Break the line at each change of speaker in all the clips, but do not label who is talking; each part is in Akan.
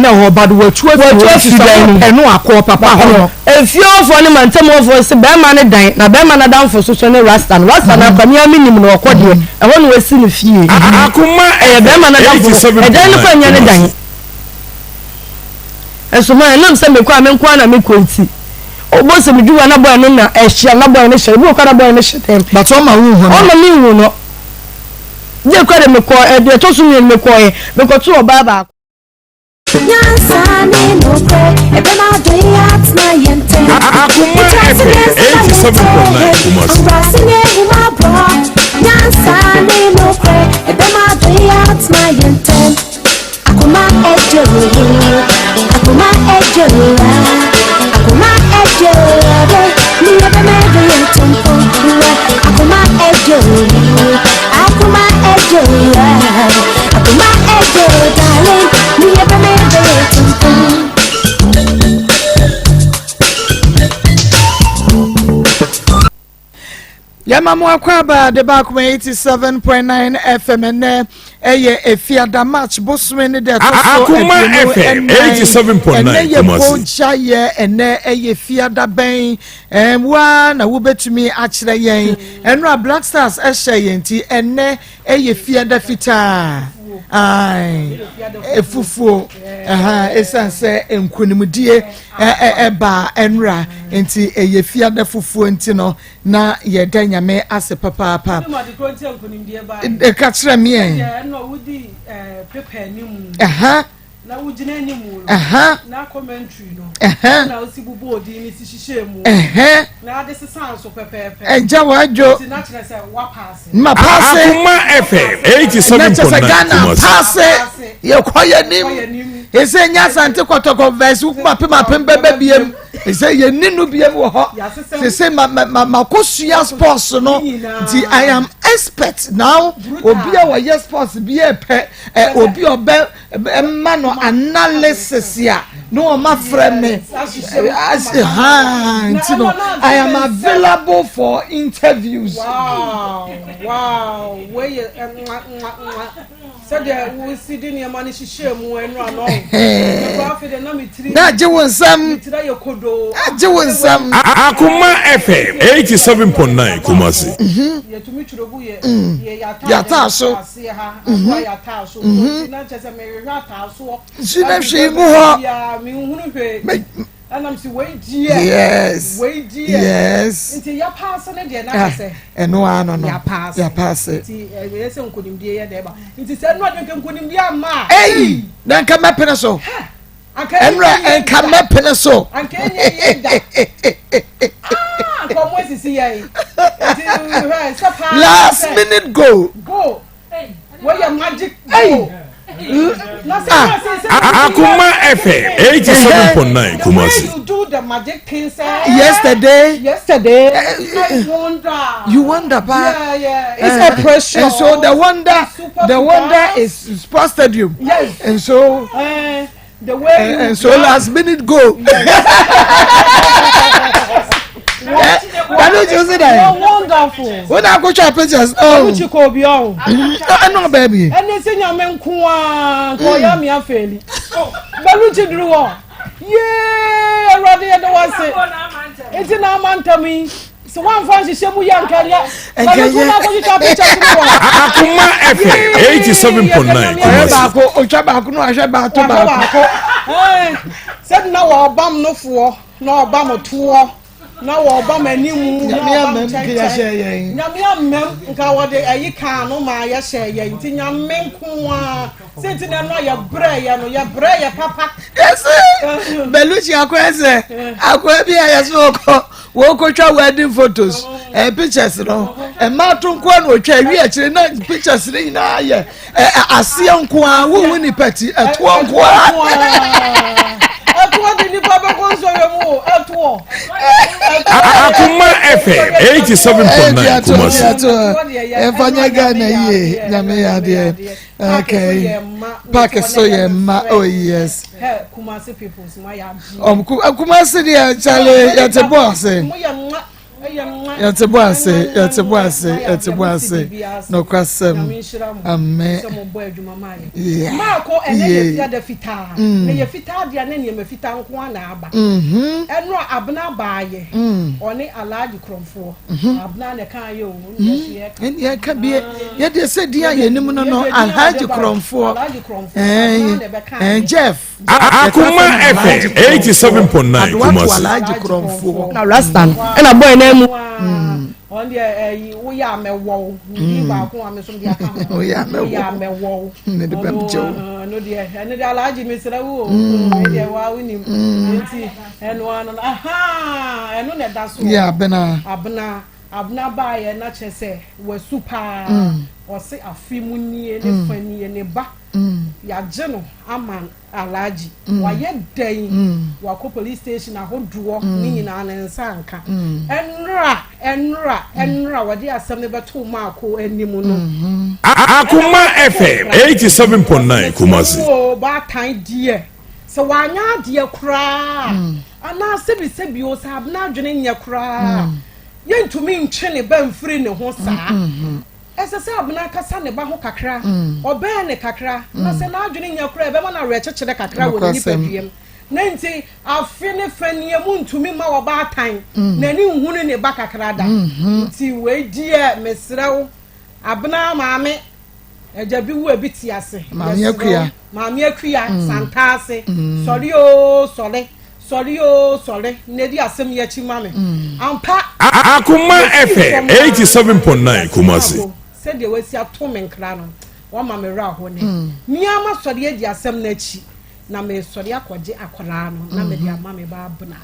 na ho bad we twa enu akọ papa ho
efio fo ne mantemo fo se be ma ne dan na be ma na dan fo so ne rasta na kwani aminim no okode e ho no wasi ne fie
Akoma
be ma na dan fo e dan ne kwa nya ne dan eso ma na mse me kwa me kwa na me konti obo se me juwa na boy no na ehia na boy ne hye bi okara boy ne hye tem
but o ma wu ho
o ma mi wu no je kwa de me ko e de to so me me ko e me ko to oba ba
Nyansane no kwe ebe na do at my yente
Akoma FM 87.9 Kumasi
Ambrasine huma bro Nyansane no kwe ebe na do at my yente Akoma ejere Akoma ejere Akoma ejere Ni ebe me do yetumpo Akoma ejere Akoma ejere Akoma ejere darling Ni ebe me do yetumpo
Yamamu akwaba de back 87.9 FM ene eye efiada match boswene de to
Akoma FM 87.9
Kumasi ene eye fiada ben wa na wo betumi akire yen enra Black Stars ehye yenti ene eye fiada fita ai efufuo esanse enkunimdie eba enra enti eye fiada fufuo enti no na ye danyame ase papa ka kire me en
no wudi paper ni mu na wujina ni mu na commentary no na osibubu odi ni sihihye mu na ade sesan so pepepe
eja wajo
na kire se wa pass
ma pass
Akoma FM 87.9
pass ye koye nim ese nya sante kotoko verse ukuma pema pembe biem ese ye ninu biem wo ho ese ma kosua sports no di I am expert now obi a wo yes sports bi e pe obi obe ma no analysis ya no ma frame I am available for interviews.
Wow where said we see the near ni hihye mu enra no ko afi de na mitiri
na je wonsam
mitira yekodo
je wonsam
Akoma FM 87.9 Kumasi
ye tumi churobu ye
yata so
yata so na chese me yata so
sina hwe mu ho
ya mi hunu hwe and I'm see
yes
nti ya pass na de na kase
eno ano no
ya pass nti ese nkonimdie ya de ba nti se no de nkonimdie ama
na nka mepene so enra enka mepene so
anka enye yenda ko mo sisi ye nti
last minute go
where your magic go
Akoma FM 87.9 Kumasi
you do the magic things
yesterday
I wonder
you wonder ba
it's a pressure
and so the wonder is sports stadium
yes
and so
the way
and so last minute go why don't you say that?
Wonderful.
When I go to pictures, no baby.
And they say your men kwa ya mi afeli. Baluchi drew. Yeah, already I don't want say. It's in our mantami. So one fancy shemu yankaria. And
Akoma FM 87.9
Kumasi. Said now Obam no for no Obama tour. Na wo ba manimu
nyamia mem
nka wo de ayi kan no ma ya hye ye nti nyame nko a senti na no ya bre ya papa
yes beluchi akwese akwa bi ya so ko wo ko twa wedding photos pictures no ma to nko na otwa wi a kire na pictures ni na ye ase nko a wo ni pati eto nko a
Akoma FM 87.9 Kumasi
Efanya Ghana ye nyame ya de okay pack so ye ma oh yes
Kumasi people so ya
Kumasi de chale ya te boss yateboase no kwasem amen
Marco and ye the fita ye fita dia na ye mafita nko ana aba eno abna baaye oni alaji kromfo abna ne kan ye o
ye ka bie ye de se dia ye nim no alhaji kromfo Jeff
Akoma FM 87.9 Kumasi
alhaji kromfo
na rastan na boy na mu
on the we ya mewo ni ba ko am so dia kan
we ya
mewo
ne de bam jo
no dia ene de alaji mesra wo e de wa woni nti eno anu aha eno ne da so
ya
abna ba ye na chese we super o se afimu nie ne fani ne ba ya jeno aman alaji wa ye dan wa ko police station ahodowo ni nyina na nsanka enra wa dia asem ne beto maako animu no
Akoma FM 87.9 Kumasi
o ba tan die so wa nya die kra ana sebi o sa abna adwene nya kra yentumi ntwe ba mfiri ne ho saa esese abna kasa ne ba ho kakra obe ne kakra na se na adwene nya kra be ma na rechechede kakra wo ni padiem na nti afene fanie mu ntumi ma wo ba tan na ni nhunu ne ba kakra da nti we die mesrew abna maame ejabi wo ebiti ase maame akua santase sorry ne di asem ye chi mame ampa
Akoma FM 87.9 Kumasi
se de wasi ato me nkra no wa ma me ra ho ne miama sori edi asem na chi na me sori akoje akora no na me di ama me ba abna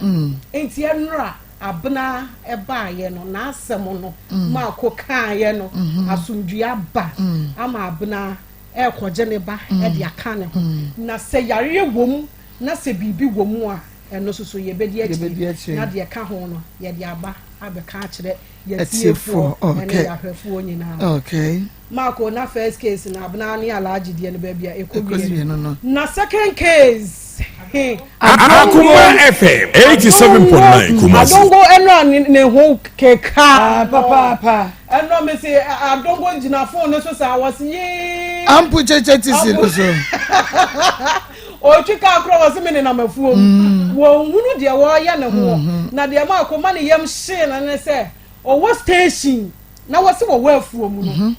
enti enra abna eba ye no na asem no ma koka ye no asumdua ba ama abna ekoje ne ba e di aka ne ho na se yare wom na se bibi wom a eno soso ye bedi achi na de ka ho no ye de aba abeka akire ye tiefo ene ya hwefo nyina
okay
Marco na first case na abna ni alaji de ne ba bia ekowie na second case
Akoma FM 87.9 Kumasi
adongo eno ne ho keka papa eno me say adongo njina phone no so sa was yi
ampu cheche tisi no so
o chika akro was me na mafuo wo hunu de wo ya ne ho na de ma akoma ne yam hye na ne se o wo station na wo se wo wafuo mu no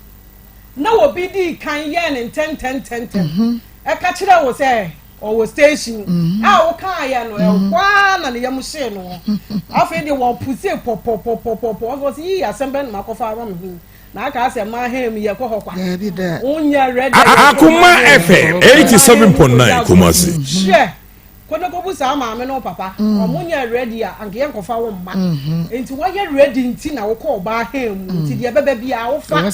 na wo bi di kan ye ne 10 e ka kire wo se o wo station wo kan ya no e kwa na ne yam hye no afi de wo puse pop wo se yi asembe na makofa aro me hu na aka ase ma hem ye ko hokwa unya ready
Akoma FM 87.9 Kumasi
she kono ko busa ma me no papa omunya ready a anke yen kofa wo mma enti wo ye ready nti na wo ko ba hem nti de beba bia wo fa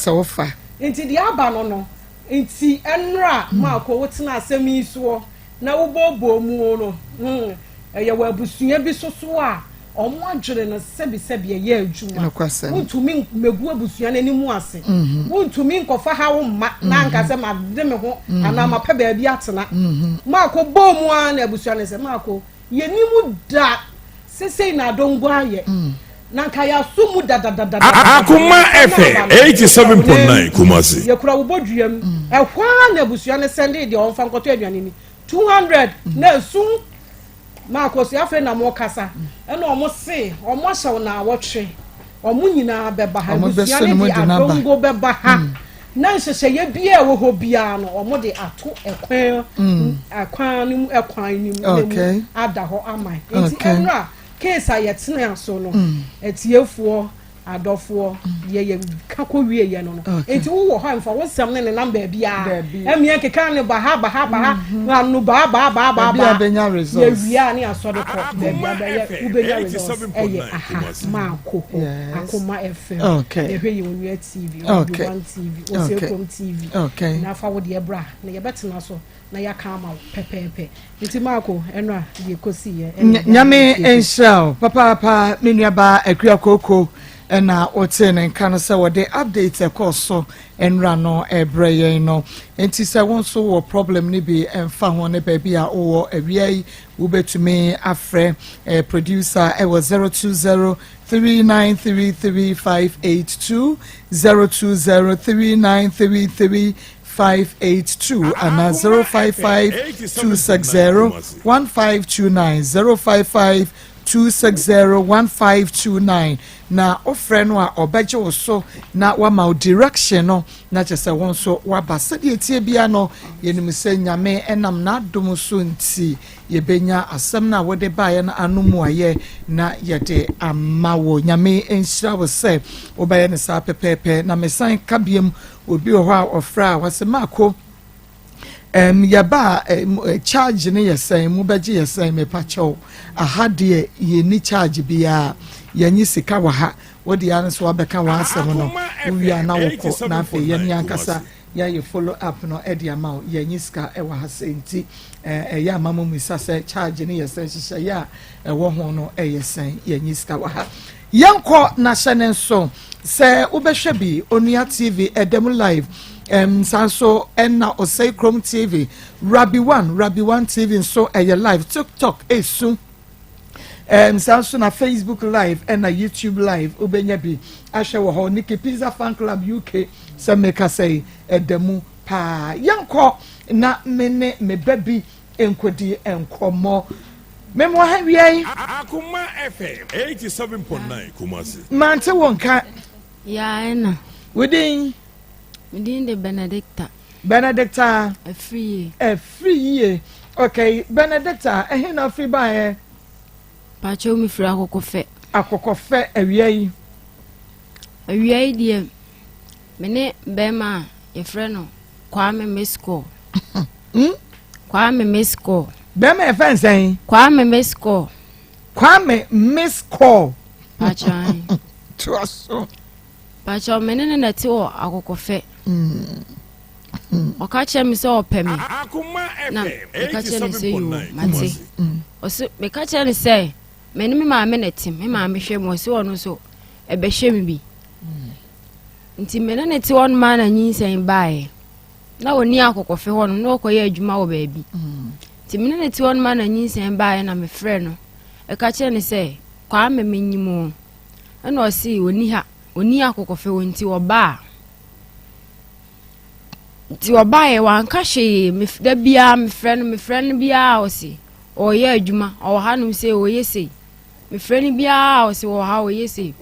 enti de aba no enti enra ma ko wo tena asemi so na wo bobo mu no ye wa busua bi so a omo adwere no sebi ye adwuma wontumi megu abusua n'animu ase wontumi nkofa ha wo mma na anka se ma de me ho ana ma pa ba bi atena maako bomu a na abusua ne se maako yenimu da sesei na dongo aye na nka ya sumu da
Akoma FM 87.9 Kumasi
ye kura wo boduam ehwa na abusua ne sende de onfa nkoto aduane ni 200 na sum Marcos ya fe na mo kasa ena omo se omo hyew na awotwe omo nyina beba ha busia ne di adongo beba ha na nhyehyɛ ye bia wo ho bia no omo de ato ekwan nim ada ho amai enti enra case ayetena so no etiefuo adofo ye kako wie ye no enti wo ho amfa wo sem ne number bia emia keka ne ba ha na no ba
benya results
ye wia ni asode ko bia ye ubenya results eye Maa Akoma FM ye hwe ye onua TV on TV o Sekom TV na fa wo de bra na ye betena so na ya kama pepepe enti Marco enra ye kosi ye
nyame enshao papa menua ba akua koko ɛna ɔte ne nka no sɛ wɔde update ɛkɔ so ɛnra no ɛbrɛ yɛn no nti sɛ wɔn nso wɔ problem ne bi ɛmfa ho ne baabi a wɔwɔ awia yi wobɛtumi afrɛ producer ɛwɔ 02039333582 02039333582 and 055-260-1529 055-260-1529 na ofre no a obeje wo so na wama direction no na chese won so waba sede etie bia no yenim se nyame enam na adom so nti yebenya asem na wode bae na anomu aye na yede amawo nyame enhyira wo se obaye ne sa pepepe na mesan kabiem obi ho a ofra wase mako yaba charge ne yesen mu beje yesen me pacho ahade ye ni charge bia yanyi sika wa ha wodi ya so abeka wa asem no wi ana woko na afi ye ni ankasa ya ye follow up no e dia ma yanyi sika e wa ha senti ya mama mu sase charge ne yesen hihye ya e wo ho no e yesen yanyi sika wa ha yanko na hyene so se ubehwe bi onua tv edem live sanso enna osei chrome tv Rabi one tv so live TikTok esu sanso na Facebook live enna YouTube live ubenya bi ahwe wo ho Nikki Pizza Fan Club UK se meka say edemu pa yanko na mene me baby enkodi enkomo memo ha wiai
Akoma FM 87.9 Kumasi
mante wonka
ya ena
wedin
de Benedicta
a free year okay Benedicta na free by
pacho mi free
akokofe awiai
die mene bema ye frɛ no Kwame Mesco
bema e fansen
Kwame Mesco pacho
tuaso
pacho mene na ti o akokofe okache mi se opemi
Akoma
na okache ni se yo
87.9
mate oso me kache ni se mene mi ma me na tim me ma me hwe mo se ono so e be hwe mi bi nti mene na ti won ma na nyinsen bae na woni akokofe ho no na okoye adwuma wo baabi nti mene na ti won ma na nyinsen bae na me frɛ no e kache ni se kwa me menyimo na o si oni akokofe wonti oba ti oba e wan ka hye me da bia me frɛ no bia o si o ye adwuma o ha no se o ye se me frɛ no bia o si o ha o ye se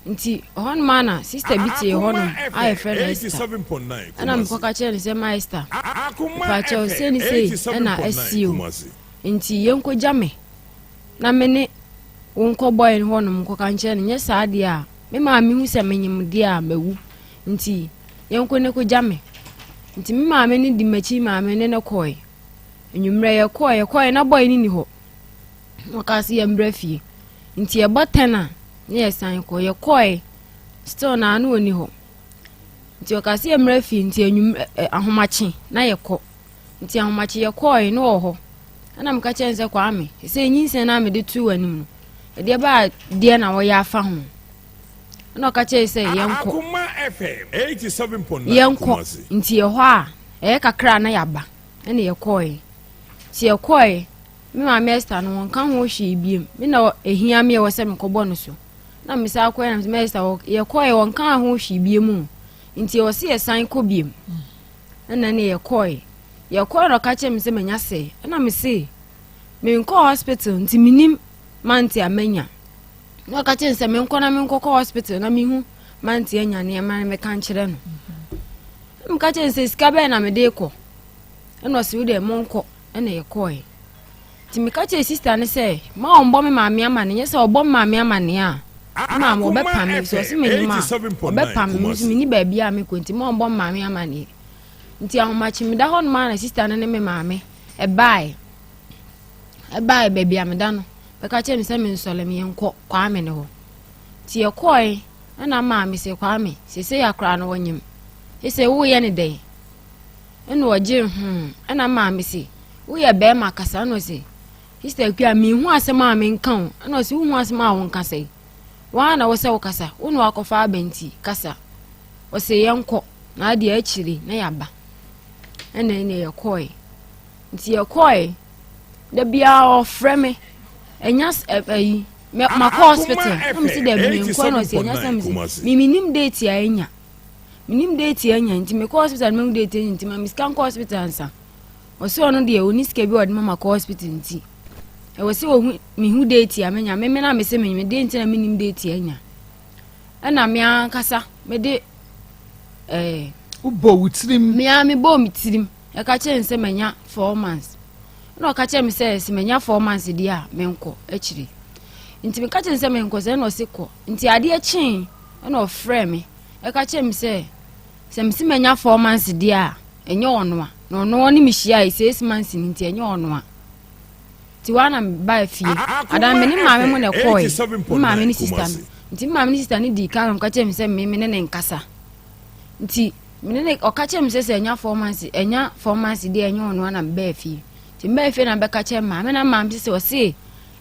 nti hon mana sister bi tie hon ai frɛ no 87.9 ana me koka che ne se master pa che o se ni se na asio nti yenko jame na mene wonko boy hon mo koka nche ne nyesa ade a me ma me hu se menyim de a mawu nti yenko ne ko jame nti me ma me ni di machi ma me ne koy enwumre ye koy na boy ni ho wakasi ye mbra fie nti ye botena ne san ko ye koy still na anu oni ho nti wakasi ye mbra fie nti enwumre ahomachi na ye ko nti ahomachi ye koy no ho ana mka chense kwa ame se nyinse na me de tu anim no e de ba de na wo ya afa ho no ka che se yenko
Akoma FM 87.9
yenko nti ye ho a kakra na yaba ene ye koy ti ye koy me ma mesta no won kan ho hwe biem me na ehia me ye wo se me kobo no so na me sa koy na mesta ye koy won kan ho hwe biem nti ye wo se ye san ko biem na ne ye koy no ka che me se menya se na me se me nko hospital nti minim manti amenya no ka che se me nko hospital na me hu manti anya ne ma me kan kire no me ka che se sika be na me de ko no se wo de monko na ye koy ti me ka che sister ne se ma ombo me ma me ama ne se obom ma me ama ne a ma mo be pam me so se me ni ma obe pam me so me ni ba bia me ko nti ma ombo ma me ama ne nti ahomachi me da hon ma na sister ne me maame e bae baby ameda no be ka che me se me nsole me yenko kwa me ne ho ti e koy na maame se kwa me se ya kra no wonyim se wo ye ne dai eno oje na maame se wo ye be ma kasa no se sister kwa me hu asema me nkan na se hu asema wo nka se wana wo se wo kasa wo no akofa abenti kasa wo se yenko na ade akiri na yaba ene ye koi nti ye koi da bia o frame enyas ayi ma hospital am si da bi nko no se enyas am si minim date ya enya minim date ya enya nti me hospital me date nti ma miskan hospital ansa o se ono de oni sika bi odi ma hospital nti e wo se wo mi hu date ya menya me na me se me de nti na minim date ya enya ana me ankasa me de
ubo wutirim
me bo mitirim e ka che nse menya 4 months no ka che me se menya 4 months dia menko akiri nti me ka che nse menko se no siko nti ade achi no frɛ me e ka che me se me menya 4 months dia enye ono a no ni me hia 6 months nti enye ono a ti wana ba fie adam me ni maame mo na koi maame ni sister nti maame ni sister ni di ka che me se me ne nkasa nti minene okache msese enya 4 months dia enya ono na mba fi ti mba fi na beka che ma me na ma msese osi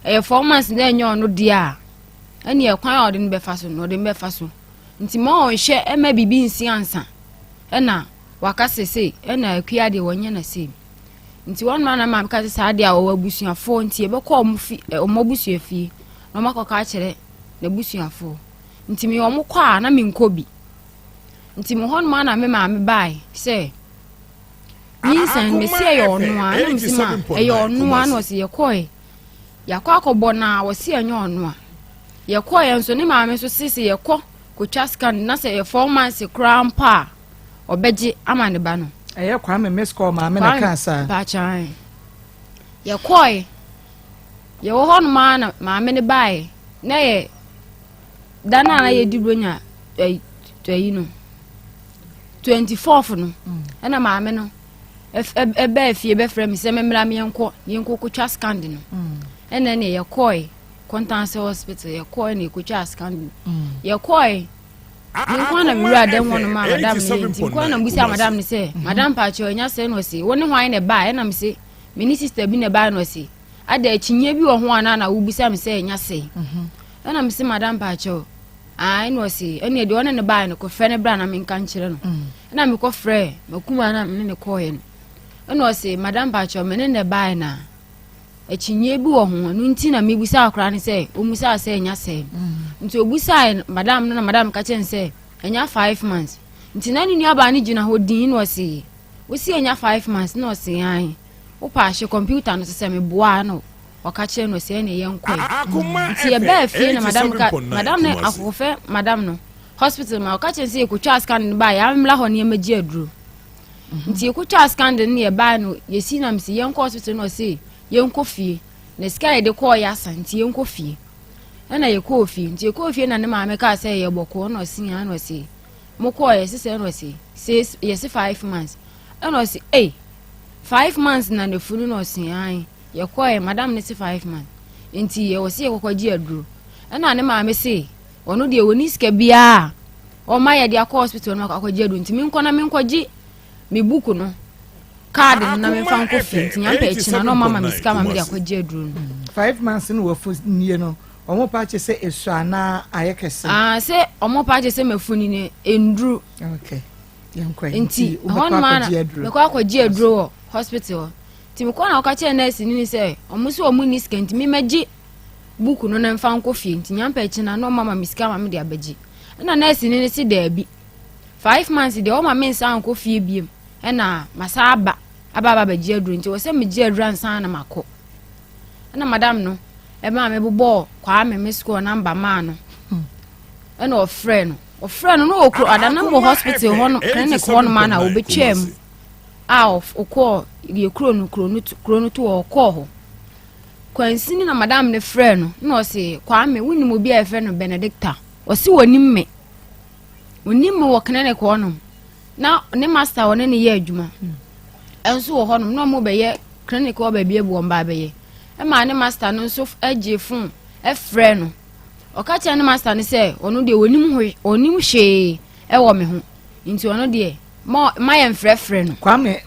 4 months dia enya ono dia ani e kwan odi nbe fa so no odi nbe fa so nti ma on hye e ma bibi nsi ansa na wakasese na akua de wonye na se nti won ma na ma ka se ade a wo abusuafo nti e beko omobusu afi no makoka kire na busuafo nti mi omo kwa na mi nkobi nti mo hon ma na me ma me bai se Nsem me se ye onu a na me se ma ye onu a no se ye koi yakwa akobo na wo se enye onu a ye koi enso ne ma me so se ye ko twa scan na se ye 4 months crampa obeji amane ba no
eye kwa me miss call ma me na kansa
ba chan ye koi ye wo hon ma na ma me ne bai na ye dana na ye dibronya no 24th no na maame no ebe fie be frɛ me sɛ memra me yenko kotwa scan no ena ne ye koi Constance hospital ye koi ne kotwa scan ye koi nko na mira dem wono ma madam ne nko na mbusi madam ne sɛ madam pa che onya sɛ no se woni hwan ne ba na me se mini sister bi ne ba no se ada akinye bi wo ho ana na wo busa me sɛ enya se na me se madam pa che ai no si ene de one ne ba ne ko fe ne bra na me nka nkire no na me ko frɛ makuma na me ne ko ye no no si madam ba cho me ne ba na akinye bi wo ho no nti na me busa akra ne sɛ o musa sɛ nya sɛ nti obusa madam no na madam ka chen sɛ enya 5 months nti na ni aba ne gina ho din no si wo si enya 5 months no si ai wo pa hye computer no sɛ me boa no wakache no se ne yenkoi nti e ba fie na madam ne akofe madam no hospital ma wakache se ekotwa scan ba ya mla ho ne maji aduro nti ekotwa scan ne e ba no yesi na msi yenko hospital no se yenko fie na sky de ko ya san nti yenko fie na ye ko fie nti ye ko fie na ne ma me ka se ye boko no si ya no se mo ko ye se no se yes 5 months no se 5 months na ne funu no se ai ye koi madam ne se 5 months enti ye wosi ye kokwaji aduro na ne ma me se ono de woni sika bia o ma ye de akọ hospital no akwaji aduro enti me nko na me nkwaji me buku no card no na me fa nko fi enti nyampa echi na no mama me sika ma me de akwaji aduro
5 months no wo fu nie no omo pa che se esu ana ayekese
se omo pa che se mafuni ne enduru
okay yankwa
enti hon ma na me kwa akwaji aduro hospital timi kwa na okache nurse ni se omusi omu ni skent mi maji buku no na mfa nko fie nti nyampa echi na no mama miska ma me de abaji na nurse ni se da bi 5 months de o ma me nsa nko fie biem na masaba aba baji aduru nti wo se me ji aduru nsa na mako na madam no e ma me bobo kwa me misko number ma no na o frɛ no no okro adana mo hospital ho no clinic ho no ma na obetwam of okọ ye krono to okọ ho kwansini na madam ne frɛ no na o se kwa me woni mo bia frɛ no Benedicta o se wonim me wo clinic ho no na ne master woni ne ye adwuma enso wo ho no na mo be ye clinic ho ba bia bu mba be ye e ma ne master no so agye fun e frɛ no o ka che ne master ne se ono de wonim hwe e wo me ho nti ono de ma yem frɛ no
kwame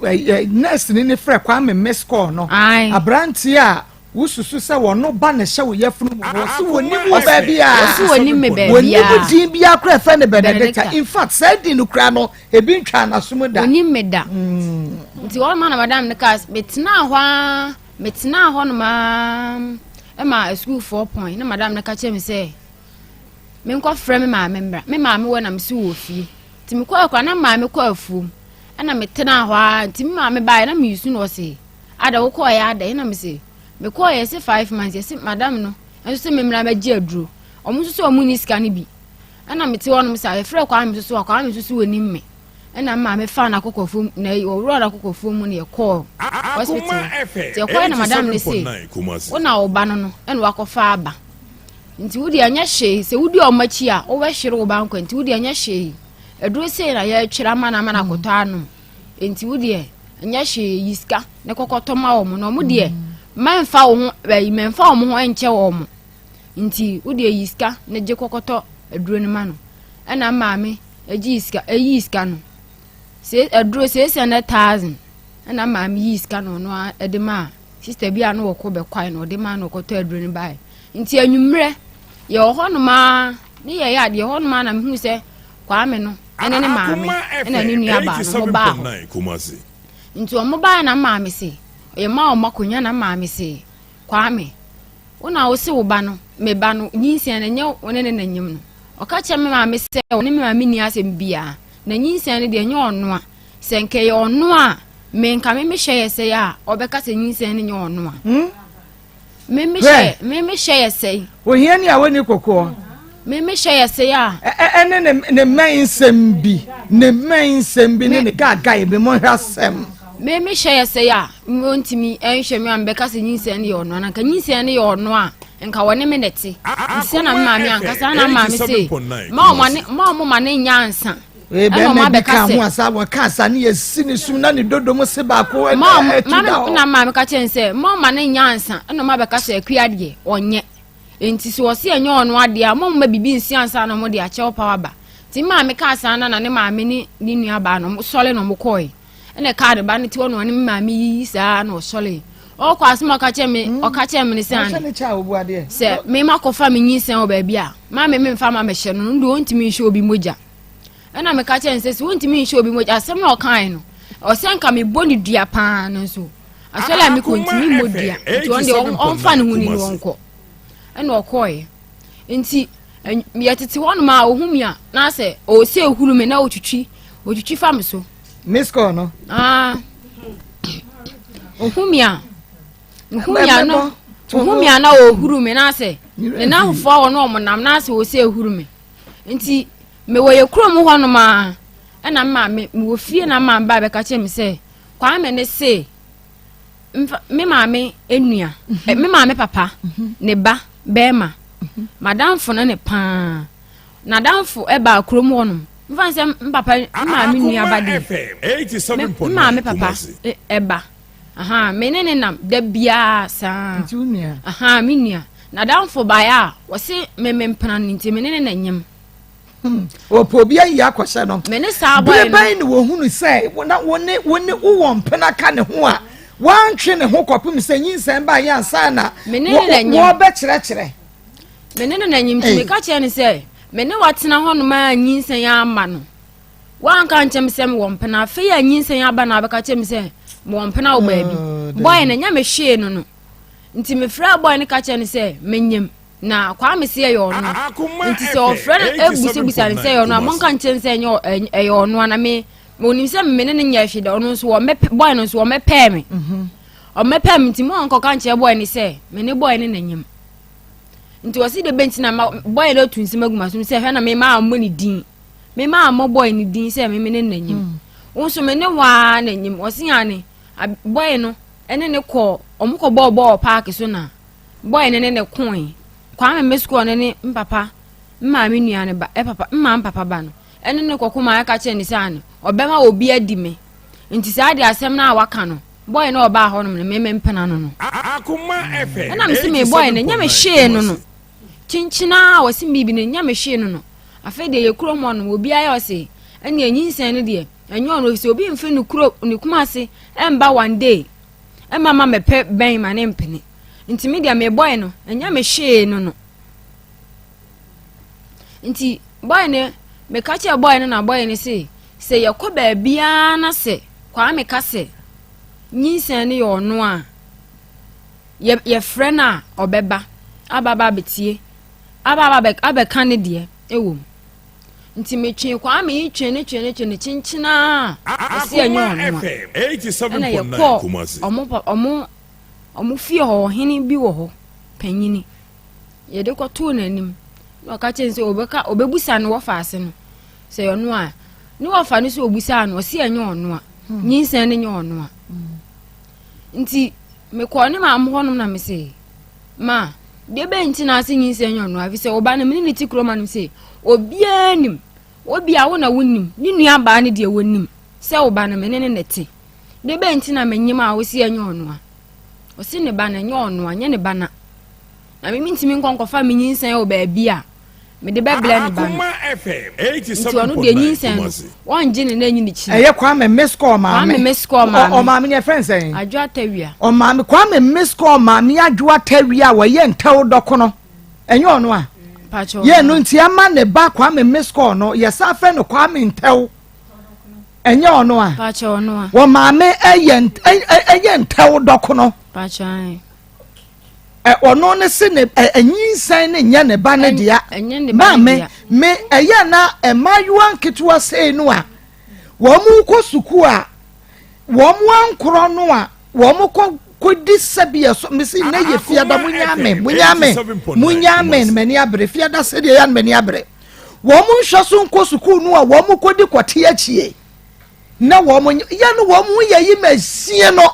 nurse ni frɛ kwame miss call no abranti a wususu sɛ wɔno ba ne hyɛ wo yɛfunu mu wɔsi wɔnim wo baabi a
wɔsi wɔnim me baabi a
wɔnim din bi akora fɛ ne Benedicta in fact sɛ din no kura no ebi ntwa na som da
wɔnim me da nti wɔn ma na madam ne ka metena hɔ no ma ɛma school 4 point na madam ne ka kyerɛ me sɛ me nkɔ frɛ me maame mbra me maame wɔ na me si wɔ fie nti me kɔ akwa na maame kɔ afuom ɛna metena hɔ a nti me maame bae na me yusu no ɔse ada wo kɔ ya ada na me se me kɔ yɛ se 5 months yɛ se madam no ɛso se me mra magye aduro ɔmo nso so ɔmo ni sika ne bi ɛna mete hɔ no me sa yɛfrɛ kwa me so kwa me so wɔ nim me ɛna maame fa na kokɔfo na ɔwura na kokɔfo mu ne yɛkɔ hospital yɛkɔ na madam ne se wo na wo ba no ɛna wakɔfa aba nti wodi anya hye sɛ wodi ɔmachi a wo bɛhwere wo ba nkɔ nti wodi anya hye aduro sei na yɛtwere mana kɔtɔ ano nti wodi anya hye yiska ne kokɔtɔ ma wo mo no mo de manfa wo ho manfa wo ho enche wo mo nti wodi yiska ne je kokɔtɔ aduro ne ma no ɛna maame eyi yiska no se aduro se 100,000 ɛna maame yiska no no ede ma sister bia no wɔ kɔ bɛ kwai no ode ma no kɔtɔ aduro ne bae nti anwumre ye hɔ no ma ne ye ya de hɔ no ma na mehu sɛ kwame no ɛne ne maame ɛna ne nua ba no mo ba nti o mo ba na maame se ye ma o makonya na maame se kwame wona wo se wo ba no me ba no nyinsia na nye wone ne nanyim no o ka che me maame se wone me maame ni asem bia na nyinsia ne de nye ono a se nke ye ono a me nka me hye se ya obeka se nyinsia ne nye ono a me hye se
wo hia ni a woni kokɔ
me hye se ya
ɛne ne nsem bi ne gaga be mo hwasem
me hye se ya montimi enhwe me ambeka se nyinsia ne ye ono na nka nyinsia ne ye ono a nka wone me neti nsia na maame ankasa na maame se ma ne nyansa
ɛna ma beka ho asa wo ka asa ne yesi ne sum na ne dodom se ba ko
na maame ka chen se ma ne nyansa ɛna ma beka se akuade onye enti so wo se enye ono ade a ma bibi nsiansa na mo de ache opa ba ti maame ka asa na ne maame ni nua ba no sole no mo koi ɛna ka de ba ne ti wono ne maame yi saa na sole o kwa asima ka che me ne san se me ma ko fa me nyinsan o ba bia maame me mfa ma me hye no ndo ontimi hye obi moja ɛna me ka che nse se ontimi hye obi moja asem na o kan no o se nka me boni dua pa no so asole me kontimi modua nti on de on fa ne huni no onko ɛna o koi nti me yetete wono ma ohumia na se o se ehuru me na otwitwi fa me so
miss call no
ohumia na ohuru me na se ne na hofo a wono omonam na se o se ehuru me nti me wo ye krom ho no ma na ma me wo fie na ma ba be ka che me se kwa me ne se me maame enua me maame papa ne ba bema madam fo na ne pa na damfo e ba krom ho no mfa se papa maame nua ba de maame papa e ba aha menene nam da bia sa
ntunia
aha minia na damfo ba ya wo se memempana nti menene na nyem
opo bia yi akwose no
mene sa boy
no bai ni wo hunu se na wone wo mpena ka ne ho a wantwe ne ho kopim se nyinsan ba ya ansa na wo be kyerɛkyerɛ
menene na nyim ti me ka kyerɛ ne se mene watena ho no ma nyinsan ya ama no wanka nkyem se me wo mpena fe ya nyinsan ya ba na be ka kyerɛ me se mo mpena wo baabi boy na nya me hwe no nti me fra boy ne ka kyerɛ ne se menyem na kwa me se ye ono nti se ofra na ebusebusa ne se ye ono amonka nkyem se enye ye ono na me onim se me ne nya hwe da ono so wo me boy no so wo me pɛ me o me pɛ me nti mo onko ka nkyɛ boy ne se me ne boy ne nanyem nti wasi de bench na boy no tunsi maguma so se hwe na me ma ammo ni din me ma ammo boy ni din se me ne nanyem wonso me ne wa nanyem wasi ane boy no ene ne kɔ omukɔ bɔ park so na boy ne koin kwa me school ne mpapa mma me nua ne ba papa mma mpapa ba no ene ne kokoma aka che ne san obema obi adi me nti sa de asem na waka no boy no oba ho no me mpena no
Akoma FM
ena me se me boy ne nya me hwe no chinchina wasi bibi ne nya me hwe no afa de ye kuro mo no obi ayo se ene anyinsan ne de enyo no se obi mfe no kuro ne kuma ase emba one day emma me pe ben ma ne mpene nti media me boy no enya me hwe no nti boy ne me ka che boy no na boy ne se yakọ ba bia na se kwa me ka se nyinsen ne yo no a ye friend a obeba ababa betie ababa ka ne de ewom nti me twen kwa me twen ne chinchina ase enyo no
87.9 Kumasi
omo fie ho hene bi wo ho panyini ye de ko to nanim no ka chen se obebusa no wo faase no se yo no a ni wo fa no se obusa no ase enyo no a nyinsen ne enyo no a nti me ko ne ma mo honom na me se ma de be nti na ase nyinsen enyo no a fi se oba na me ni ti kroma no se obianim obia wo na wonim ni nua ba ne de wonim se oba na me ne nete de be nti na menyima a wo se enyo no a o se ne ba na enyo no a nye ne ba na me ntimi nkonkofa me nyinsen o ba bia me de be bla ne ba
Akoma FM
87.9 won gine na nyini chi
eye kwa me miss call ma me o ma me friend say
adwo atawia
o ma me kwa me miss call ma me adwo atawia wo ye ntew doko no enyo no a
pacho
ye no nti ama ne ba kwa me miss call no ye sa fe no kwa me ntew enyo no a
pacho no a
wo ma me eye ntew doko no
pacho
ono ne se ne anyinsan ne nya ne ba ne dia ma me eye na emayuwa nketwa sei no a wo mu ko suku a wo mu ankoro no a wo mu ko di sabia so me se na ye fia da munyame mani abre fia da se dia ya mani abre wo mu hwa so nko suku no a wo mu ko di kote achie na wo mu ya no wo mu ye yi masie no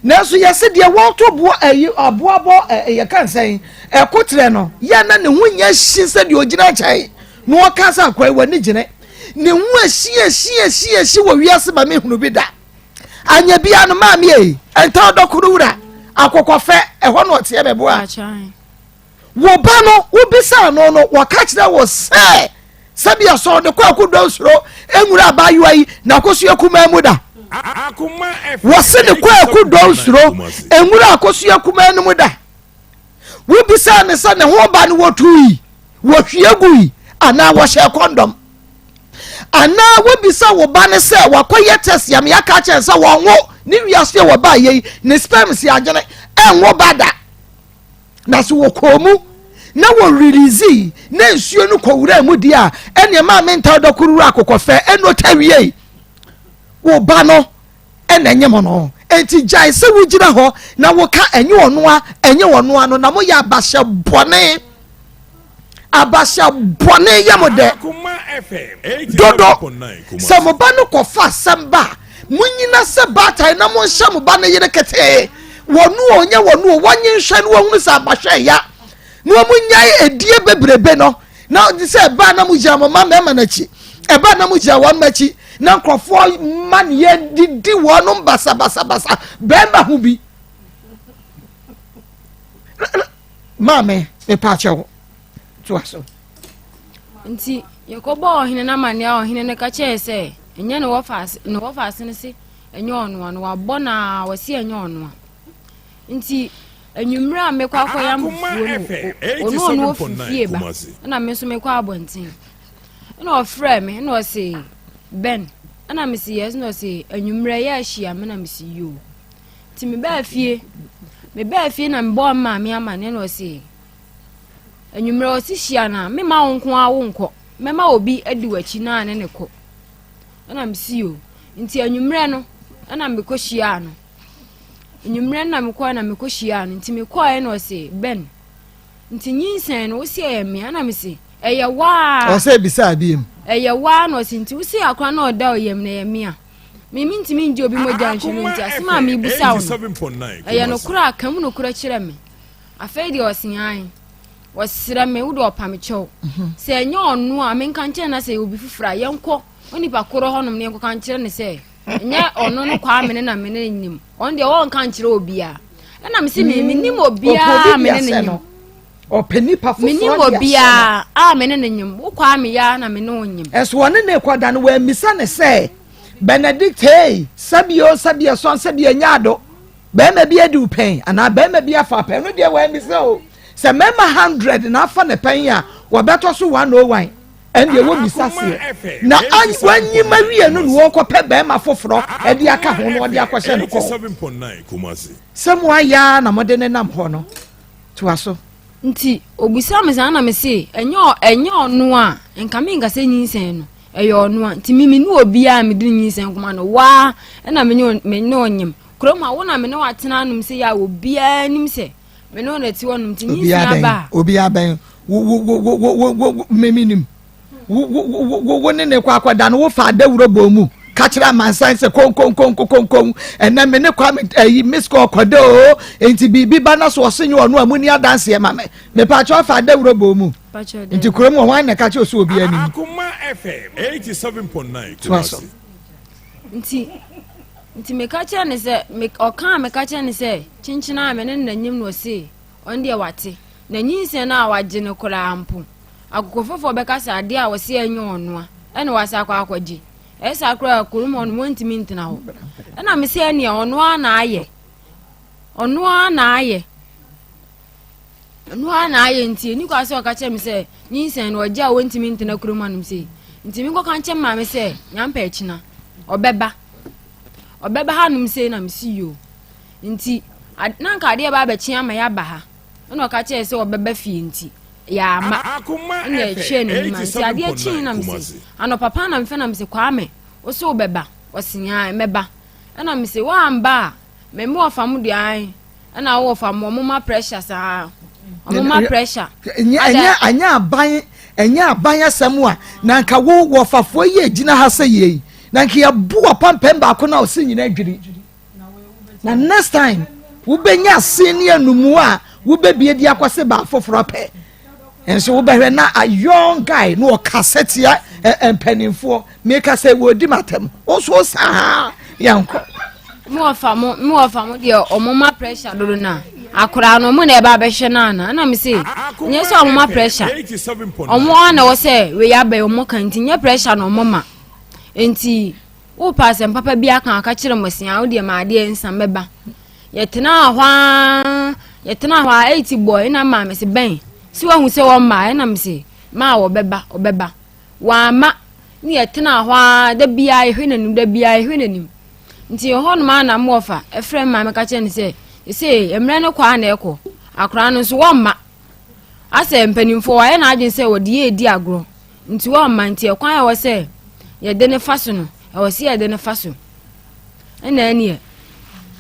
nanso yese de woto bo aboabo ye kan sen ekotre no ya na ne hunya hyi de ogina chai no okasa akwai wani gine ne hu ahyi wo wiase ba me hunu bi da anya bia no ma me enta dokuru wura akokofe eho no tie bebo a wo ba no wo bisa no wo ka kire wo se sabia so de kwa kudo suro enwura abayo yi na kosu akuma mu da
Akoma FM
wose ne kwa kudo suro enwura akosu akuma no mu da wo bisa ne sa ne ho ba no wotui wo hwiegui ana wo hye condom ana wo bisa wo ba ne se wakoye test yam ya ka chen sa wo wo ni wiase wo ba yi ne sperm si agene enwo bada na so wo komu na wo release na nsuo no kowura mu dia ene ma mental dokuru akokofe eno tawie wo ba no ena nyemo no enti jai se wo gira ho na wo ka enye ono no na mo ya abasha bone yamode
Akoma FM
dodo
87.9
se mo ba no kofa samba munyina se batai na mo hye mo ba no yire kete wonu wonye nhwe no wonu sa abahwe ya no munyai edie bebrebe no na se ba na mu jia mo ma na chi e ba na mu jia won machi na krofo man ye didi wonu basa bemba hu bi mame me pacho tuaso
nti yakobo ohine na mania ohine ne ka che se enye ne wo fast ne se enye ono no wabo na wasi enye ono nti enwumra mekwa akoya mfuo no ono ofie ba na me so mekwa abonten na ofre me na o se ben ana me si yes na o se enwumra ya ahia me na me si yo ti me ba fie na me bo ma me amane na o se enwumra o si hia na me ma wonko awo nko me ma obi adi wachi na ne ko ana me si yo nti enwumra no ana me ko hia no enwumra na me ko hia no nti me ko na o se ben nti nyinsen no o si me ana me si eye wa
o se bisa biem
eye wa no si nti o si akwa na o da oyem na yem a me minti mi nje obi moja nhwenu nti asema me busa wo eye no kura akam no kura kire me afei de o si an wasira me wo do opam chew se enye onu a me nkan kire na se obi fufura yenko oni pa koro honom ne yenko kan kire ne se enye onu no kwa me na me ne nim on de won kan kire obi a na me se me nim obi a me ne nim
o penipa fufura
me nim obi a me ne nim wo kwa me ya na me ne onyim
eso one ne kwada no wa misa ne se Benedict hey sabio son sabia nyado bɛrima bi adi pen ana bɛrima bi afa pen no deɛ wɔn mi sɛ o sɛ mɛma 100 na afa ne pen a wɔbɛtɔ so 101 ɛn deɛ wɔ bisa seɛ na wanyi ma wie no wɔn kɔ pɛ bɛrima foforɔ ɛde aka ho no wɔde akɔhyɛ no kɔ sɛm waya na mɔde ne nam hɔ no to aso
nti obisa me sana me se enyo ono a enka me nka se nyinsen no eyo ono a nti mimi ne obi a me di nyinsen kuma no wa na me ne onyem kroma wo na me ne watena anum se ya obi a nim se me ne ona ti wonum nti nyinsen aba
obi aben wo meminim wo ne ne kwa da no wo fa dawuro bomu kachira mansan se kon ena me ne kwa miss call kwado enti bibi ba na so osenye onu amuni adanse e mame me pa cho fa dawuro bomu enti krom wo wan na kachi oso obi ani
Akoma FM 87.9
nti me kachi ne se me okan me kachi ne se chinchina me ne nanyim no se on de wate na nyinse na waje ne kora ampo akokofofo be kasa ade a wo se enyo onu a ene wasa akwa akwaji esa kura kurumon montimi ntina ho na me se ene ono na aye nti ni kwa se o ka che me se nyinsen no oja wontimi ntina kurumon me se nti mi ko kan che ma me se nyampa echina obeba ha num se na me si yo nti na nka de ba ba chi ama ya ba ha na o ka che se obeba fi nti ya ma na ehwe ne ma nti ade chi na me se ano papa na mfe na me se kwa me o se obeba o sinya meba na me se wa amba me mo fam de an na wo fam mo ma pressure sa mo pressure enya
aban asemu a na nka wo fafo ye gina ha se ye na nka ya bu opampem ba ko na o se nyina adwiri na next time wo benya senior numu a wo bebie di akwase ba foforo pe enso wo behwe na a young guy no o cassette ya empanimfo make say wo di matem o so sa yanko
mo famo de omoma pressure do na akura no mo na e ba be hwe na me say nye so omoma pressure omo na wo say we ya ba omo kan ti nye pressure no omoma enti wo pass papa bi aka kire mosia wo de ma de nsam beba yetena hwa 80 boy na ma me se ben si wa hu se wo ma na me se ma wo beba wa ma ni yetena hwa da bia ehwe nanim nti ho no ma na mo fa efre ma me ka che ne se emre ne kwa na ekọ akra no so wo ma ase mpanimfo wa na agin se wo de edi agro nti wo ma nti ekwan ya wo se ye de ne faso no e wo se ye de ne faso ena ene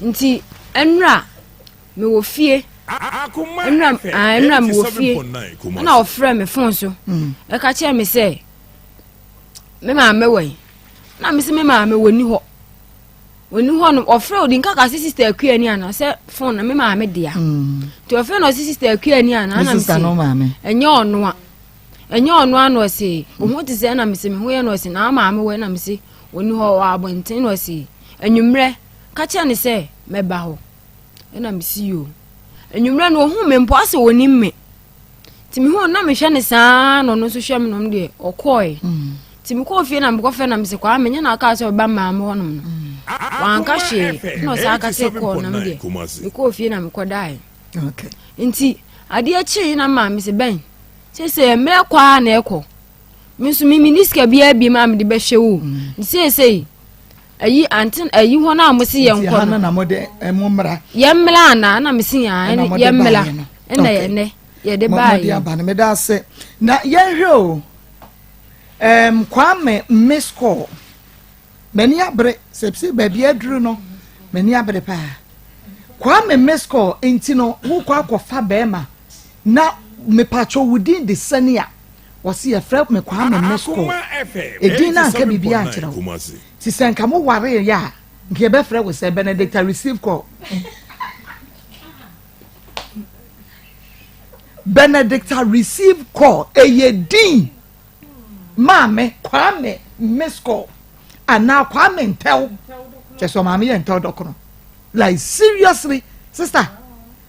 nti enra me wo fie enra me wo fie na ofre me fon so e ka che me se me ma me we na me se me ma me woni ho no ofre odi nka sister akuani ana se phone na me ma me dia to ofre no sister akuani ana na me se enye ono ano se o ho ti se na me se me ho ye no se na ma me we na me se oni ho wa abonten no se enwumre ka che ne se me ba ho na me si yo enwumre no hu me mpo ase woni me ti me ho na me hwe ne saa no so hwe me no de okoi ti me ko fie na me ko fe na me se kwa me nya na aka se ba ma me ho no wanka she no sa aka se ko na me de me ko fie na me ko dai
okay
nti ade achi na ma me se ben se me kwa na ekọ me so mi minister bia bi ma me de be hwe wo nti ayi antin ayi ho na mo se ye nkọ
na mo de emumra
ye mla na me se ya ye mla na ye ne ye de ba
ye mo de me da se na ye hwe o Kwame miss call many abre sepsi baby adru no many abre pa Kwame miss call intino wo kwa kofa bema na me pacho within the senia wasi a friend me Kwame miss call edin na nka bibia akira wo ti senka mo ware ya nke be frɛ wo se Benedict receive call Benedict receive call eyedin Mame Kwame miss call and now Kwame tell just so mama and tell dokono like seriously sister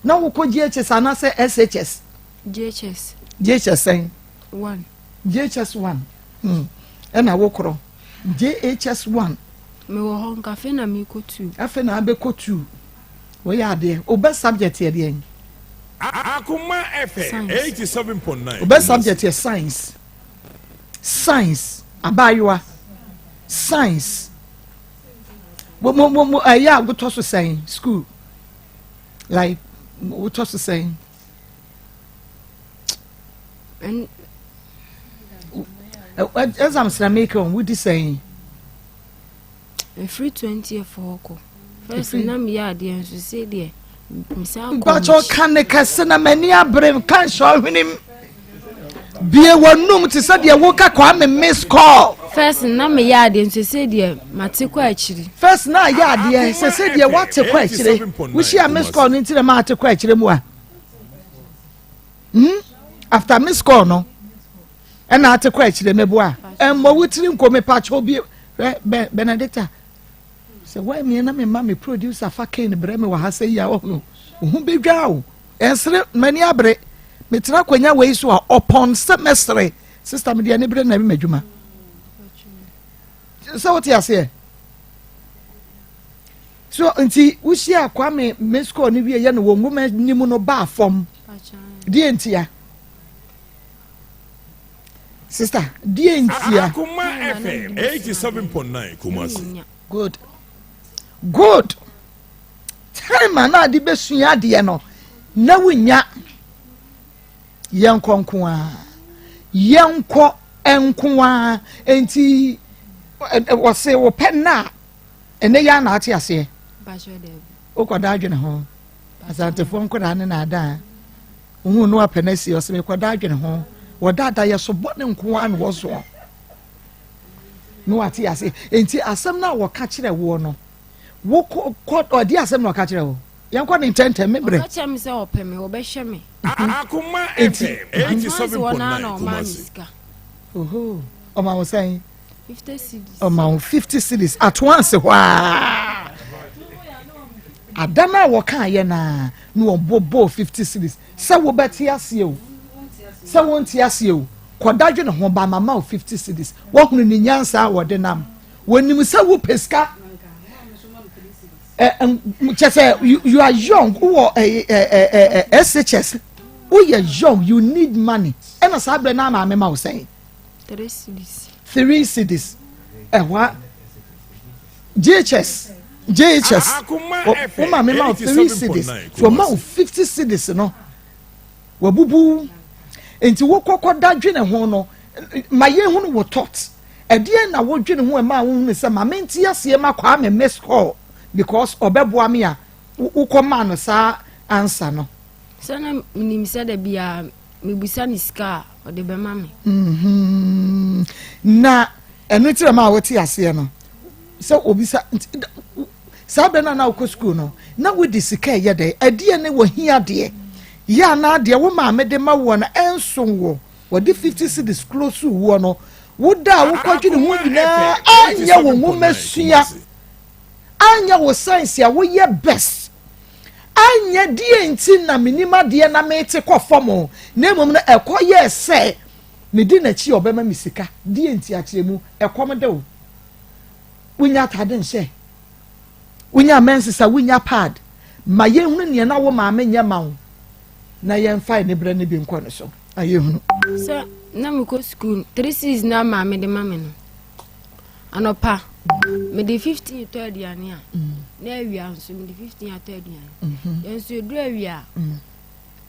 now we call GHS and I say SHS GHS saying
1
GHS 1 and I walk around JHS 1
me wo hon cafe na me ko 2
afa na be ko 2 we are there. Obe subject here there.
Akoma FM 87.9.
Obe subject here science. Science. Abaywa. Science. Yeah, what was saying? School. Like, what was saying?
And
as I'm saying, what is saying?
a free 20 for Oko. First, I'm yard, and she said, dear,
But you can't send a many abrim can't show him. Be a one room to say, dear, woke up and miss call.
First, I'm yard, and she said, dear, Matiko actually.
First, now, yeah, dear, she said, dear, what's a question? We shall miss call into the matter question. After miss call, no, and not a question, Mebois, and more with him come a patch will be Benedicta. So why me and my mammy produce a fucking breme wa say ya oh who be go and many abre me tra kwanya we so upon semester sister me dia ne bre na me madwuma so what you say so nti wo hia kwa me score ni wie ye no wo ngoma nimu no ba fom die ntia sister die ntia
Akoma FM 87.9 Kumasi.
Good. Time na di besua de no. Na wunya. Yenko nkoa. Yenko enkoa enti wose wo penna. Ene ya na ate ase.
Ba sure dey.
Okoda adwene ho. Asante fo nkoda ne na ada. Ohun no apenasi ose me koda adwene ho. Wodada ye so bone nkoa na wo so. No ate ase. Enti asem na wo ka kire wo no. Wo ko odi asem no ka kire wo. Yanko ni tente mebre.
Ka kire me se opeme wo be hwe me.
Akoma FM 87.9 Kumasi.
Oho. O ma wo say
50 cities.
O ma 50 cities at once hwa. Adana wo kan ye na no bobo 50 cities. Se wo beti ase o. Se wo nti ase o. Kodadwe ne ho ba mama o 50 cities. Wo hunu ni nyansa wo de nam. Wonim se wo peska. You are young. Who SHS? Who you young? You need money. And as I na ma mama was saying
3 cities.
3 cities. What? JHS. Oh, my mama 3 cities. For ma 50 cities, no. Wabubu. Enti wo kokko dadwe ne ho no. Ma ye hu no wo tot. E de na wo dwe ne ho ma hu ne se ma menti ase ma kwa me miss call. Because obeboa me a ukoma no sa answer no
sana minim se da bia mebusa ni ska o de be ma me
na enu tire ma wote ase no se obisa sa be na uko school no na we di sika ye de ade ne wo hia de ya na de wo ma me de ma wo na enso wo de 50 cities close wo no wo da wo kwadwe ne ho nyina anya wo wo masua anya wo science ya wo ye best anya die nti na minima de na mete kofom na emom na ekoye se medi na chi obema misika die nti akiremu ekom de wo wunya tade nse wunya mensisa wunya pad ma ye hunu ne na wo ma anya ma wo na ye mfa ne bra ne bi nko no so aye hunu
so na me ko school 3 seasons na ma me de ma me no anopa me de 15 to aduane a na awia nso me de 15 to aduane yenso edu awia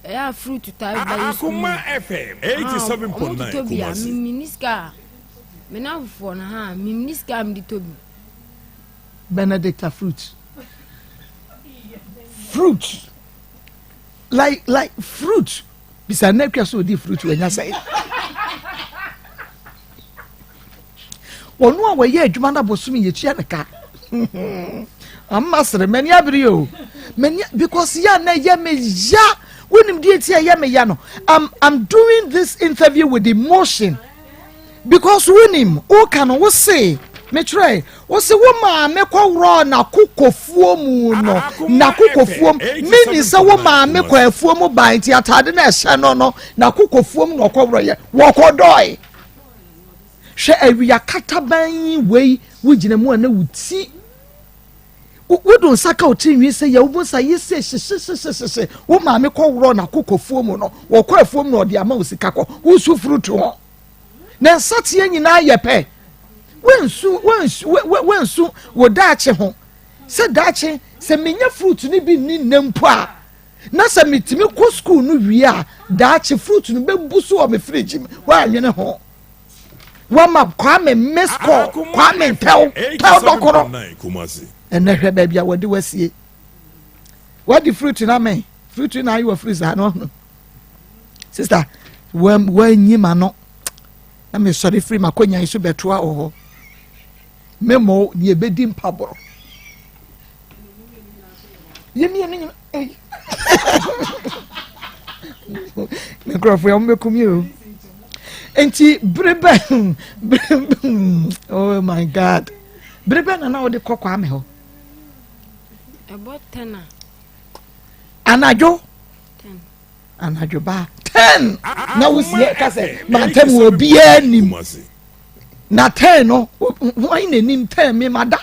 ya fruit to tie by
Akoma FM 87.9 Kumasi
miniska me na fo na ha miniska am di tobi
Benedicta fruit like fruit bisa na kwa so di fruit we nya say onu a we ye adwuma na bosumi ye tua neka amma sere mani abiri o mani because ya na ye me ya wonim die tie ye me ya no I'm doing this interview with emotion because wonim o kan wo say me try wo say wo ma me kworo na kokofuo mu no na kokofuo mini say wo ma me kwafuo mu ban ti atade na ehye no na kokofuo mu no kworo ye wo kodoi hwe awia kataban wei wugina mu na wuti Wouldn't suck out in you say, you won't say, yes, what mammy call run a cook of foam or quite foam or the amouse caco, who's so fruit to all. Then such yen I your pay. When soon would dache home. Said dache, send me your fruit to be nem pa. Nasa me to me co school no we are dache fruit to be busu or me fridge while you know home. One map kwame mesco, kwame tell Dokoro. And never baby, I would do a see. What the fruit in a me? Fruit in a you a freezer, no. Sister, when you man, I'm a sorry free my conya is be 2 or memo near bedim pabro. You mean, Enti breben oh my God breben na o de kokwa me ho
about 10
anajo
10
anajo ba 10 na wo sie ka se mantem wo bia nim na 10 no why na nim 10 me mada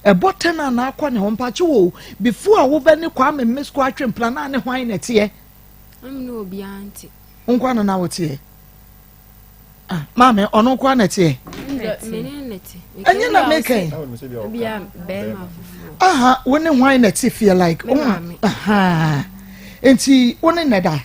about 10 na akwa ne ho mpache wo before wo be ne kwa me mesko atwempla na ne hwan na tie
am no obi anti
nkwa na wo tie Mama, ono kwa neti. Anya na meke.
Bia bema.
Aha, woni hwan neti feel like. Aha. Enti woni neda.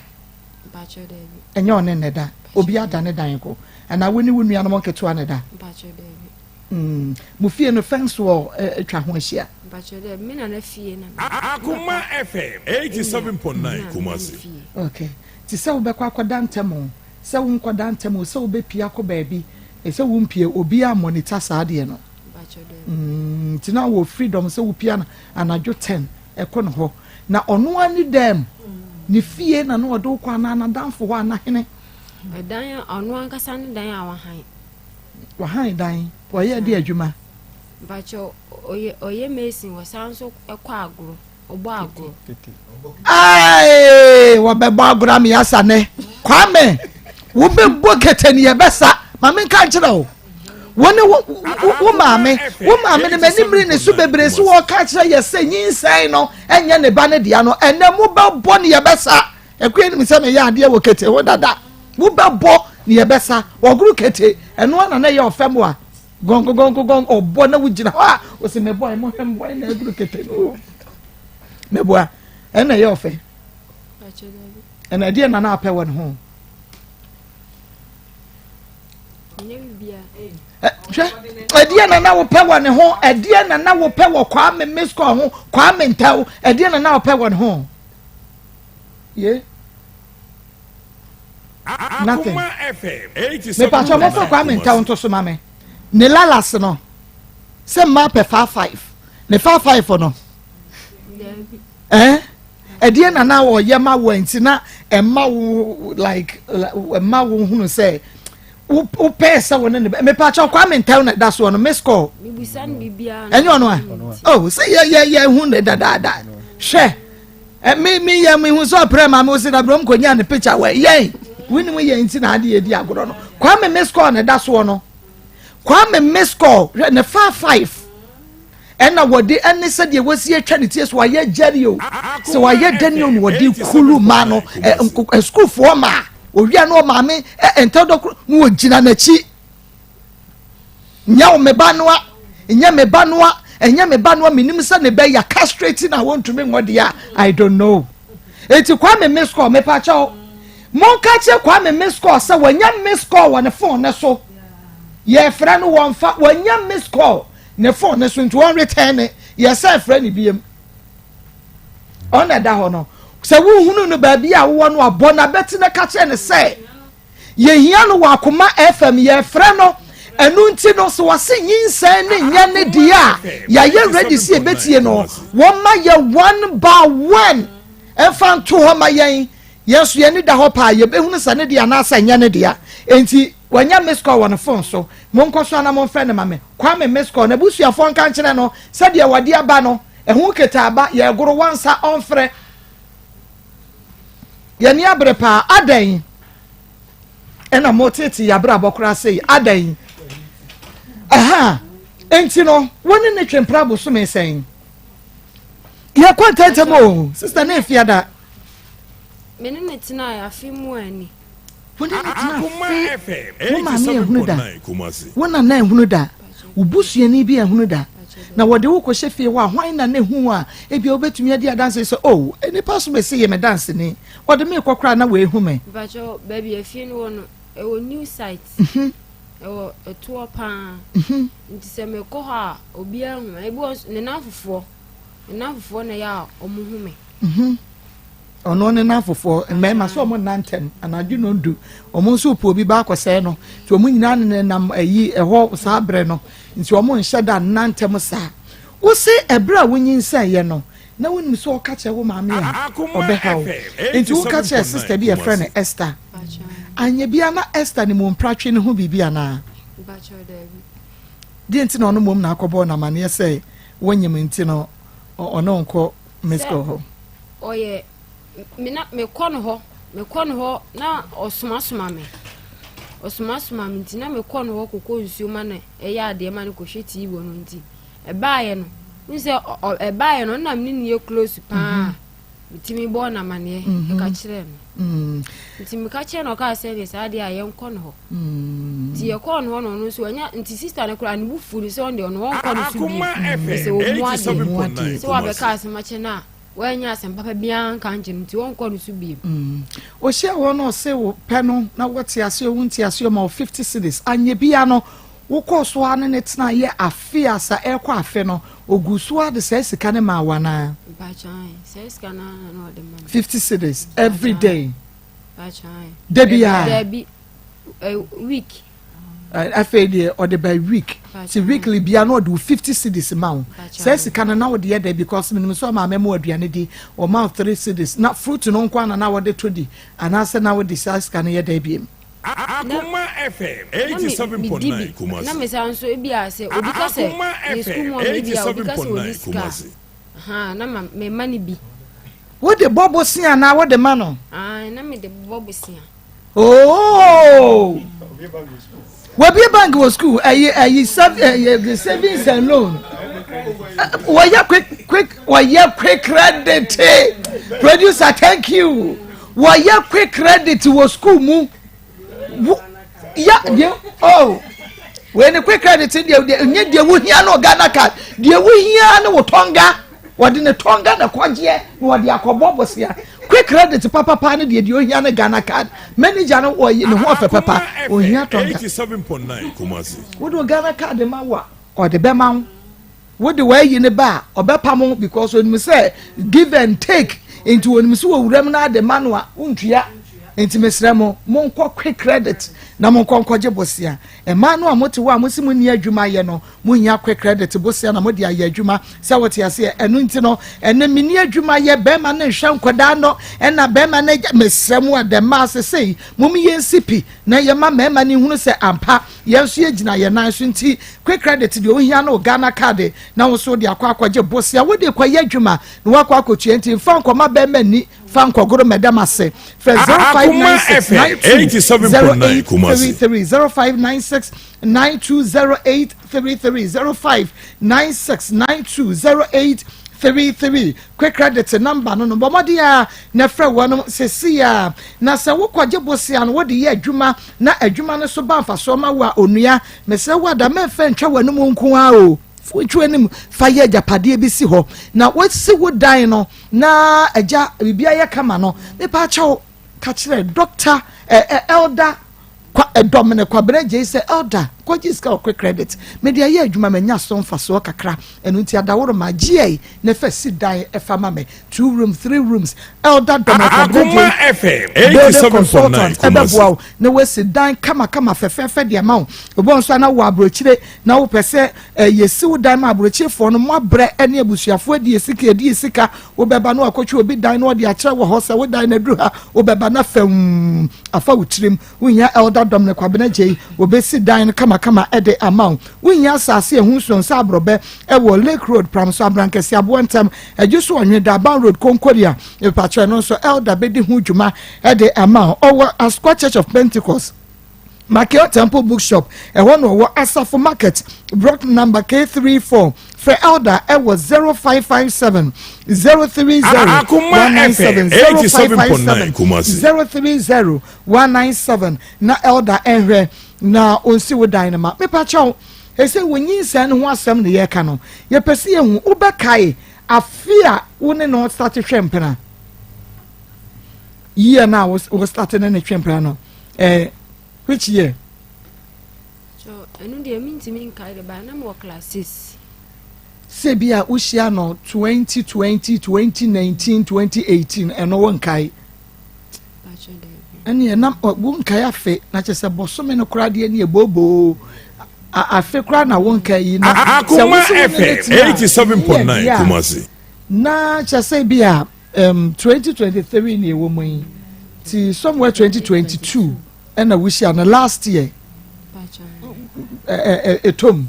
Bacho David.
Anya one neda. Obi ada ne dan ko. Ana woni wonu ya no keto aneda.
Bacho David.
Mu fie no fence wo atwa ho ahia.
Bacho David, me na fie na.
Akoma FM 87.9 Kumasi.
Okay. Ti se wo be kwa kwada ntemo. Se wo nkwada ntemo se wo be pia ko baabi. Se wo mpie obi a monitor saade no.
Bacho David.
Ti na wo freedom se wo pia na anajo 10 ekɔ no ho. Na ono ani dem. Ni fie na no odo kwa na danfo wa na hene.
Dan ono ankasa ne dan a wahan.
Wahan dan. Wo ye de adwuma.
Bacho oye mesin wo sanso ekɔ agro. Obo agro.
Ai, wo be bo agro am yasane. Kwame. Wo be bo ketani ye besa. Mame ka kire o. Wone wo maame ne manimri ne so bebre so wo ka kire ye se nyinsai no enye ne ba ne dia no ene mo ba bo ne ye besa. Ekwe ni se me ya ade wo kete wo dada. Wo ba bo ne ye besa. Wo guru kete eno na ye ofem a. Gong obo na wo gina ha o se me boy mo hem boy na guru kete no. Me boa ena ye ofe. Ena dia na na apɛ won ho. Edia na wo pɛ won ho, edia na wo pɛ wo kwa me misko ho, kwa me ntaw, edia na wo pɛ won ho. Ye. Nothing. Me pa so mo fa kwa me ntaw nto so ma me. Ne lalas no. Se ma pɛ 55. Ne 55 no. Edia na wo ye ma wo ntina emma wo like emma wo hunu say wo pesa won ne me pa cha kwa me ntaw na da so no miss call
Me bisan bibia.
enyo no oh say ye hu ne da hwe me ye me hu so pre ma me se da brom ko nya ne picture we ye wini we ye ntina ade ye di agoro no kwa me miss call ne da so no kwa me miss call ne 55 ena wodi ene se de wasi atwa ne tie so wa ye jerio se wa ye daniel no wodi kulu ma no school for ma owia no ma me entodo no ogina na chi nya o me banwa nya me banwa minim se ne be ya castrate na want to me ngode ya I don't know eti kwa me miss call me pa cha mon ka che kwa me miss call se wanya miss call wa ne phone ne so ye fra no won fa wanya miss call ne phone ne so nti won return it yes friend biem on da ho no se wo hunu no ba bia wo no abona beti na ka che ne se ye hia no wa Akoma FM ye friend no enu nti no so wase nyinsan ne nya ne dia ya ye ready see betie no won ma ye one by one efan to ho ma yen yeso ye ni da ho pa ye behunu sa ne dia na asa nya ne dia enti wanya miss call won phone so mon koso na mon friend mame kwa me miss call na busu afon kan kire no se de wade aba no ehu keta aba ye goro wansa on frɛ ye ni abre pa adan ena moteti ya bra bokura sei adan aha enti no woni ne twempra bo so me sen ya kwantata mo sister na fiada
mene ne tina ya fi mu ani
woni ne tina
Akoma FM 87.9 Kumasi.
wona na ehunu da ubusuani bi ehunu da na wode wo ko hye wa hwan na ne hu a ebi obetumi ade adanse so oh eni paso be se ye me dance ni wode me kokra na we hu me
bacho baby afie no no e wo new site e wo eto pa nti se me ko ha obi ahu e bi ne nanfofo na ya omuhu me
ono ne nanfofo me ma so omo nantem anaju no ndu omo so po obi ba kwese no ti omo nyina ne nam ayi eho sa bre no nti omo nhye da nantem sa wo se ebra wonyin sa ye no na wonim so ka che wo maame a obeha wo nti wo ka che sister bi e friend Esther anya bia na Esther ni mo mpratwe ne ho bibia na
bacho David
di nti no no mom na akobo na mane se wonyem nti no ono nko mesko ho
oye me kono ho na osuma me nti na me kono ho kokko nsuo ma na eya ade ma ne kohweti ibo no nti ebaaye no nse ebaaye no na me ni ye close pa mitimi bo na mane e ka kire no nti me ka kire no ka se ne sa ade aye kono ho nti ye kono ho no so anya nti sister ne kura ne bu furu se on de no won kono so bi se o mu ade so wa be ka se ma che na wanya sem papa bian kan jin ti won kono su bi
o she wo no se wo pe no na wote ase o wunti ase o ma 50 cedis anye bia no wo koso ane ne tena ye afia sa e kwa afe no ogusu ade se sika ne ma wana
ba chan se sika na no de man
50 cedis every day
ba chan
debi
week
afedi or the by week si weekly bia no do 50 cedis ma se sika na wo de there because minimum so ma memo aduane di o ma 3 cedis na fruit no nkwa na wo de todi anase na wo de sika na ye da biem
Akoma FM 87.9 Kumasi.
Na me san so ebi ase obi ka se
Akoma
school mo
FM
ebi a obi ka se
87.9 Kumasi.
na me mani bi
wo de bobo sia na wo de ma no
na me de bobo sia
oh we be bank was school savings and loan why quick credit producer thank you why quick credit was school mu yeah oh when quick credit nye de wo hia no Ghana card de wo hia no tonga wode ne tonga na kwaje wode akobobo sia quick credit papa ne de wo hia no Ghana card manager no wo ne ho afa papa wo hia tonga
87.9 Kumasi.
wode Ghana card ma wa ode be ma wode wa yi ne ba obepam because when me say give and take into when me so wuram na de manua untua enti mesremo monko quick credit na monko nkoje bosia e manu amote wa amosimu ni adwuma ye no munya quick credit bosia na modi aye adwuma se wote ase enu nti no ene mini adwuma ye be ma na hwa nkoda no ena be ma na mesremo ade ma sesei mumi ye nsipi na ye ma mema ni hunu se ampa ye nso ye gina ye nan so nti quick credit de ohia na Ghana card na wo so de akwaje bosia wo de kwa ye adwuma na wakwa akotue nti fa nkoma be ma ni fa nkogoro medam ase for 0596 Kumasi 0596920833 quick credit number no bomodia na fra wono sesia na se wo kwaje bosia no wo de ye adwuma na adwuma no so ba mfa so ma wa onua mese wo da me fa ntwa wanu mu nko a o fuchwenim fire japade bi si ho na wasi wo dan no na agya bibia ye kama no me pa chawo ka kire doctor elder kwa domine kwa breje se elder kwa jiska quick credit media ye adwuma manya so mfa so kakra enu nti adaworo ma gie na fa si dan e fa ma me 2 room 3 rooms elder domine kwa breje
Akoma FM 87.9 Kumasi.
na wasi dan kama fefe de ma obo nso na wo abrochire na wo pese yesi wo dan ma abrochire fo no mo abre ene abusuafo adi esika wo beba na akotwe obi dan na wo de akire wo ho se wo dan na duru ha wo beba na fam afa wuchirim wo nya elder domine kwa breje wo be si dan kama ede amount winya asase ehun so nsa abrobe e wo Lake Road Pramso Abrankesi Abontem ejuso onwe da Ban Road Konkoria e patro no so elder bedi hu dwuma ede amount owo Asqua Church of Pentecost Makeo Temple Bookshop ɛhɔ no wɔ Asafo Market block number K34 for elder was 0557 030 197 0557 030 197 na elder enhwe na onsi wo dynama me pa chaw ese wonyi san ho asem ne ye ka no ye pese ye hu ubekae afia wo ne no start hwempena year now was starting in a hwempena no which year
so enu de mean to me kai the ba na mo classes
Sebia Ushia no 2020, 2019, 2018, and no one kai. And ye nam won kai afe, na chese bosome no krade ani ebobo. Afe kra na won kai na.
Akoma FM 87.9 Kumasi.
Na chese bia 2023 ni wo mun. Ti somewhere 2022 and na Ushia no last year. Etom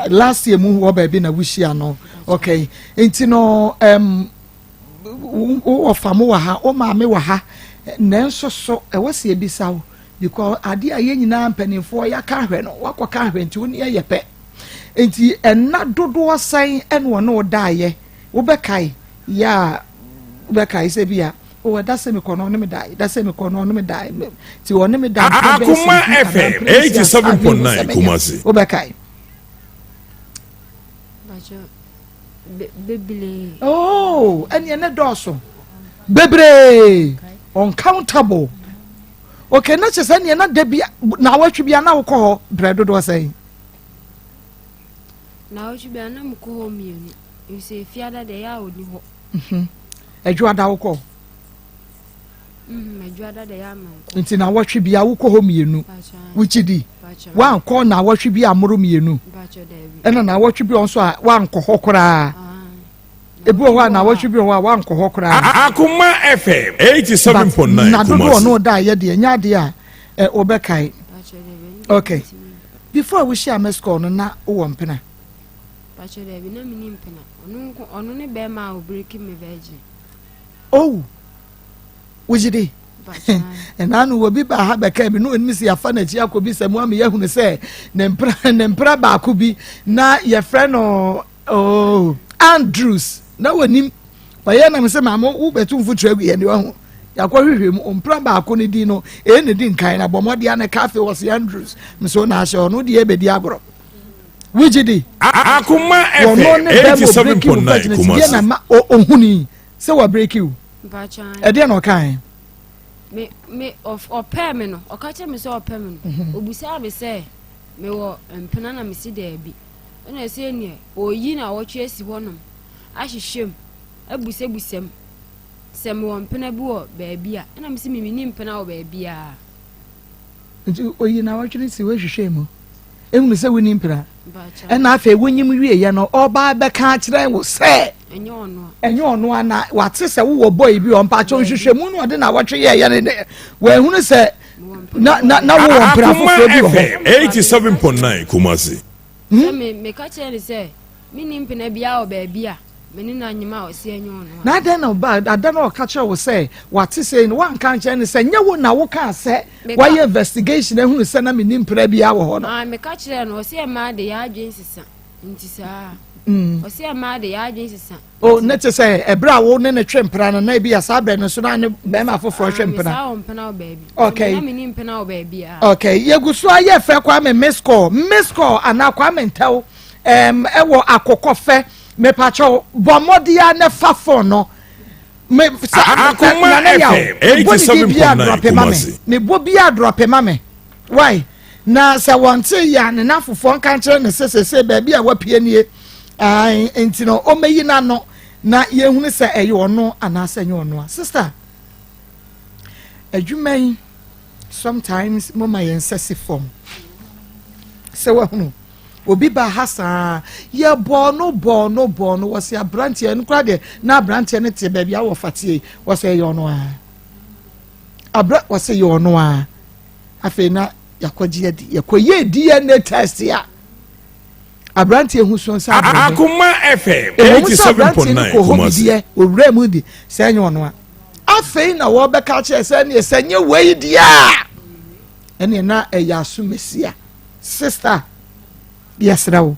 last year mu wo baby na wishia no okay enti no o famo wa ha o ma me wa ha nanso so e wose ebisa wo because ade aye nyina mpanimfo ya ka hwe no wakoka hwe enti woni ye pe enti enna dodo asan ene wo no daaye wo bekai ya wo bekai se bia o da se me kono no me dai da se me kono no me dai ti wo no me dai
Akoma FM 87.9 Kumasi
obekai
bebele
oh ene ne doso bebre uncountable okay na chese ne na da bia na watwe bia na wo ko bredo do say
na watwe bia na mko ho mienu you say fiada de ya oni ho
adwada wo ko
adwada de ya man ko
nti na watwe bia wo ko ho mienu wuchidi wan ko na watwe bia amoro mienu ena na watwe bia onso a wan ko ho kora ebu ho na watwe bia ho wan ko ho kora
Akoma FM 87.9
na do no da ye de nya de a obekai okay before we share my score no na wo mpena
pacho de bi na mini mpena onu ne be ma o breaking me virgin
oh wujidi and anu will be ba ha be ka bi no ni si afa na chi akobi samu am ye hu ne se ne mpra ba ko bi na ye friend oh Andrews na wonim ba ye na me se mamo wo betu mfutra gu ye ne ho yakwa hwehwem mpra ba ko ne di no ne di nkan na bomode ana cafe was Andrews me so na ahye no de e be di agoro wujidi
Akoma FM 87.9 Kumasi
na ma ohuni se wa break you
bacha
e de no kan
me of pay me no okache me se opay me no obusa me se me wo mpena na me si da bi na se nie oyi na wo twe si honom ahyehyem abusebusem se me wo mpena bi wo ba bia na me si me ni mpena wo ba bia
nti oyi na wo twe si wo hwehwem ehunu se wo ni mpena na afa wonyim wie ye no oba be ka kire wo se enye ono ana wate se wo boy bi on pa cho hwehwemu no de na wotwe ye ne we ehunu se na wo mpena fofo bi ho
87.9 Kumasi
me ka kire se me ni mpena bia wo ba bia me ni na nyima o se enye ono
na da na ba ada na o ka kire wo se wate se no wan ka kire ne se nye wo na wo ka se why investigation ehunu se na me ni mpena bia wo ho no
me ka kire no o se ma de ya adwen sisa nti sa o se ma de ya adwen sisa
o nete se ebra wo ne twempra no na bi ya sa bre no so na ne be ma foforo twempra
sa o mpena o baby
okay
na me ni mpena o baby
okay yeguso aye fe kwa me miss call ana kwa me ntel ewo akokofe me pacho bomodia ne fafo no me
Akoma FM 87.9 Kumasi
me bobia drop mame why na se wonte ya ne na fofo kan kire ne se baby a wapie nie enti no o meyi na no na ye hunu se eye ono ana se nye ono sister adwuman sometimes mama yen sesi form se wa hunu obi ba hasa ye bono wose abrantie no kra de na abrantie ne te baby a wo fatie wose ye ono abra wose ye ono afi na yakoje di yakoye DNA test ya abrantie hu so nsa
Akoma FM 87.9 Kumasi
owura mu di se nye ono afi na wo be ka che se ne se nye wei dia ene na eya asu mesia sister yesrewo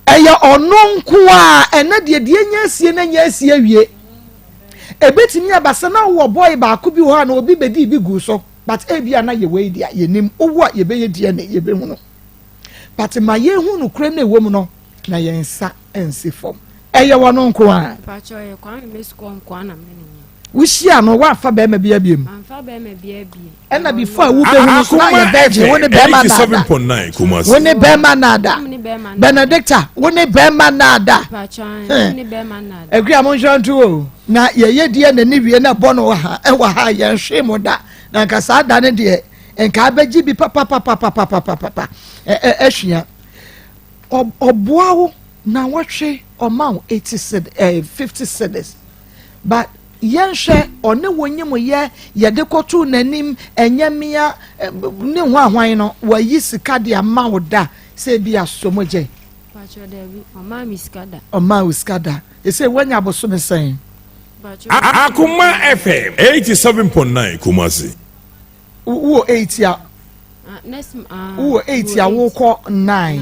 eya ononko a ene de nya asie na nya asie wie ebetimi abasa na wo boy ba ko bi ho na obi bedi bi gu so but ebia na ye we dia ye nim owo a ye be ye dia na ye be hu no but ma ye hu no kure na ewom no na ye nsa ensi fom eya wononko a
pa cho ye kwa me sko nko na me ni
wushia no wa fa be ma bia biem
amfa be ma bia bia
ena before wo be hu so na ye beje woni be ma na
87.9 Kumasi
woni be ma nada Benedicta woni be ma nada
pa cho woni be ma nada
egria mo njantu o na ye die na ni wie na bo no ha e wa ha ye hwe mo da na nka sa da ne de enka abeji bi papa ehwia oboawo na wahwe omaw 50 cedis but yenhwe one wonyem ye de kotu nanim enyamia ne ho ahwan no wayi sika de amaw da se bi asomoje
pa cho de bi
oma miskada ese wanya boso mesen
Akoma FM 87.9 Kumasi
wo 8 ya wo 8 ya wo ko 9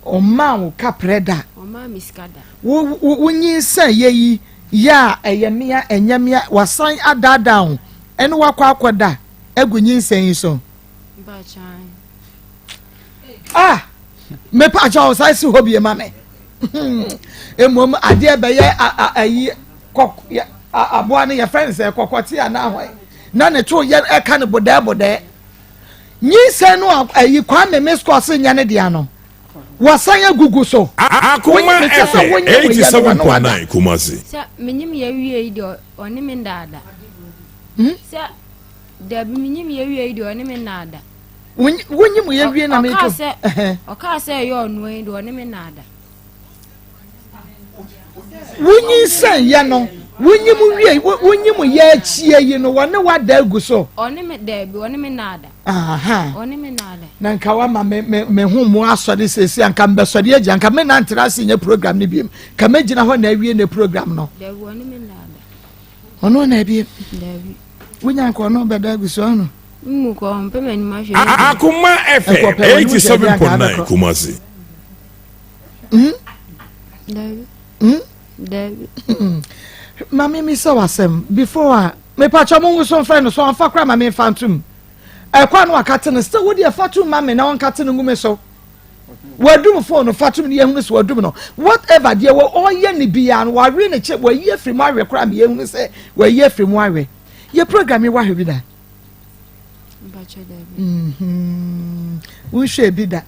oma kapreda
oma miskada
wo nyi san yeyi ya eyemia enyamia wasan adada ene wakwa akoda agunyi nsan so
ba chan
me pa cha osai si hobie mame emom ade be ye ayi kok aboa ne ye friends e kokoti ana ahwan na ne to ye eka ne boda nyi nsan no ayi kwa me misko se nya ne dia no wasan agugu so
Akoma FM 87.9 Kumasi
sa menyim ye wie idi oni me ndada sa da bi menyim ye wie idi oni me ndada
wonyim ye wie na me to
oka se yo onu idi oni me ndada
wonyi san ya no wonyim ye achie yi no wone wada agu so
oni me da bi oni me ndada oni me ndada
na nka wa ma me hu mu asori sesi anka mbesori agi anka me na ntrase nye program ni biem ka me gina ho na awie ne program no
da bi oni me ndada
ono na biem
da bi
wonya nka ono beda agu so no
mu ko mpe mani ma hwe
Akoma FM 87.9 Kumasi
David.
Mami mi so wasem before me pacho mo so friend so anfa kra mami fantum e kwa no akate no still wo de fatum mami na on kate no ngume so wadum phone fatum ne ehunu so wadum no whatever de wo oye ne bia no wa re ne che wa ye free mo awe kra me ehunu se wa ye free mo awe ye program ye wa hwe bi da
Pacho David.
We should be that.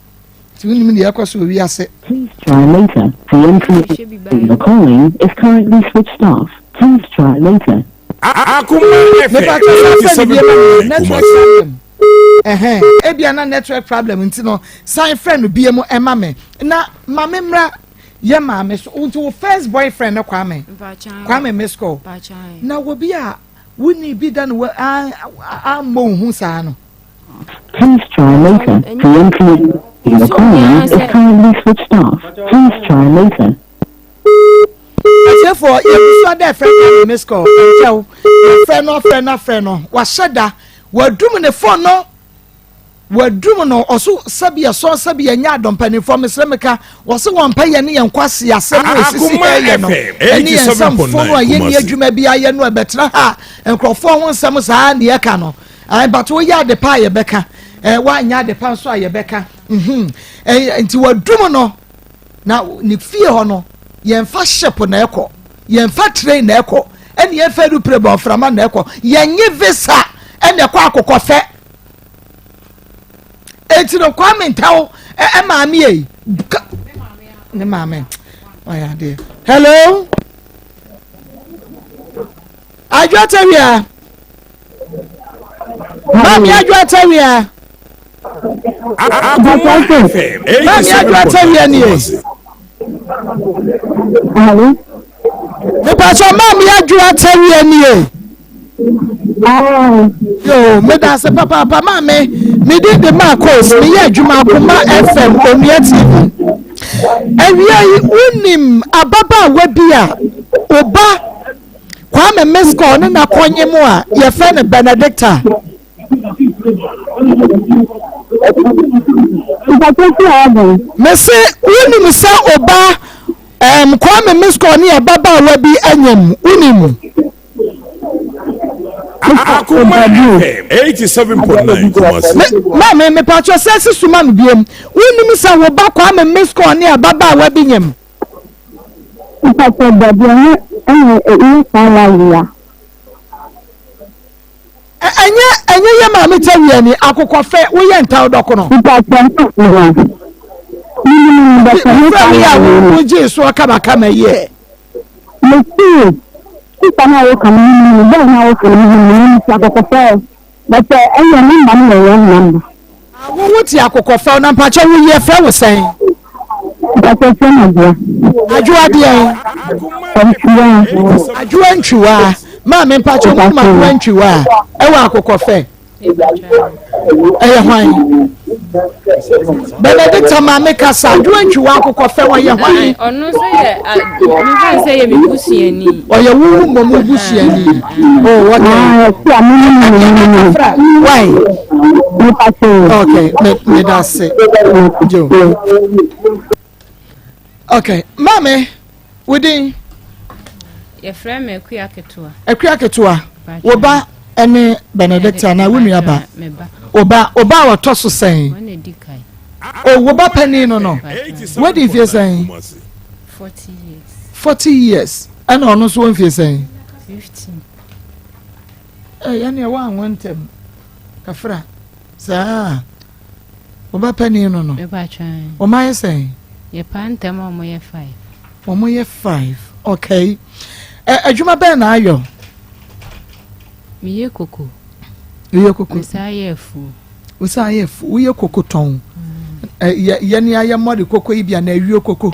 Please
try later. The information you're calling is currently switched off. Please try later.
Akoma FM 87.9
Ebiana network problem ntino sign friend bi mu ema me na mame mra ye mame so unto first boyfriend no kwame misko na wo bi a woni bi dan wo a mo hu sa no.
Please try later. The information you're calling is currently switched off. Please try later.
Therefore, you saw that friend Miss Call. Tell friend no. Was shada. We're doing the phone no. We're doing no. Also, Sabia saw Sabia Yadon penny from Miss Lemeka. Was the one pay any and quasi a seven. Any some phone or you may be I know better. And call for one summers and the Ekano. But we are the pie Becca. Why not the panswa Becca? And to a drumono. Now, ni fear honor. Yemfa ship na eko yemfa train na eko ene yemfa du prebo frama na eko yenye visa ene kwa akokofe etino kwa mentawo maami e ne maami oya de hello ajwatawia maami ajwatawia maami ajwatawia ni
Hello?
The pastor mom ya jua tell you yo me da se papa mama me did the Maa Akos me ya juma Akoma FM Onua TV ewie unim ababa wabia oba kwa me misko ne na konye mu a ye fe ne Benedicta Mese unim sa oba kwame misko ni ababa wa bi anyam unim
Akoma 87.9 Kumasi.
Me pacho se suma no biem unim sa oba kwame misko ni ababa wa bi nyam enye ye ma me tawie ni akokofe wo ye ntaw doko no wo je so kama ye wo ti akokofe na mpacho wo ye fe wo sen ajua de ajua ntwa ma me mpacho mo ma ntwa e wa akokofe hwan Benedict ma me kasa ajua ntwa akokofe wo ye hwan
onu se ye me busiani
o ye wu mo mo busiani oh what why okay me that's it Joe. Okay, mame, within
your friend me Kuyaketua.
A Kuyaketua. Oba any Benedicta na wuniaba. Oba wa tosso saying. Oh, Woba penny no. What if you're saying?
40 years.
40 years. And almost one if you're saying
15.
Yani one went Kafra. Sir. Oba penny no. O my saying.
Ye pantem o moye 5.
O moye 5. Okay. Adwuma ben na ayo.
Miye koko.
Miye koko.
Usaye fu.
Usaye fu. Uye koko ton. Ye ni aye modi koko ibia na awie koko.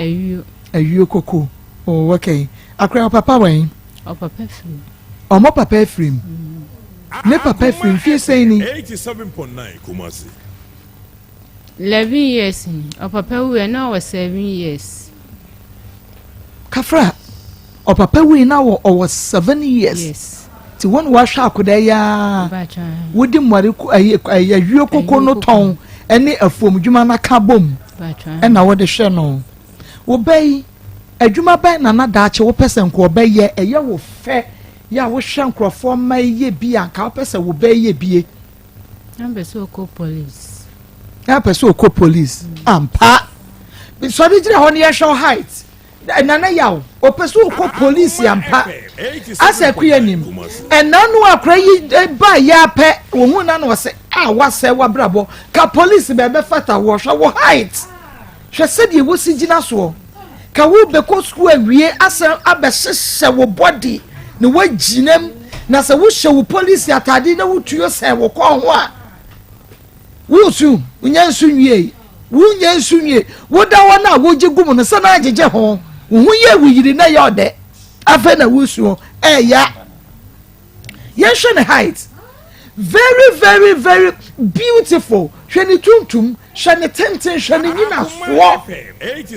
Awie koko. Oh okay. Akra papa wen?
O papa free.
O mo papa free. Ne papa free fie say ni
87.9 Kumasi.
11 years. O papa we na was 7 years.
Kafra. O papa we na was 7 years.
Yes.
Ti won wa hwa akoda ya. Wodi mware awie koko no ton ene afom dwuma na ka bom. Na wode hwe no. Wo bai adwuma ban na na daache wo pesen ko obeye eye wo fe ya wo hwe nkrofo ma ye bi anka wo pese wo beye bie.
Ambeso ko police.
Ya person ko police ampa so dey jira hon ye show height nana yawo o person ko police ampa asa kuyanim enanu akra yi ba ya pe wo hu na no se wase wa brabo ka police be fata wo hwa wo height hwe se die wo sigina so ka wo be ko school awie asa abehye wo body ne waginem na se wo hye wo police atade na wo tuyo se wo ko ho a wusu unyansu nwie wunyansu nwie woda wona woje gumu no sana ajeje ho hu ye wuyiri na ye ode afa na wusu ya yehwe ne height very very very beautiful hwene tuntum hwene tenten hwene nyina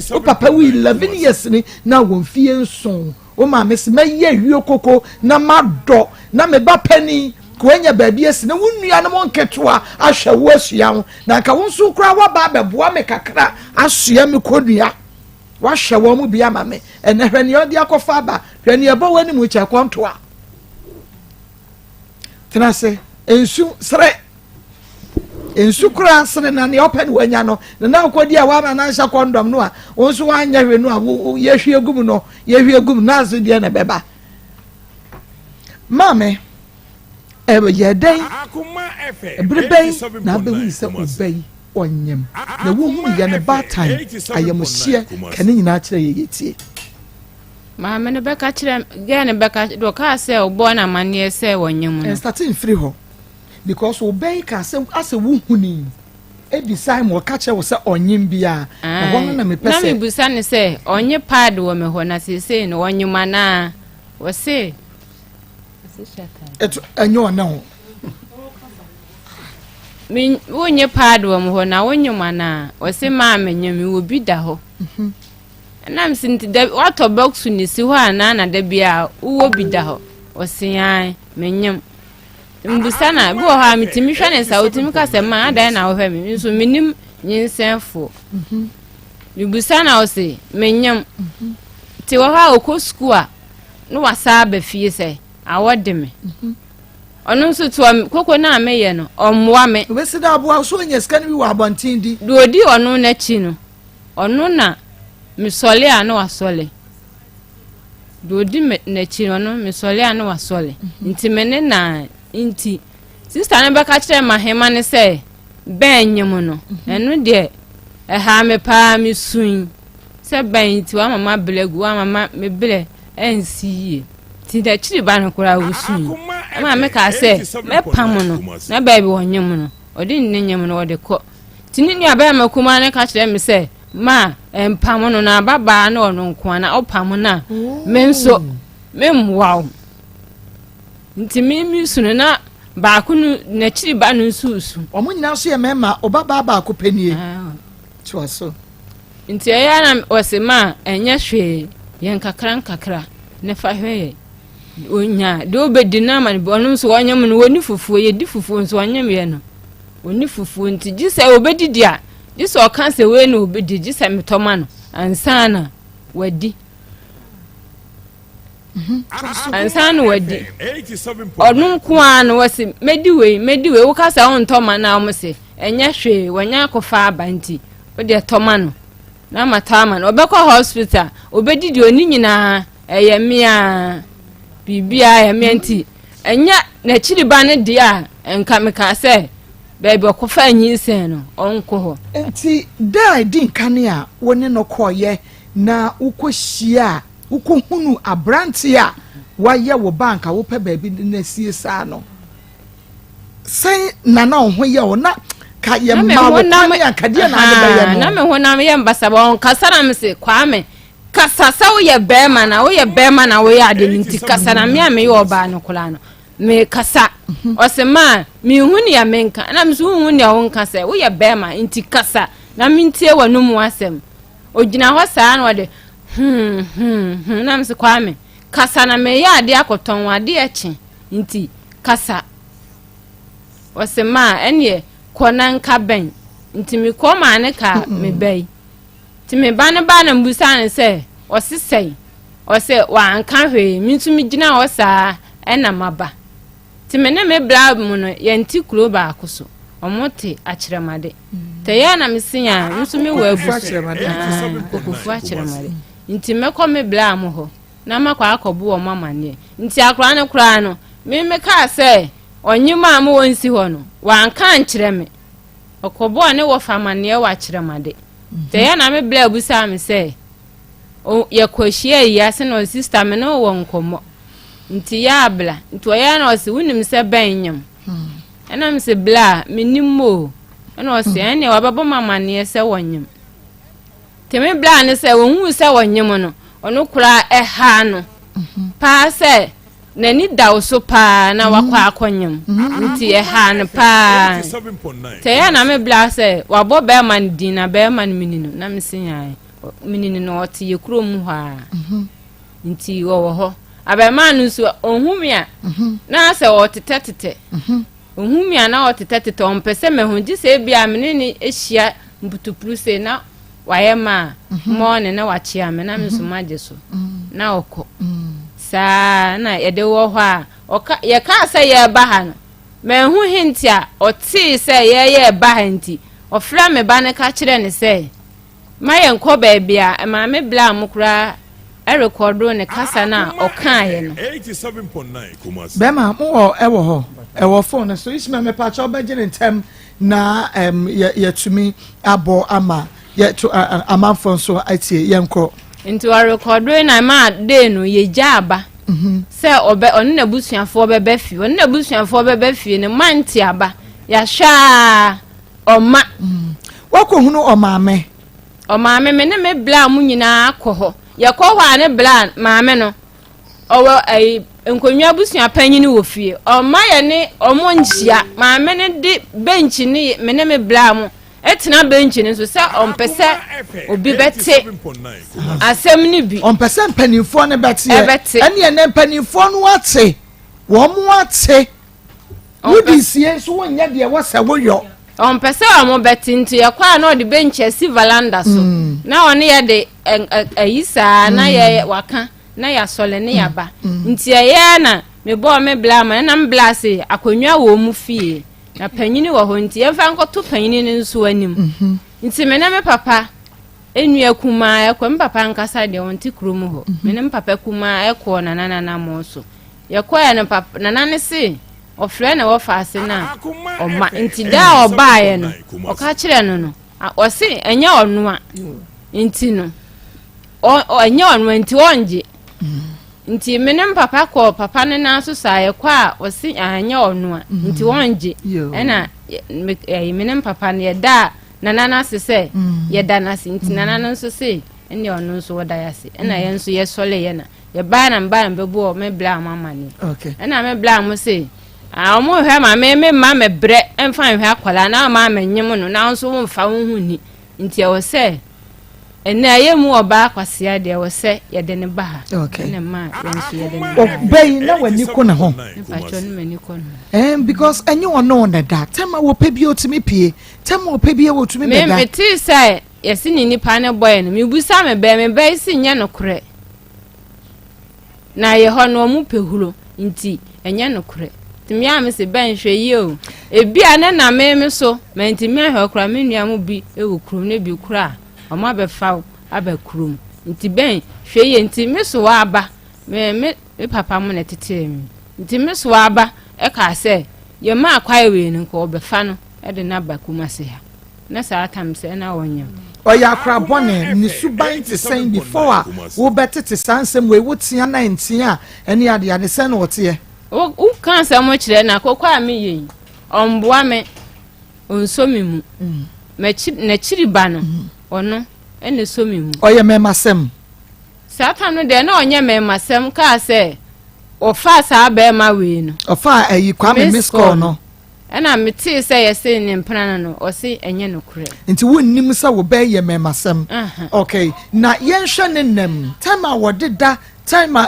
so o papa we 11 years ni na won fie nson o ma mesi maye hwie koko na mado na me ba pani kwenya baabi asine wonnua no monketoa ahwe wo asua ho na nka wonso kura wa ba beboa me kakra asua me kodua wa hwe wo mu bia ma me ene hwene odi akofa ba hwene eba wani mu cha kwantoa tenase ensu sre ensu kura sre na ne open wanya no na akodi a wa ma na hya kondom no a wonso wa anya hwe no a ye hwe gum no ye hwe gum na aso die na beba mame ye den ebrebei na be hu se obei onyem na wo hu ye ne bad time ayemohie kane nyina kire ye yetie
ma me ne beka kire ge ne beka do ka se obo na mane se wonyem no
starting free ho because obei ka se ase wo hu ni ebisai mo ka kire wo se onyem bia na wo na me pese na
me busa ne se onye pad wo me ho na se se no onyuma na wo se
eto enyo na ho
min wonye pad wo mo ho na wonyuma na wo se ma amenyam wo bi da ho na msinti da wato box ni si ho ana na da bia wo bi da ho wo se yan menyam mbusana bi wo ha mitimi hwe ne sa otimi ka se ma adan na wo hwe mi nso minim nyensenfo mbusana o se menyam ti wo ha okosku a no wasa ba fie se awode me ono nso to koko na meye no omwa me
obesi da abo so nya sika ni wa abantin di
do odi ono na chi no ono na misole a no wasole do odi na chi no misole a no wasole nti mene na nti sister na beka kire mahema ne se ben nyem no eno de ha me pa me sun se ben ti wa mama blegu wa mama me ble ensiye ti da chiri ba no kura wusun ma me ka se me pam no na ba bi wonyem no odi nne nyem no odi ko ti ni aba ma kuma ne ka kire me se ma empam no na baba na ono nko na opam na me nso me mwaw nti me sunu na ba ku na chiri ba no nsusu
omunyina so ye mema obaba ba ko panie so
nti ya na osema enye hwe yen kakra ne fa hwe onya do bedi na ma bo no so wanyam no woni fufuo ye di fufuo so wanyam ye no woni fufuo nti gise obedi dia gise o kan se we no obedi gise metoma no ansana wadi ansana wadi onu kwa no wase mediwe wo kasa on toma na o se enye hwe wanya akofa abanti o de toma no na matama no obekọ hospital obedi di oni nyina eyemia bibia ya menti enya na chiri ba ne dia enka meka se baby okofa anyisen no onko ho
enti dai din kane a woni no koye na ukohia ukohunu abranti a waye wo banka wo pe baby na sie sa no sai na ho ye wo na ka ye ma wo na me akadia na ade ba ye no
na me ho na me ye mbasa ba on kasara me se kwame kasa sa wo ye bema na wo ye bema na wo ye ade nti kasa na me ame yo ba no kula no me kasa o se ma mi huni ya menka na me so huni ya won kasa wo ye bema nti kasa na me ntie wanu mu asem ogina ho saa no de na me se kwame kasa na me ye ade akoton ade eche nti kasa o se ma enye konan ka ben nti me ko ma ne ka me bai ti me ba na mbusa ne se o sisei o se wa anka hwe mitumi gina o saa ena maba ti me ne me bla mu no ye nti kuro ba akoso omote akiremade te ya na mesinya mitumi wa abu kokofu akiremade nti me ko me bla mu ho na makwa akobu o mama ne nti akra ne kura no me ka se onyima mu wonsi ho no wa anka ankireme okobo ne wo famane wa akiremade te ya na me bla busa me se o ye kwahia ya se no sister me no wo nkomo nti ya bla nti oya na o se wunim se banyam ena me se bla menimo ena o se ene wa babo mama ne se wonyam te me bla ne se wonhu se wonyam no ono kura ha no pa se nani dawo so pa na wakwa akonyam nti ha no pa te ya na me bla se wabo be man din na be man mininu na me sinya mininu no ote ye kuro mu ha nti wo ho abe man so ohumia na se otetetete ohumia na otetetete ompese me hu gise bia menini ehia mbutupuru se na wayema mo ne na wachia me na me so maje so na okọ sa na yede wo ho a ye ka se ye ba ha no me hu hinti a oti se ye ba ha nti ofra me ba ne ka kire ne se maye nko ba bia ma me bla mukura e recordo ne kasa na okaye no
87.9 Kumasi
bema mo ewo ho ewo phone so isma me pa cha obegye ntem na yetumi abo ama yetu amanfo so atie yenko
nti wa recordo na ma de no ye jaba se obe on na busuafo bebe fi on na busuafo bebe fi ne manti aba ya sha oma
wako hunu omame
me ne me bla mu nyina akọ ya ko hwa ne bla maame no owo ai enkonwa busua panyi ni wo fie oma ye ne omo njia maame ne de bench ni me ne me bla mu etina bench ni so se ompese obi bete asem ni bi
ompese mpanimfo ne bete ene ene mpanimfo no ate wo mo ate Wudi sie so wonya de wasa woyo.
On pese amo betinto ye kwa na odi bench si veranda so. Na one ye de ayisa na ye waka na ya sole ne ya ba. Nti ye na me bo me bla ma na mblase akonwa wo mu fie. Na panyini wo ho nti ye fa nkoto panyini ne nso anim. Nti me na me papa enua kuma ekwa me papa nkasa de wonti krumu ho. Me ne papa kuma ekwo na na mo so. Ye kwa ya ne papa na ne se ofre na wo fa ase na oma nti da obaye no o ka kire no o se enye onu a nti no o enye onu nti onje nti menem papa ko papa ne na so saye kwa o se enye onu a nti onje ena menem papa ne da nana se ye da na se nti nana no so se ene onu so woda ya se ena ye nso ye sole ye na ye ba na bebu o me bla mama ni
okay
ena me bla mo se omo hwe ma me ma me bre emfa hwe akwala na ma ma nyim no na nso wo mfa wo hu ni nti e wo se ena ye mu oba kwasea de wo se ye de ne ba ha ena ma yenso ye de ne
obey na wani ko na ho
pacho no mani ko no
because enye ono na da tema wo pa bi otimi pie tema wo pa bi wo tumi be da
me ti say yesi ni nipa ne boy no me busa me be si nya no kure na ye ho no mu pehuro nti enye no kure timia me se ben hwe yi o ebi ane na me so mentimi ahwe kura me nua mu bi ewu krum ne bi kura o ma be fa aba krum nti ben hwe yi nti me so wa aba me papa mu na tete mi nti me so wa aba e ka se ye ma akwae we ni ko be fa no e de na ba kuma se ha na sa atam se na wonya
oya akra bone ni suban ti sen before wo betete sansem we wotia 19 a ene ade ade sen no wote
u kan sa mo kire na kokwa me yi omboa me onsomi mu me na chiri ba no ono ene somi mu
oye me masem
satan no de na onye me masem ka se ofa sa ba ma we no
ofa ayi kwa me miss call no
ena me ti se yese ne mpana no o se enye no kure
nti wonnim sa wo ba ye me masem okay na yenhwe ne nam time wodeda time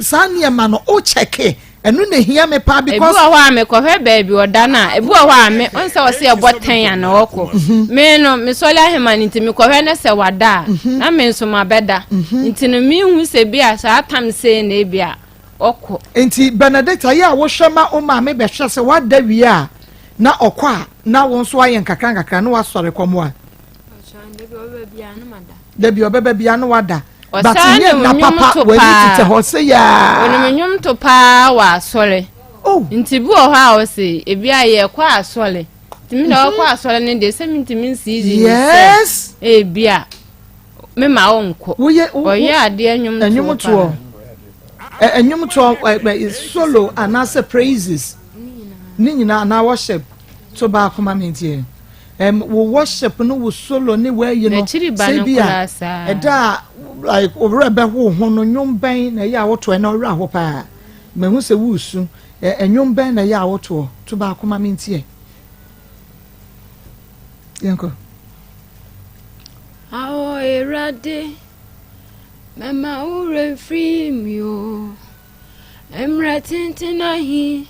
sanya ma no o cheke enu na hia me pa because
ebu wa me ko hwe baby oda na ebu wa me onse wo se eboten ya na woko me no me so la hema nti me ko hwe na se wada na me nso ma beda nti no mi hu se bia sa atam se na bia oko
nti Benedicta ya wo hwema o ma me be hwe se wada wi a na okwa na won so ayen kakran na wasore komo a debi obebe bia na wada but nye na papa we tete ho se ya
onu nyum to pa wa sole nti bu o ha o se ebi aye kwa asole timi na kwa asole ne de se mintimi season
yes
ebi a me ma onko oye ade anyum to
anyum to solo and as praises ni nyina na worship to ba akoma mentie wo worship no wo solo ni we you know say bia eda like over be ho no nyom ben na ya woto na ora ho pa me hu se wusu enyom ben na ya woto to ba akoma mentie yanko
awo erade mama ure free me o emra tintinahi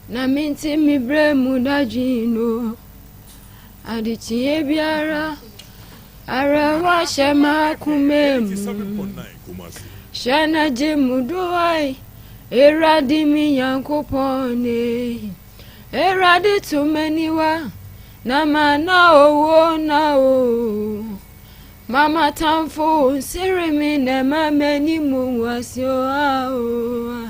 na minti mi bremu dajino adichie biara ara wa shema kumem shana jemuduai eradi mi yankopone eradi tumeniwa na mana owo na o mama tamfo sirimi na mama ni mu wasio o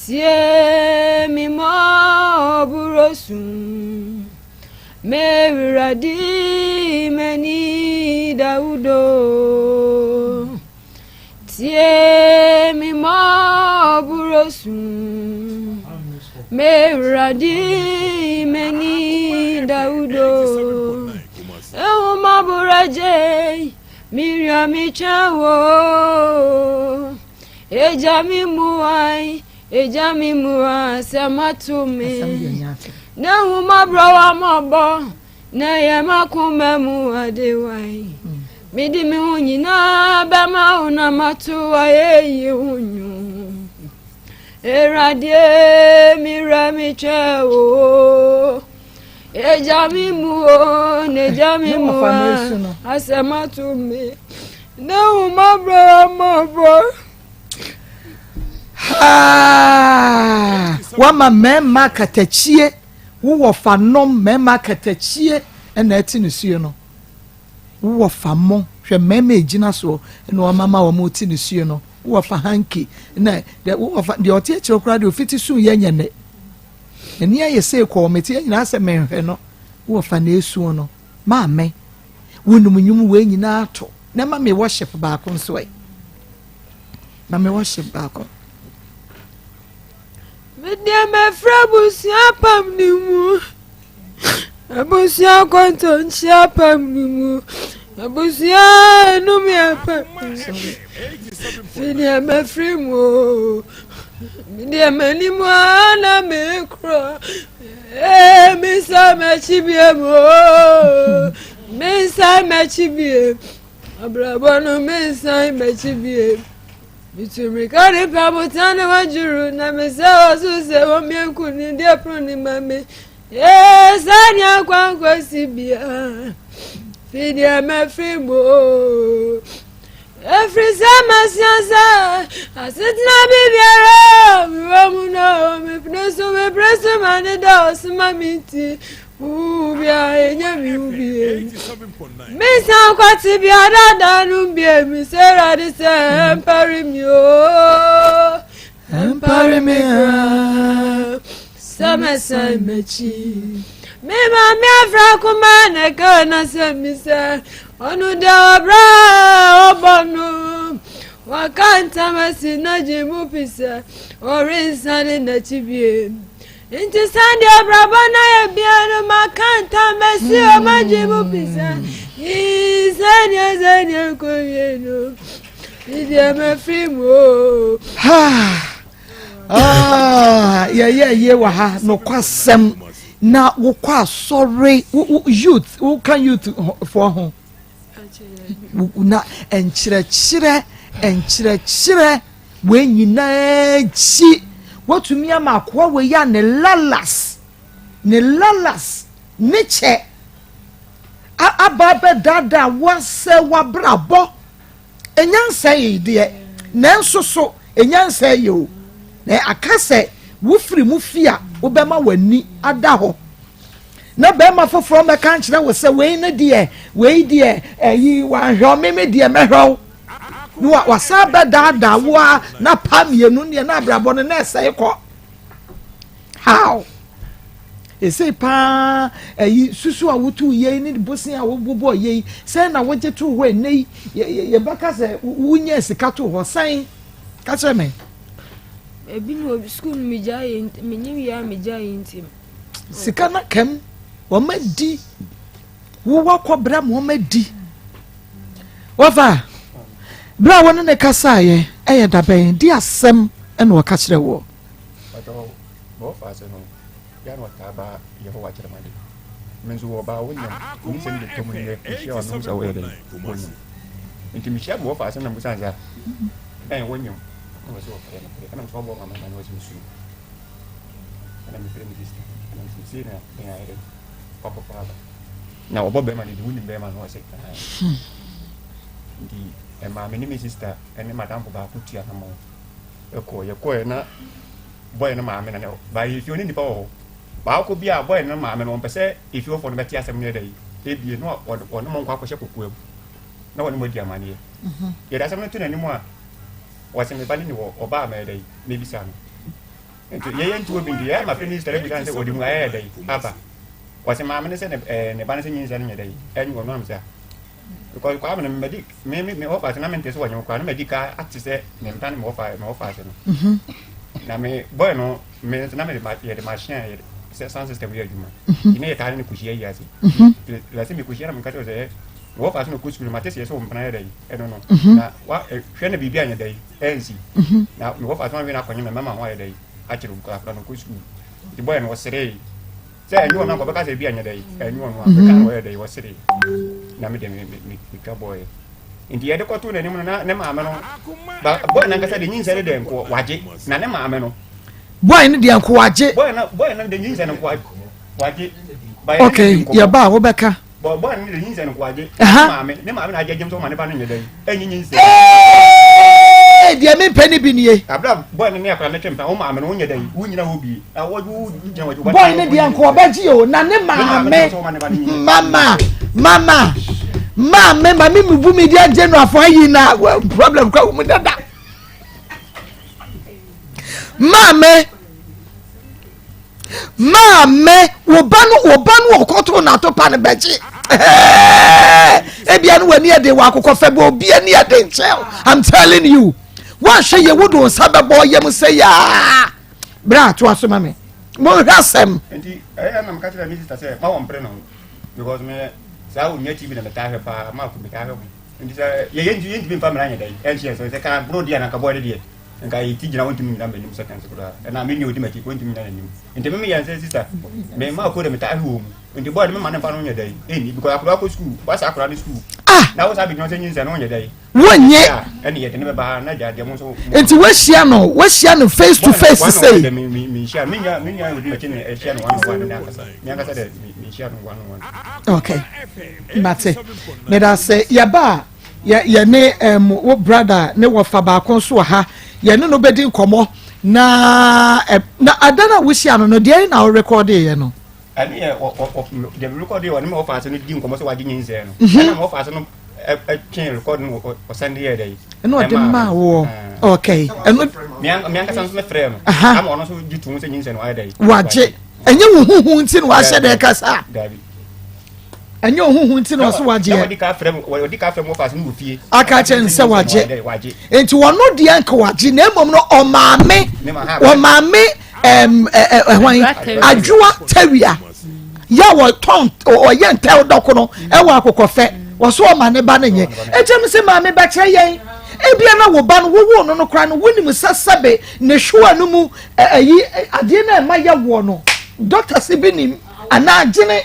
tie mi mo burosu me radi meni daudo tie mi mo burosu me radi meni daudo ewo maburaje miriam chawo ejami muai samatume na huma brawa mabo na yama kumemu adewai midi mi hunyina bama una matu aye hunyu Eradie mirami chewo ejami mu nejami mu asema to me no my bro
wama mema katachie wo fa nom mema katachie na eti ne suo no wo fa mo hwe mema ejina so na o mama wo mo ti ne suo no wo fa hanki na wo fa de otie kire kura de ofiti su yenye ne eni aye se ko meti nyina se menhwe no wo fa na esuo no ma me wonum nyum we nyina ato na ma me worship ba ko nso e ma me worship ba ko
Media me frabusia pam ni mu. Abusia konton chia pam ni mu. Abusia no me apa. Media me free mu. Media me ni mu ana me kro. Me sa me chibie mu. Me sa me chibie. Abrabo no me sa me chibie. Bitumi kare pabotana wajuru na mesawa suse wo mienku ni de pro ni mame sanya kwankwa sibia fidia me frimo every sama siasa asitna bibiara mi no me preso mane da osma miti ubia enyami ubie misa kwati bia dada nu bie mi sera de se empare mi sama mechi me ma mi afra kuma na ka na se mi se onu de obra obonu wakanta masi na jimu pisa orinsani na chibie Inti sandi abrabana ya biano makanta mesi o majibu pisa Zenya koyeno Idi ame frimo
ye wa ha no kwasem na wo kwa sorry youth wo kan youth for ho na enchire we nyina chi watumi amakoa we ya ne lalas neche ababe dada wase wabrabo enyansa yide nanso so enyansa yo na akase wofiri mu fia wo bema wani ada ho na bema foforo me kan kire wo se we ne de we de yi wan hwo me de me hwo no wasaba dada wa na pamienu ne na abrabo no na ese ko how ese pa susu a wotu ye ni bosin a wobobo ye se na woje to ho nei ye baka se wunye sika to ho san ka che me
ebi no school mi jaye menyi ya mi jaye ntim
sika na kem wo madi wo wakobra mo madi wafa bra wona ne kasa ye da ben di asem ene wo ka kire wo
wato bo fa se no ya no ta ba ye ho wa kire made menzo wo ba wonya ni se ni de tomu ne shi wa no sa wo de wonya inti mi sha bo fa se na musa za wonya no so fa ne kana so bo mama na no so su kana mi fremi dist kana mi se na ya ere papa fa na wo bo be ma ni wuni be ma no se ndi ma me ni mi sister ene madam ba ku tia na mo ye na boy na ma me na ba if you ni pa o ba ko bia boy na ma me no pese if you for no betia asem ne dai e bie no o no mo kwa ko she kokuam na woni mo dia mane ye da asem no tuna ni mo a wase me ba ni wo oba ma dai me bisa no ento ye ntu obi ndi ya ma fe ni sister bi kan se odi mu ya dai aba wase ma me ne se ne ba ne se nyin se ne dai enwo no am se because kwa me medic me offer na me nteso wanyo kwa na medical atise ne mtani me offer se no na me boy no me na me de machine ye sound system ye juma ine ye tani kushia yi asi la se me kushia na me kato se wo offer no kushia ma tese so mpana ye dai e no na wa hwe na bibia anya dai ensi na me offer ma me na kwanya me mama ho ye dai achiru kwa no kushia di boy no sere se enyo na ko beka se bia anya dai enyo no beka no ye dai wo sere na me de me ka boy indi yede ko tu ne mu na ne ma me no ba boy na ngasa de nyin sere de ko waje na ne ma me no
boy ne dia nko waje
boy na de nyinza nko waje
okay ya ba wo beka
boy ne de nyinza nko waje maame ne maame na ajejem so maame ba no nyedai enyi nyinza
dia me peni bi nie
abla boy ne akra ne twempa wo maame no nyedai wo nyina ho bi awoju nyina waje
boy ne dia nko obaji o na ne maame mama mami mi bu mi dia je no afọ yi na problem kwa mu dada mame wo banu okoto na to pa ne beji ebia no wani ade wa akokọ fe bo bia ni ade nchel I'm telling you wa hwe ye wodo sabebo yem say ya bra to aso mame mo hasem
enti na mkatira mi sister say ma won pre no because me sa wo nya TV na meta hwe pa ma ko meta hwe enti say ye yenji bi family anya dai enchi so say ka bro dia na ka boy dia nka yiti jina wonti mi na mbeni seconds kura na me ni odi maki wonti mi na nim enti me yan say sister me ma ko de meta hwe mu enti boy me ma na fa no nya dai eni because akura ko school ba sa akura ni school na wo sa bi no say nyinza no nya dai
wonye
eni ye de ne ba na ja de mo so
enti we share no face to face say
me share me nya odi maki ne share no one na kasa nya kasa de me share no one
okay mate me da say ya ba ya ne wo brother ne wo fa ba kon so ha ya ne no bedi nkomo na adana wo share no dey na record ye no
ani the record one me offer no di nkomo so wagi nyinze no na me offer no chain record no o send here dey
no de ma wo okay eno
me an kasa me frɛ no am ono so di tu so nyinze no dey
waje enye huhu nti no wa hye de kasa
dabi
enye huhu nti no so waje
odi ka frɛ mo offer no fie
aka chen se waje enti wono de anka waje na emom no o maame hwan adwoa tawia ya wo ton o ye ntel doko no e wo akokofe wo so o ma ne ba ne nye ejem se maame ba kire yen ebia na wo ba no wo no kra no wonim sasabe ne hwa no mu ayi ade na ma ya wo no doctor se binim ana agene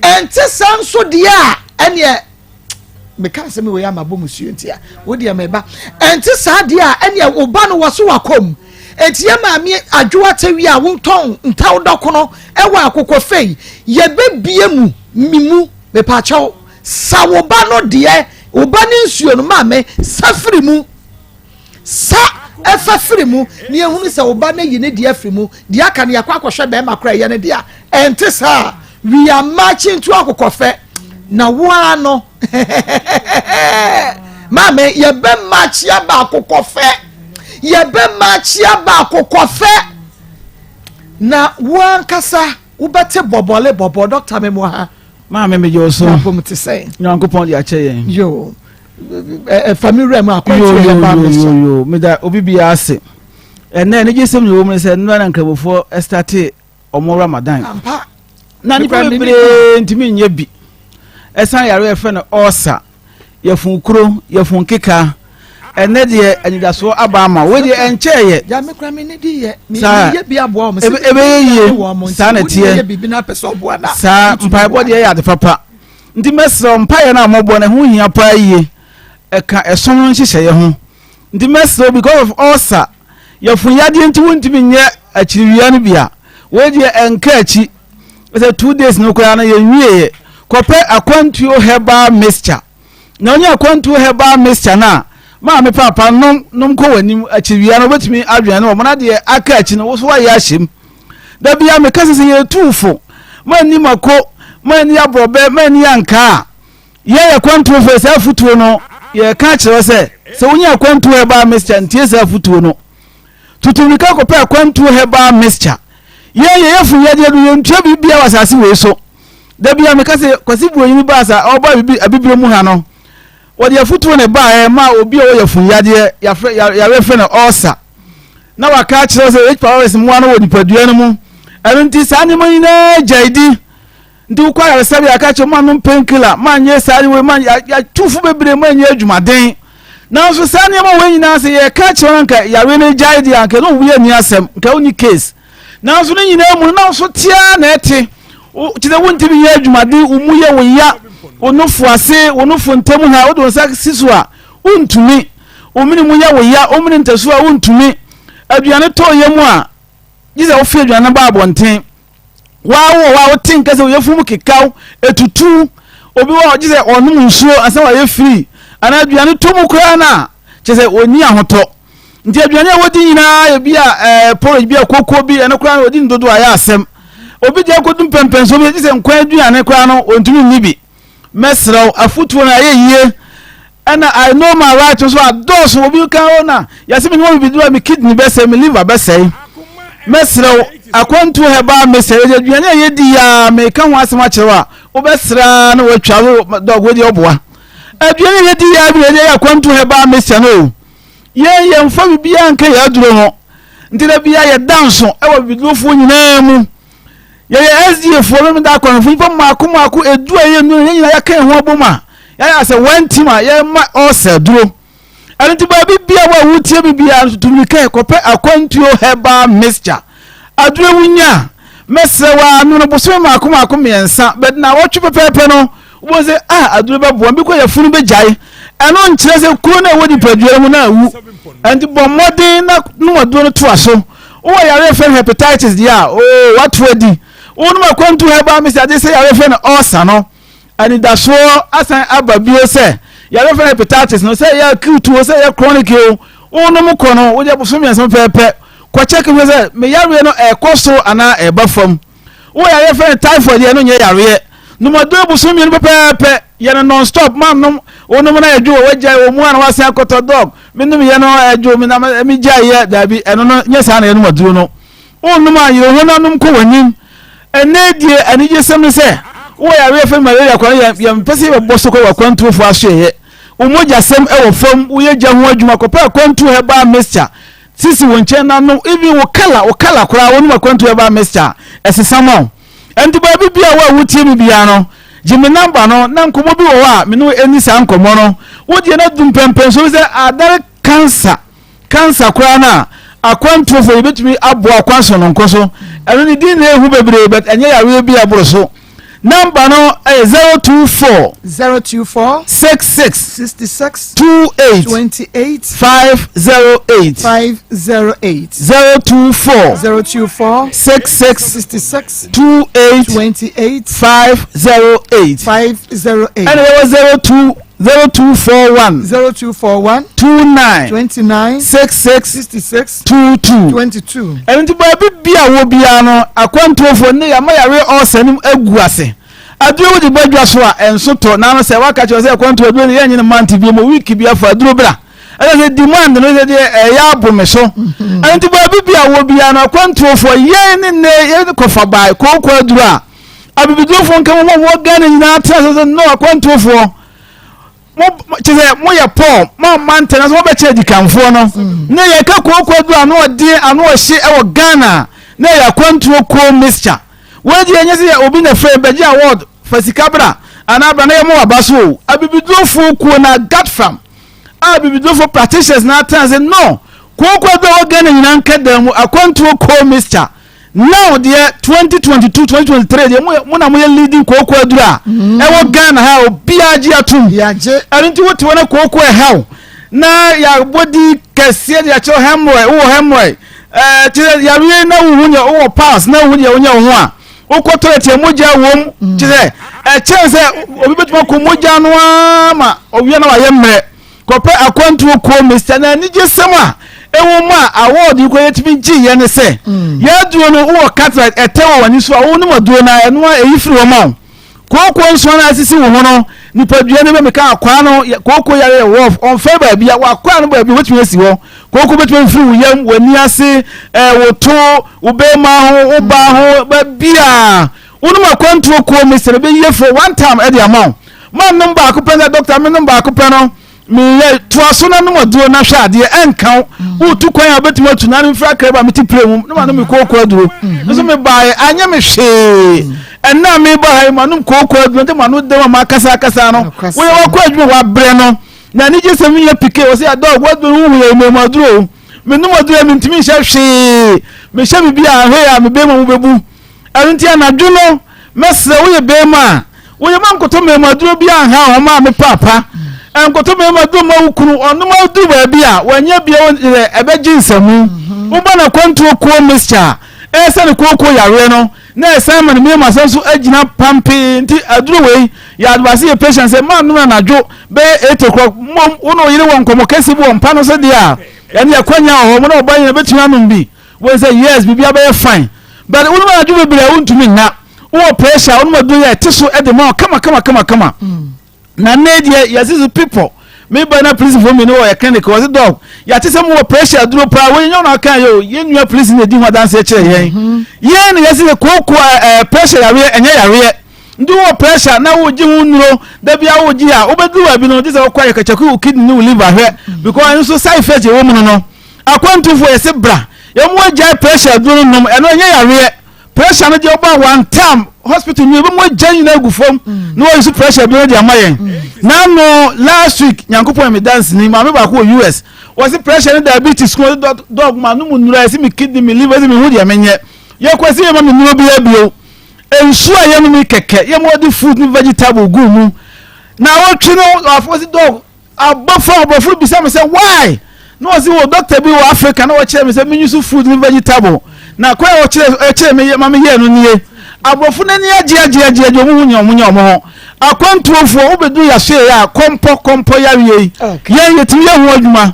ente sanso dia ene me kan se me we ya mabo musuo ntia wo dia me ba ente sa dia ene wo ba no wo so wakom etie maami adwoa tawi a wonton ntaw dokono ewa akokɔ fei ye bebie mu mimu me pa chaw sa wo ba no de wo ba ne nsuo no maame safiri mu sa efafiri mu ne ehunu se wo ba na yi ne de afiri mu de aka ne yakwa akɔhwɛ be makra ye ne de a ente sa we are marching to akokɔ fe na wo ano maame ye be march ya ba akokɔ fe ye be machia ba kokofe na wan kasa ubete bobole bobo doctor me mo ha
ma me yo so
bom te say
nyankopon dia che yen
yo family mu akwatu ye ba
yo me da obibia ase ene ne gisem ni wo me se no na nkabofo start omo Ramadan na ni problem ntimi nya bi esan yare efe no osa yefun kuro yefun keka ene de anidaso abama we de encheye
ya me kra me ne di ye me ye bi abo o me se
ebe ye sa na tie
ye bi na peso bo na
sa mpa body ye ade papa ndi mesro mpa ye na mobo na ho hia pa ye eka eson nhihye ye ho ndi mesro because of ulcer ye fun yade nti wontimi nye akiriwia no bia we de enka achi say 2 days no kra na ye wie kope akwantuo herbal mixture na onye akwantuo herbal mixture na ma me papa nom ko wanim akiriwia no betimi adwen no mo na de aka achi no wo so wa ya hyem da bia me kase se ye tufo ma ni mako ma ni abrobe ma ni anka ye kwantuo fe sa futuo no ye ka kire se wonye akwantuo herbal mixture ntie sa futuo no tutumika ko pe akwantuo herbal mixture ye fu ye de do ntwa bibia wasase we so da bia me kase kwasi buoyi ni ba sa oba abibiro mu ha no wodi afutuo ne ba ma obi o yefun yade ya refe na osa na waka kire se h powers mu ano wodi padua no mu eno nti sa ne man na jaidi ndi ukwa ya sabi aka che ma no painkiller ma nye sari we ma ya tufu bebre ma nye adwumaden na so sa ne ma we nyina se ye ka kire nka ya we ne jaidi anka no wuye ni asem nka oni case na so ne nyina mu na so tia na ete kide wonti bi ye adwumaden umuye wo ya onufu ase onufu ntemu ha odon sa sisu a untumi omini munya wo ya omini ntesu a untumi aduane to yemu a gize wo fi aduane ba abonten wa tin kase wo yefum kekaw etutu obi wa gize onum nsuo asa wa ye free ana aduane to mu kura na gize oni ahoto nti aduane wodi nyina ye bia porridge bia kokko bi ene kura na wodi ndodo aya asem obi je kodum pempenso bi gize nkwa aduane kura no ontumi nibi mesraw afutuo na ye yie and I know my right so those will be kaona yasimi no be do me kidney be say me liver be say mesraw akwantu heba mesere aduane ye di ya me kan ho asema kirewa obesra na watwa dog we di oboa aduane ye di ya bi ye akwantu heba mesere no ye mfa bibia nka ya duro ho ntira bia ye dance e wa bidufo nyina mu ye SDF fo me da kon fu pa maako edu aye nu nyina ya kan ho oboma ya say one team ya ma ose duro anti ba bibia wa wutie bibia tumika kope akwantuo heba mixture aduro wunya mesewa no boso maako miensa but na wotwe pepepe no wo say aduro be bo bi ko ya funu be jai eno nkyere se kuro na wodi paduare mu na awu anti bo modern na no aduro no to aso wo ya refer hepatitis dia what wodi wonu akwantu heba mixture dey say ya refer na ulcer no and that's so asan ababio say ya refer hepatitis no say ya acute say ya chronic wonu mu kono wo je boso miensa pepe kwa check me say me yare no ekoso ana ebafam wo ya refer typhoid ye no nye yare no mado boso mi no pepe ye no non stop man no wonu na edu wagya wo mu ana wase akoto dog minum ye no edu mi na mi gya ye dabi eno no nye sa na ye no madu no wonu ma ye ho na num ko wanim enedie anije sem say wo ya refer malaria kwa ya mpese be boso ko wakwantu fo ahye umoja sem e wo fam wo ye gya ho adwuma ko pa kwantu heba mixture sisi wonche na no even wo kala kura wonu makwantu heba mixture esesamo enti ba bibia wa wutie bibia no jimi number no na nkomo bi wo a me no eni sa nkomo no wo die na dum pempen so say adare cancer kura na akwantu fo yebetumi abo akwanso no nkoso eno ni din na ehu bebre but enye ya we bi aboro so number no 024
66
28 508 024 66 28 508 and there was 0241 29 66 22 and the baby bia wo bia no akwanto fo ne ya ma yare osanim aguase aduro wo di badwa so a enso to na no se waka che se akwanto aduro ne yanyi manti bi mo week bia fa aduro bra ele demand no se ya abome so and the baby bia wo bia no akwanto fo ye ne ye ko fa bai ko aduro a abibiduro fo nka mo wo ga ne nyina atra so no akwanto fo chize mo ya pom ma maintenance wo be che dikanfo no ne ye ka kokodu anu odi anu ohye e wo Ghana ne ya kwantu ko mixture we di enyese ya obi na fe beji award fasikabra anabra na ye mo abaso abibidofo ko na gut farm abibidofo practitioners na tanze no kokodu wo Ghana nyina nkeda mu akwantu ko mixture now the 2022-2023 mo na mo leading kokodu a e wo Ghana ha obi agi atum arinti wo tiwo na koko e haw na ya body kese ya cho hemroy tire ya wi na wunya wo pass na wunya wo a wo ko toilet moja wom tire chance obi betuma ko moja no ama owi na wa yemre ko pe akwantu ko Mr. na ni jesema ewo ma award ko yetimi gi ye ne se ya duo no wo cataract etewo wani so wo no maduo na eno eyifiri wo ma koko nso na asisi wo ho no nipadua ne be meka akwa no koko yare wolf on favor bia wa akwa no ba bi wetumi esi ho koko betumi firi wo yam wani ase wo to wo be ma ho wo ba ho ba bia wo no makwantu ko Mr. be ye for one time e dia ma man number akopena doctor me number akopena me ye to aso na no maduo na hwa ade enkan wo tu kwan abetuma tu na mfra kreba meti premu no ma no me koko aduro so me bae anya me hwe enna me bae ma no koko aduro te ma no de ma kasa no wo ye wa ko adwuma wa bre no na ni je se me ye pike wo se adog wa do hu ye me maduro me no maduro me ntimi hwe me hwe bibia hwe ya me be ma wo bebu anti anadwo no mesre wo ye be ma wo ye man koto me maduro bia ha ho ma me papa enkoto me maduro ma ukunu onu ma du ba bia wanya bia ebeji Nsem Ubana control ko mixture. Esa ko yare no. Na esa man me masanso agina pampe nti aduru ya advise your patient say man no na adwo be 8 o'clock mom uno yire won komo kesi bu on pano so dia. Yani akwanya ho mo na oban na betuma no bi. We say yes bibia be fine. But uno na adwo be bia untumi na. Wo pressure uno do ya tiso e de mo kama. Na need ya people. Me bana police for me no ya clinic was dog. Ya tise mo pressure duro pa we nyo na kan yo ye nua police na di ho dance e kire yen. Ye na yesi ko pressure ya we enye ya we. Ndu wo pressure na wo ji hu nuro da bia wo ji a obedu wa bi no tise wo kwa ya kachaku kidney ni liver he because you so side effect e wo mu no. Akwantu fo yesi bra. Ye mo ja pressure duro no eno enye ya we. Pressure no je oba one time hospital ni be mo jan na agufom no use pressure duro di amayen. Now no last week nyankopon me dance ni ma me ba ko US was the pressure and diabetes ko dog ma no munura esi me kidney me liver esi me hu dia menye ye kwesi ye ma me nuro bia bio ensu aye no me keke ye mo di food ni vegetable gu mu na wo twi no afo si dog abofo bi say me say why no si wo doctor bi wo Africa na wo kire me say me use food ni vegetable na kwa wo kire me ma me ye no nie abofo na ni agye mu nyomo akwantuofo obedu ya hwe ya kompo ya wie ye timi ye ho adwuma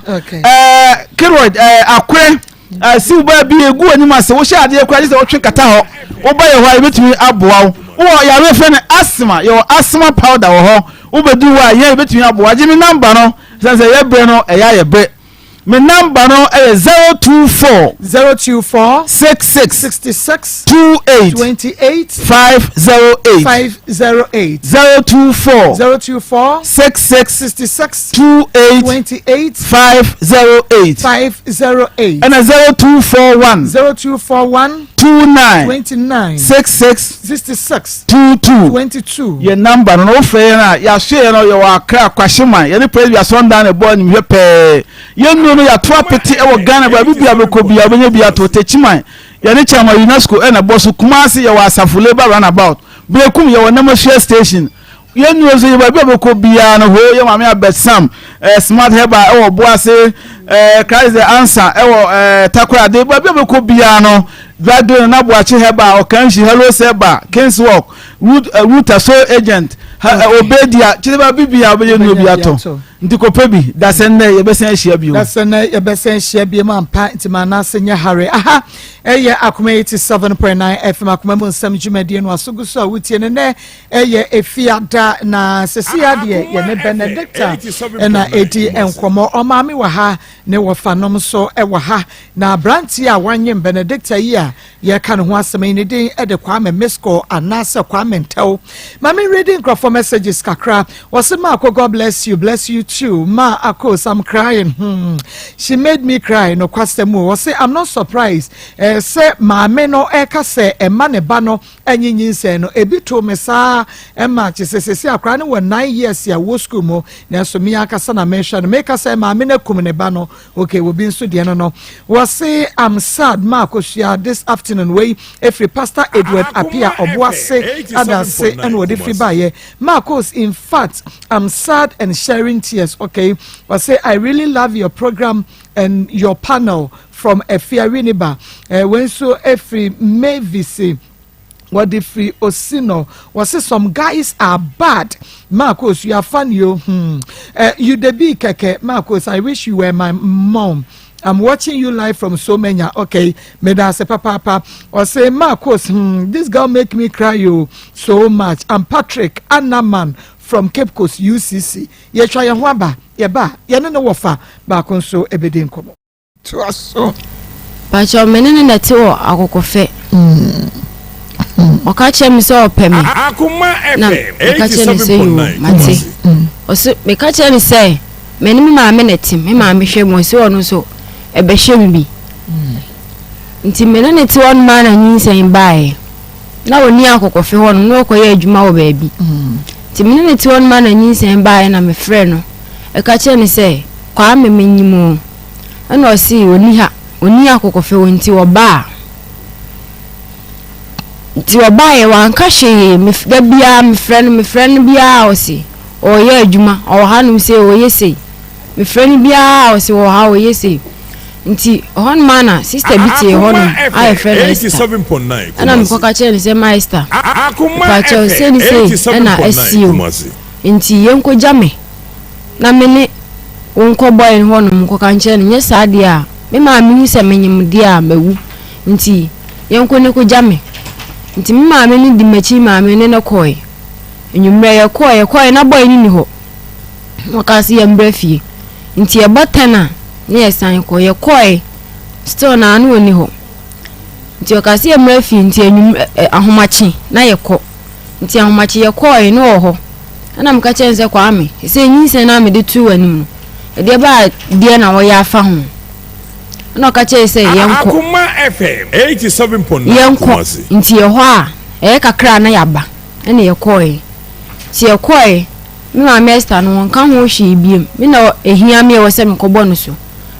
keroid akure si uba bi egu anima se wo hye ade kwa se wo twe kata ho oba ye ho a betimi aboa wo ya we fe ne asthma yo asthma powder wo ho obedu wa ye betimi aboa gimi number no se ye bre no ye bre my number no is 024 66 28 508 024 66 28 508 and a 0241 29 66 22 your number no fair na ya share no your akra kwashima ye praise your son down a boy ni pe ye no ya to apeti e wo Ghana ba bibia be ko bia benye bia to techiman ye ne chama UNESCO e na boss Kumasi ye wa Asafule ba runabout brekum ye wo Namashia station ye no so ye ba bia be ko bia no ho ye ma me abesam smart heba e wo boase Christ the answer e wo takura de ba bia be ko bia no Drado na boachi heba o kanshi hello seba Kingswalk root so agent obedia chideba bibia obeje no biato ndiko pebi dasenne yebesen ahia bio dasenne yebesen ahia bio mampa ntimana senya hare aha eye Akoma 87.9 FM Akoma mu nsam dwumadie no asoguso a wutie ne eye efiada na sesia de ye ne Benedicta na edi enkomo omame wa ha ne wofanom so wa ha na branti a wanyem Benedicta yi a ye ka no ho asem ne din e de Kwame Misko anase Kwame Ntew mame reading crop messages kakra was Maa Akos, God bless you too. Maa Akos, I'm crying. She made me cry. No question more. Was say I'm not surprised. Say maame no eka say emane bano enyin say no ebi to me sa emma che say akra ne 9 years ya wo school mo na so mi aka na mention make say maame na kum ne bano okay we be nso de no was say I'm sad Maa Akos this afternoon way every Pastor Edward appear oboase others say and we dey ba ye Maa Akos, in fact, I'm sad and sharing tears. Okay, but say I really love your program and your panel from Efiariniba. When so every Mavisi, what if we Osino was say some guys are bad. Maa Akos, you are fun, you the big keke. Maa Akos, I wish you were my mom. I'm watching you live from so many. Okay, Meda say papa or say Maa Akos, this girl make me cry you so much. I'm Patrick Annaman from Cape Coast UCC. Ye try your waba, ye ba, ye no wafa, ba konso ebedin komo. To us so.
But your menene na te o akokofe. Okache mi so opemi.
Akoma FM.
Okache mi say you mate. Oso me kache ni say menimi ma amenetim, me ma me hwe mo se ono so ebe hwe bi. Nti menene te on ma na nyinsen bae. Na oni akokofe ho no okoye adwuma wo baabi. Nti menene te on ma na nyinsen bae na me frɛ no. E kache ni say kwa memenyimu. Ana osi oni akokofe wo nti wo ba. Nti wo ba ye wanka hye me da bia me frɛ no bia osi oye adwuma o hanum se oye sei me frɛ no bia osi wo ha oye sei nti hon mana sister bi tie hon I friend
87.9
ana mkoka chene se master pacho se ni se na SEO nti yenko jame na mene wonko boy hon mkoka chene nye saade a me ma me hu se menyim de a mawu nti yenko ne ko jame nti me ma me ni di machi ma me ne koy enyumre ye koy na boy ni ho wakasi ya mbrefi nti e botana ne yesan ko ye koy still na anu oni ho nti wakasi ya mbrefi nti enyum ahomachi na ye ko nti ahomachi ye koy no ho ana mka chenze kwa ame se nyinse na me de tu anim e de ba de na wo ya fa ho na ka chense yenko
Akoma FM 87.9
yenko nti ye ho a e kakra na yaba ene ye koy ti ye koy me ma mesta no nka ho hwe biem me na ehia me wo se me kobo no so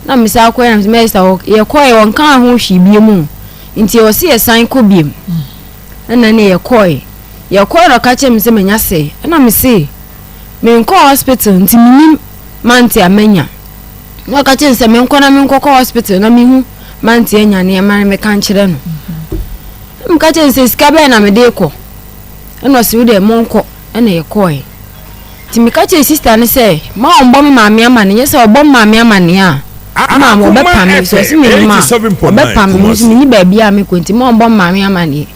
na me sa koy na mesta ye koy won ka ho hwe biem nti wo se ye san ko biem na ne ye koy no ka che me se menya se na me se me nko hospital nti minim manti amenya no ka che se me nko na me nko hospital na me hu manti enya ne ma me kan kire no me ka che se ska be na me de ko no se wo de monko na ye koy timikache sister ne say ma ombo me maame amane ye say obom maame amane a ma mo be pam so si me ma be pam me ni ba bia me kwenti ma ombo maame amane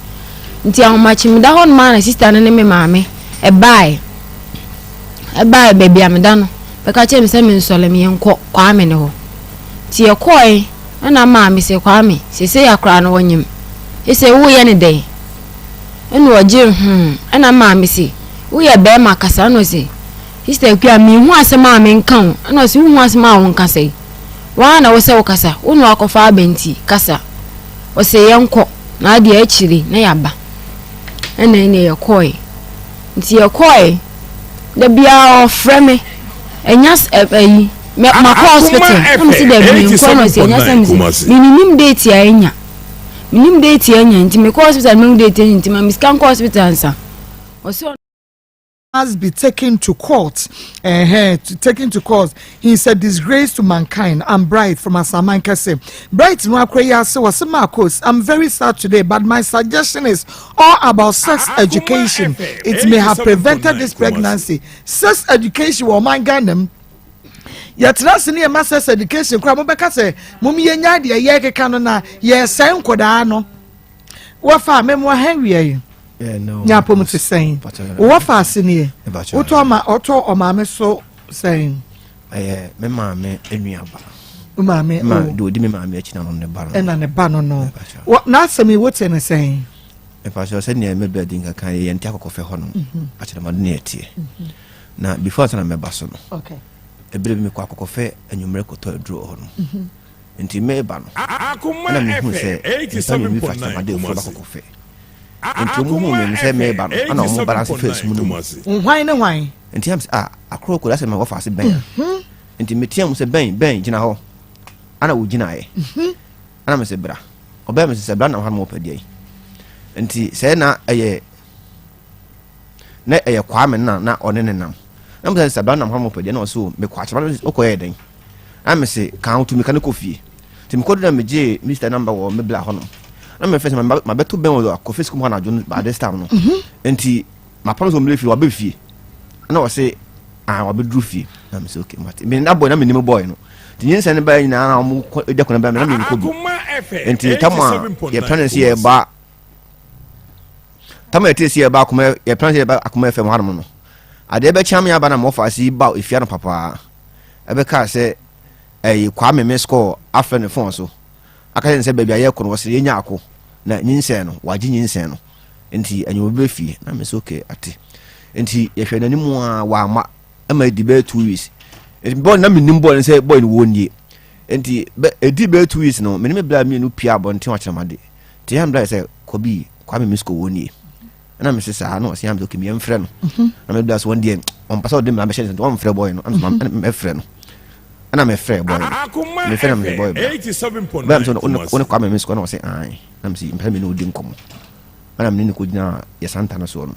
nti ahomachi me da hon ma na sister ne me maame e bai be bia me da no be ka che me say me nsole me enko kwa me ne ho ti ye koy na maame se kwa me se yakra no wonyim e say wo ye ne dey enu oje na maame se wo ye be ma kasa no se sister kwa mi hu asema me nkan na se hu asema won kasa wa na wo se wo kasa wonu akofa abenti kasa o se yenko na ade akiri na yaba ene ye koy nti ye koy da bia o frame enyas ayi me ma hospital am se da bi nko no se enyas am minim date ya enya minim date ya enya nti me hospital me date enya nti ma miskan hospital ansa o se
must be taken to court. Taken to court. He's a disgrace to mankind. I'm Bright from Asamanka. Bright no akwaya say was Maa Akos. I'm very sad today, but my suggestion is all about sex education. It may have prevented this pregnancy. Sex education will man them. Yatra sini e sex education kwa mobeka say mum ye nya de ye keka no na ye san koda no. Wa fa memwa henwie.
No.
Nyapo mu saying. What fast in here? Auto or mamma so saying.
Me mamma enuaba.
Mamma
do di me mamma china on the bar.
And on the banner no. What not some me what's in a saying?
If I shall send you a building a kind and take off a honor. Actually, my near tea. Now, before I am a basson.
Okay.
A bit of me quack coffee and you make a draw on. And you may ban.
Akoma FM 87.9
coffee. Into woman say me ban and no balance face
why no why
and times a crook that's my office ben and metiam say ben gina ho ana wo gina e ana me se bra oba me se bra na ha mo pade enti say na eye kwa me na one ne nam na me se bra na ha mo pade na so me kwa chaba okoye den am se kan to me kan ko fie tim ko na me je Mr number wo me bla ho no na me first ma beto ben wo akofis kum ha na jo ba this time no enti ma promise o mlefi wa be fie na wo se wa be dru fie na me se okay mate me na boy na me nim boy no tinyin se ne ba nyina na mo eja kona ba me na me nko bi enti tama ye plan se ye ba tama ye se ye ba kuma ye plan se ye ba akoma fm ha no ade be cham ya ba na mo fa si ba efia no papa e be ka se kwa me score after ne phone so aka se baby aye kono wose yenya ako na nyinsen no waji nyinsen no enti anyo be fie na me so okay ate enti ye hwe nanim a wa ma ama di be 2 weeks boy na me nim boy say boy no wonye enti edi be 2 weeks no me bla me no pia bonten wa kyeremade ti ham bla say kobi kwa me score wonye na me se sa no se ham do kimi emfre no na me bla so one day on pass o dem na me share on frɛ boy no me frɛ no ana me frɛ boy me frɛ me boy
87.9
ba so on kwa me score no say ai na me si mpɛ me no di nkomo ana me ni ko gina ye santa na so no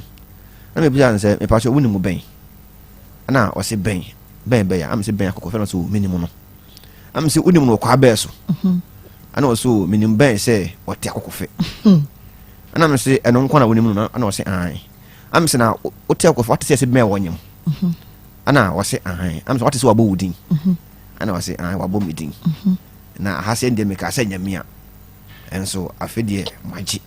na me bia nse me pa so woni mu ben ana o se ben ya am se ben akoko fe no so minimum no am say unim no kwa beso ana also minim ben say wote akokofe ana me say eno nkwa na wonim no ana wo say an am say na wote akokofe what say me wonyem ana wo say an am say what say wabo wudin ana wo say an wabo midin na ha say ndem ka say nyamia enso afedie maji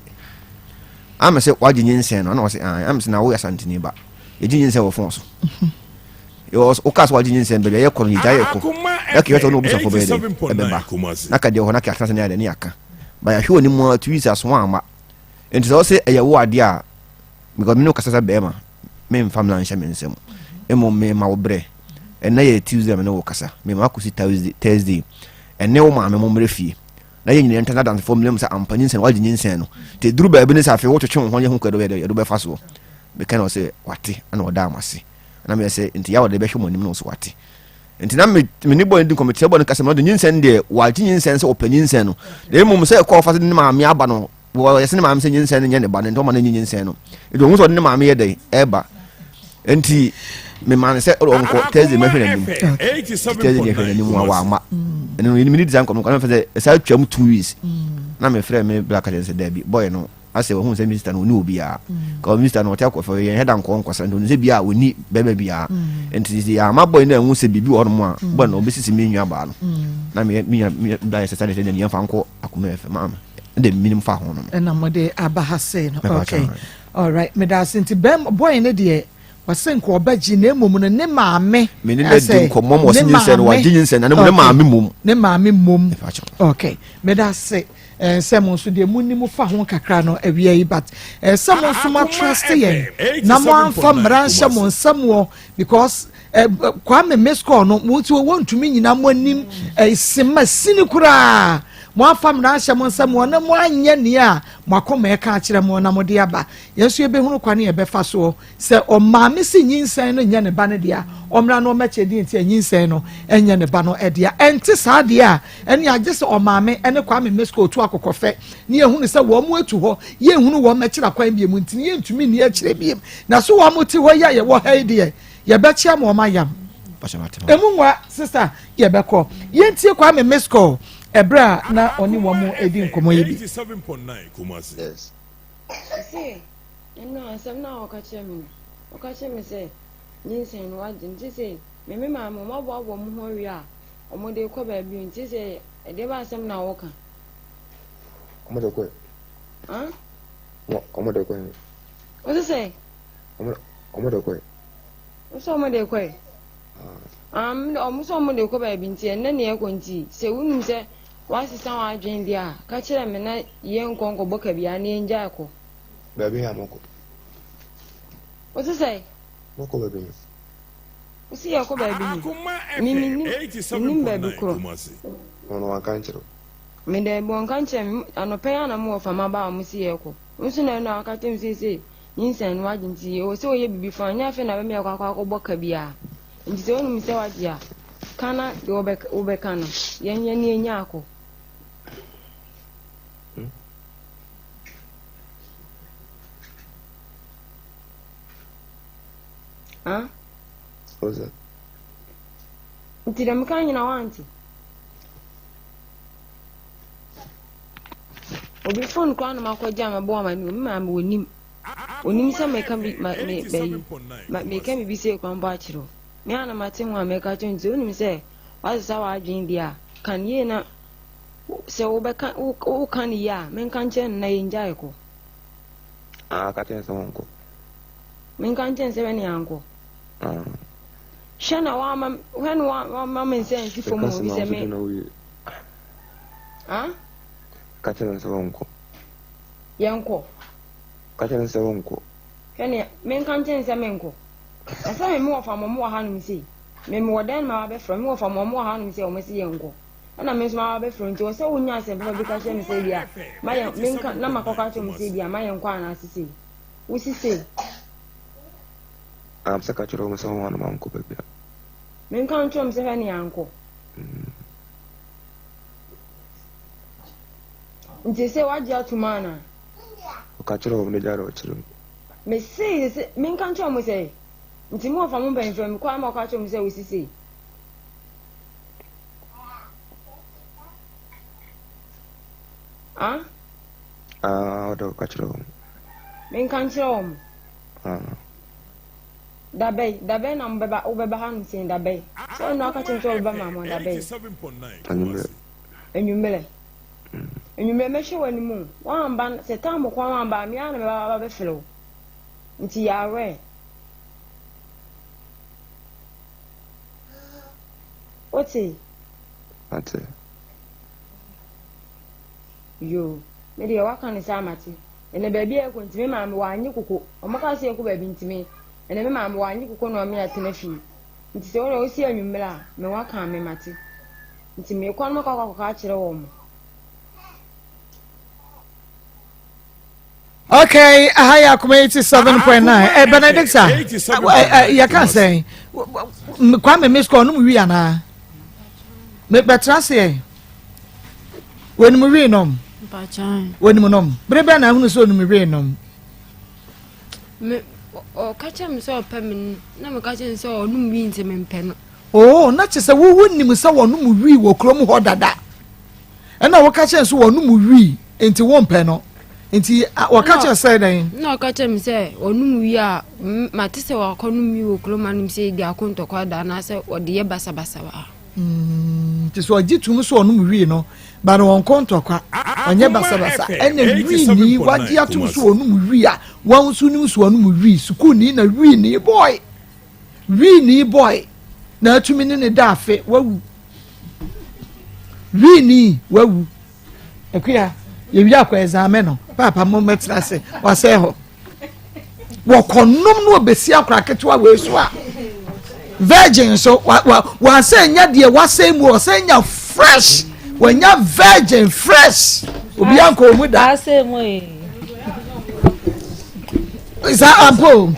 am say waji nyinsen no ana wo say an am say na wo yasantini ba yeji nyinsen wo fon so yo okas waji nyinsen be ye kono yita ye ko yakiyeto no busa fo be de ebeba naka de ho naka asase ne ade ne aka ba ya hwe oni mo twisa so ama enti so say eye wo ade a because me no kasa be ma me mfam na nhyɛ me nsɛm emo me ma wo bre ɛna ye Tuesday me no wo kasa me ma kusi Thursday ɛne wo ma me mo mre fie na ye nyine ntana dance form lem sa ampanyin sen waji nyinsen no te duru ba ebe ne sa fe wo twetwe ho ye hu kado be do be fa so be kana say wate ana oda amase na me say enti ya wo de be hwe mo nim no so wate enti na me ni boy ndi committee boy kasa mo do nyinsen de waji nyinsen se opanyinsen no de emu say ko fa se ni ma me aba no wo yesi ni ma me se nyinsen ne ne ba ne ndo ma ne nyinsen no e do hu so ni ma me ye de eba enti me man se o nko tezi me hwe na nim tezi ye hwe na nim wa ama eno ni mi design kom kan fa se sa twam 2 weeks na me frɛ me black agency there bi boy no ase wo hu se minister no ni obi a ka minister no ta ko fa ye head anko nko sa ndo se bi a oni beba bi a enti ya ma boy na hu se bibi wo no a boy no obesisi me nwa ba no na me da se sa de ne yemfa nko Akoma FM ma de minim fa ho no
na mo de abahase no okay all right me da senti bem boy ne de wasen ko obaji na emom no ne maame
me ne de nkomo mo sin nse no wadi nse na ne maame mom
ne maame mom okay me da se Nsem so de munnim fa ho kakra no awia yi but some so ma trust yen na mo amfa mranhye mo nsam wo because kwa me mesco no mo ti wo ntumi nyina mo anim sima sinikura mo afam na ahye mo nsam wo na mo anye ne a mo Akoma e ka akire mo na mo de aba yeso ebe hunu kwa ne e be fa so se o maame si nyinsan no nya ne ba ne dia o mra no meche di nti nyinsan no enya ne ba no e dia enti sa de a ene agye se o maame ene kwa me mesco tu akokofe ne ehunu se wo mo etu ho ye ehunu wo mechira kwan bie mu nti ye ntumi ne akire bie na so wo mo ti ho ya ye wo ha de ye be chia mo mayam emu nwa sister ye be ko ye ntie kwa me mesco ebra na oni wo mo edi nkomo ye bi
87.9 Kumasi.
Yes. See, no, Nsem na okache me say nyinsen no wagye nti say me ma mo bo mo ho wi a omo de ko ba bi nti say e de ba asem na wo ka
omo de ko omo de ko
what say
omo de ko
so omo de ko omo so omo de ko ba bi nti enne ne e ko nti se wunum se wasisa wa adwen dia ka kire me na ye nkonko boka bia na enja ko
ba bi ha moko
what say
moko ba bi
usi ya ko ba bi ni ba bi ko
ono wa kanchiro
me de bon kanche anope ya na mo fa ma ba mo si ye ko nso na na aka tem se nyinsan wa agenti o se o ye bibi fa nya fe na be me akwa boka bia nti se onu mi se wa dia kana de obe kana yenye ni enya ako
oza
ntira mkanyi na wanti obi phone kwa na makoja mabo amani mma onim se meka me meka me bi se kwa mba achiro me ana mate nwa meka chonzi onim se wasa wa adwin dia kan ye na se obeka o kan ya men kan chen na yenja eko
ka ten so nko
men kan chen se bani anko shana wa ma when wa ma men se nti fo mo bi se me
ka ten so nko
yanko
ka ten so nko
kene men kan chen se menko asa me mo fa mo ha no si me mo dan ma be from mo fa mo ha no si o me si yanko ana me so ma be from nti o se wonya se be ka che me se bia ma ya men kan na makoka che me se bia ma yanko ana asisi wo si se
am se ka chiro mo so wana ma nko be bia
men kan chom se fa ni yanko nti se waji atumana
ka chiro mo ne jaro chiro
me se men kan chom se nti mo fa mo ben fam kwa ma ka chom se wo si se
Odo kachiro.
Men kan chom. Dabe na mbeba hanu sin dabe. So no ka chencho ba mama dabe. Enyumele. Enyumele me hwe wani mu. Wan ban se tam kwa wan ba mi ana me ba be felo. Nti ya we. Oti.
Ate.
Yo, me de waka ni samati. Ene baby e ko ntimi ma me wanyi koko. Omaka se e ko baby ntimi. Ene me ma me wanyi koko no me atena fi. Nti se wona osi anwumra me waka me mati. Nti me kwa no ka ka kire wo mo.
Okay, ahaya Akoma 87.9. Benedict sir. You can say kwa me miss call no wi ana. Me betra say. When mu wi nom. When mu nom. Brebe na hunu so no mu wi nom.
Me o kacha me so pem na me kacha so no mu wi nteme mpe no.
Oh, na che se wo wonnim se wo no mu wi wo krom ho dada. E na wo kacha so wo no mu wi enti wo mpe no. Enti wo kacha say den.
Na kacha me se wo no mu wi a mate se wo ko no mu wi wo krom anim se di akonto kwa da na se wo de ye basa basa wa.
So ajitum so onu wi no ba no konto kwa onye basa basa ene wi ni wadi atum so onu wi a wan so nim so onu wi school ni na wi ni boy na atumi ni ne dafe wawu wi ni wawu ekua ye wi akwa examen no papa mo metra se wase ho wo konom no obesi akra ketewa we so a virgin so wa say nya de wa say mu o say nya fresh when nya virgin fresh obi anko mu da
say mu
is that ample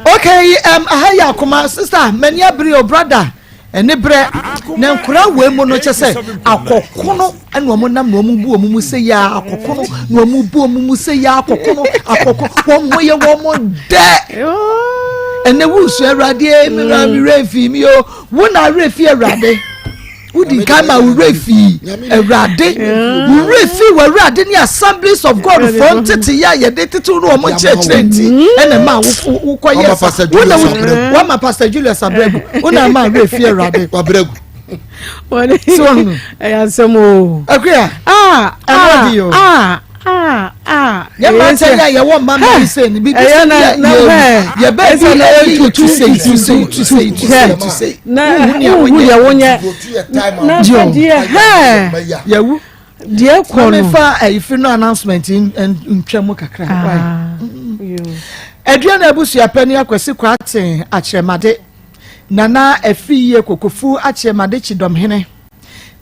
okay ahaya Akoma sister many abri o brother ene bre na nkura we mu no che say akokono ene omo nam no omu bu omu say ya akokono no omu bu omu say ya akokono akoko wo ye wo mo de ene wusu erade mi refi mi o wo na refi erade udi kama we refi erade we refi we erade ni Assemblies of God from tete ya ye de tete no omo church ene ma wo koye wo ma Pastor Julius Abregu wo na ma refi erade Abregu
woni so ayansemo
akua ya ma say ya wo ma me say ni bibi ya be say to say
na wu ya wonya na ya wu die ko no
fa ifi no announcement ntwam kakra edua na abusu apani akwasi kwaten akyeremade nana afiye kokofu akyeremade chidom hene